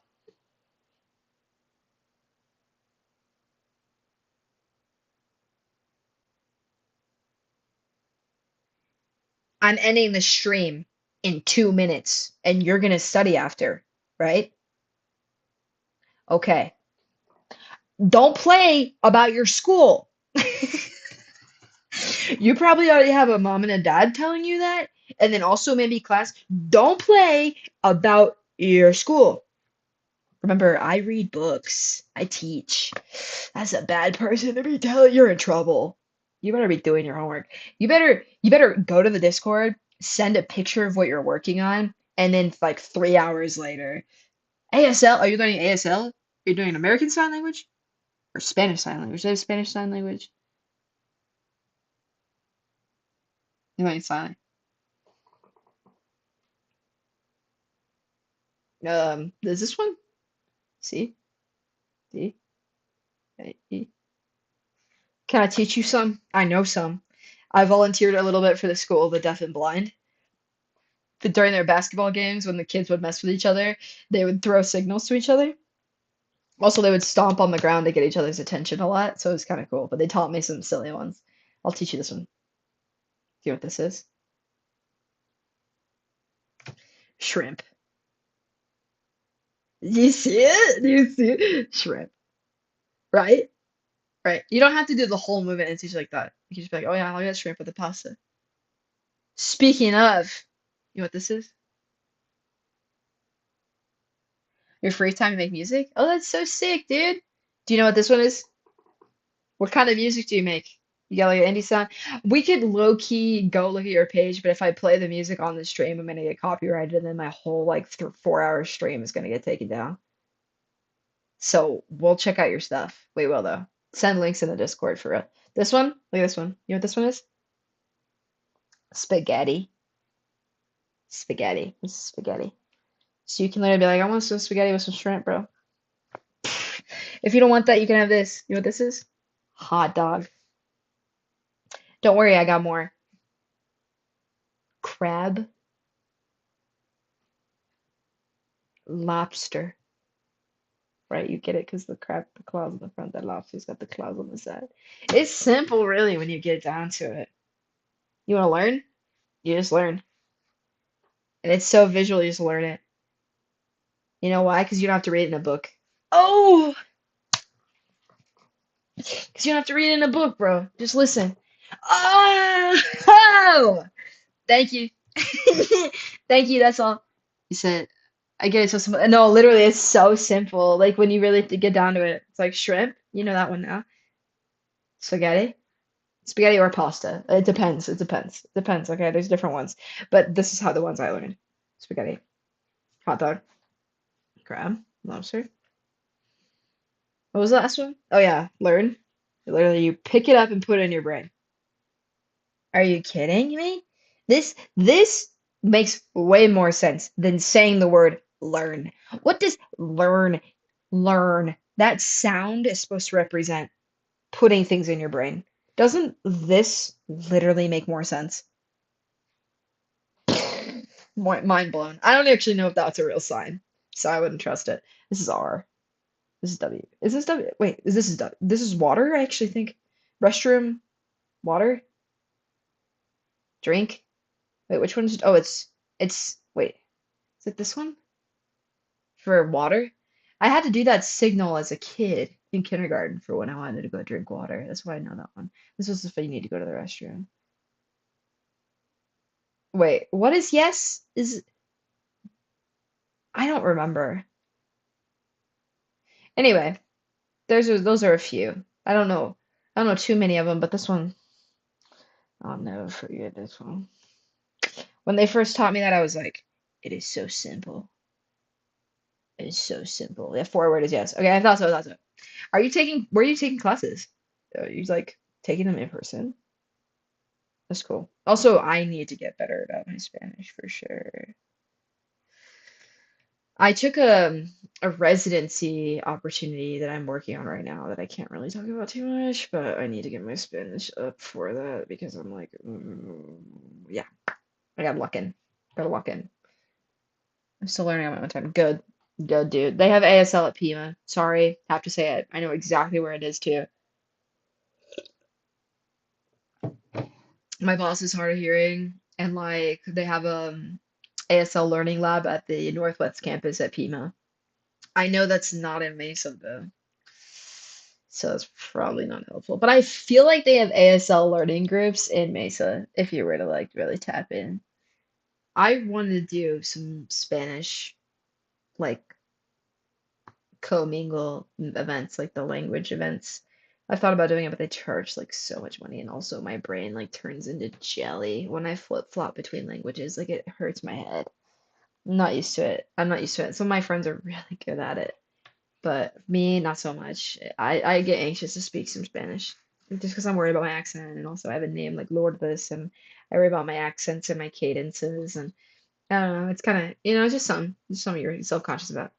I'm ending the stream in 2 minutes and you're gonna study after, right? Okay. Don't play about your school. You probably already have a mom and a dad telling you that. And then also maybe class, don't play about your school. Remember, I read books. I teach. That's a bad person to be telling you're in trouble. You better be doing your homework. You better go to the Discord, send a picture of what you're working on, and then like 3 hours later, ASL, are you learning ASL? Are you doing American Sign Language or Spanish Sign Language? Is that Spanish Sign Language? You're learning sign. Is this one? See? See? Can I teach you some? I know some. I volunteered a little bit for the School of the Deaf and Blind. During their basketball games, when the kids would mess with each other, they would throw signals to each other. Also, they would stomp on the ground to get each other's attention a lot, so it was kind of cool. But they taught me some silly ones. I'll teach you this one. See what this is? Shrimp. You see it? Do you see it? Shrimp, right? Right. You don't have to do the whole movement and teach like that. You can just be like, oh yeah, I'll get shrimp with the pasta. Speaking of, you know what this is? Your free time to make music? Oh, that's so sick, dude. Do you know what this one is? What kind of music do you make? You got like an indie sound? We could low key go look at your page, but if I play the music on the stream, I'm gonna get copyrighted, and then my whole like th 4 hour stream is gonna get taken down. So we'll check out your stuff. We will though. Send links in the Discord for real. This one? Look at this one. You know what this one is? Spaghetti. Spaghetti. This is spaghetti. So you can literally be like, I want some spaghetti with some shrimp, bro. If you don't want that, you can have this. You know what this is? Hot dog. Don't worry, I got more. Crab, lobster. Right, you get it because the crab, the claws on the front, that lobster's got the claws on the side. It's simple, really, when you get down to it. You want to learn? You just learn. And it's so visual, you just learn it. You know why? Because you don't have to read it in a book. Oh! Because you don't have to read it in a book, bro. Just listen. Oh! Oh! Thank you. Thank you, that's all. You said, I get it so simple. No, literally, it's so simple. Like when you really get down to it, it's like shrimp. You know that one now. Spaghetti. Spaghetti or pasta. It depends. It depends. It depends. Okay, there's different ones. But this is how the ones I learned. Spaghetti, hot dog, crab, lobster. What was the last one? Oh yeah, learn. Literally, you pick it up and put it in your brain. Are you kidding me? This makes way more sense than saying the word learn. What does learn? That sound is supposed to represent putting things in your brain. Doesn't this literally make more sense? More mind blown. I don't actually know if that's a real sign, so I wouldn't trust it. This is R. This is W. Is this W? Wait, is this is W? This is water, I actually think. Restroom, water, drink. Wait, which one's oh it's wait. Is it this one? For water? I had to do that signal as a kid in kindergarten for when I wanted to go drink water. That's why I know that one. This was if you need to go to the restroom. Wait, what is yes? Is I don't remember. Anyway, those are a few. I don't know too many of them, but this one, I'll never forget this one. When they first taught me that, I was like, it is so simple. It is so simple. Yeah, forward is yes. Okay, I thought so. I thought so. Where are you taking classes? Are you like taking them in person? That's cool. Also, I need to get better about my Spanish for sure. I took a residency opportunity that I'm working on right now that I can't really talk about too much, but I need to get my Spanish up for that because I'm like, yeah, I gotta lock in. Gotta lock in. I'm still learning on my own time. Good. Good, dude. They have ASL at Pima. Sorry, have to say it. I know exactly where it is too. My boss is hard of hearing, and like they have ASL learning lab at the Northwest campus at Pima. I know that's not in Mesa though, so it's probably not helpful. But I feel like they have ASL learning groups in Mesa if you were to like really tap in. I wanted to do some Spanish like commingle events, like the language events. I thought about doing it, but they charge like so much money, and also my brain like turns into jelly when I flip-flop between languages. Like it hurts my head. I'm not used to it. I'm not used to it. Some of my friends are really good at it, but me, not so much. I get anxious to speak some Spanish just because I'm worried about my accent, and also I have a name like Lourdes, and I worry about my accents and my cadences, and I don't know. It's kind of, just something you're self-conscious about.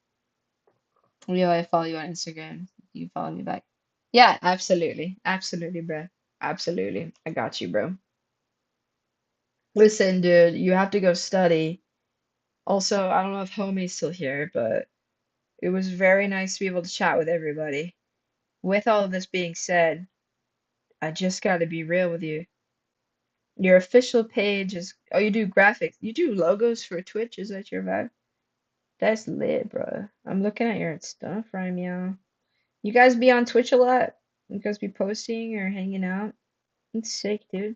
Yo, I follow you on Instagram. You follow me back. Yeah, absolutely. Absolutely, bro. Absolutely. I got you, bro. Listen, dude, you have to go study. Also, I don't know if homie's still here, but it was very nice to be able to chat with everybody. With all of this being said, I just got to be real with you. Your official page is, oh, you do graphics. You do logos for Twitch, is that your vibe? That's lit, bro. I'm looking at your stuff right now. You guys be on Twitch a lot? You guys be posting or hanging out? It's sick, dude.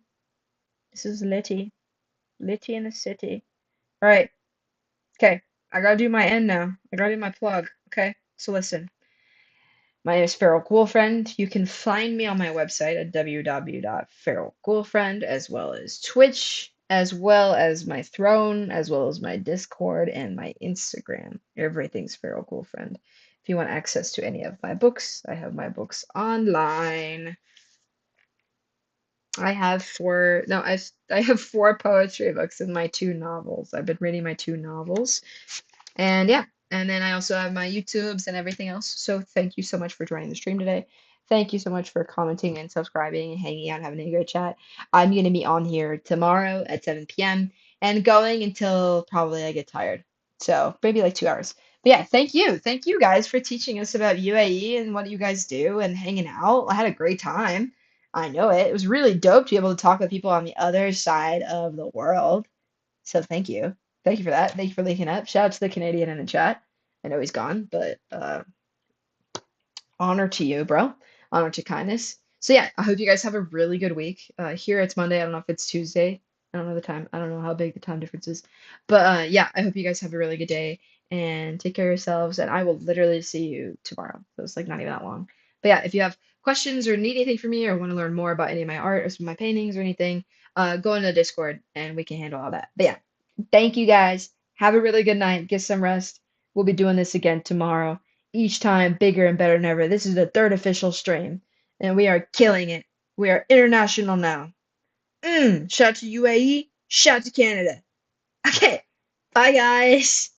This is Litty. Litty in the city. Alright, okay. I gotta do my end now. I gotta do my plug, okay? So listen. My name is feralghoulfriend. You can find me on my website at www.feralghoulfriend, as well as Twitch, as well as my throne, as well as my Discord and my Instagram. Everything's feralghoulfriend. If you want access to any of my books, I have my books online. I have four, no, I have four poetry books and my two novels. I've been reading my two novels. And yeah, and then I also have my YouTubes and everything else. So thank you so much for joining the stream today. Thank you so much for commenting and subscribing and hanging out, having a great chat. I'm going to be on here tomorrow at 7 p.m. and going until probably I get tired. So maybe like 2 hours. But yeah, thank you. Thank you guys for teaching us about UAE and what you guys do and hanging out. I had a great time. I know it. It was really dope to be able to talk with people on the other side of the world. So thank you. Thank you for that. Thank you for linking up. Shout out to the Canadian in the chat. I know he's gone, but honor to you, bro. Honor to kindness. So yeah, I hope you guys have a really good week. Here it's Monday. I don't know if it's Tuesday. I don't know the time. I don't know how big the time difference is. But yeah, I hope you guys have a really good day and take care of yourselves. And I will literally see you tomorrow. So it's like not even that long. But yeah, if you have questions or need anything from me or want to learn more about any of my art or some of my paintings or anything, go into the Discord and we can handle all that. But yeah, thank you guys. Have a really good night. Get some rest. We'll be doing this again tomorrow, each time bigger and better than ever. This is the third official stream, and we are killing it. We are international now. Shout out to UAE, shout out to Canada. Okay, bye guys.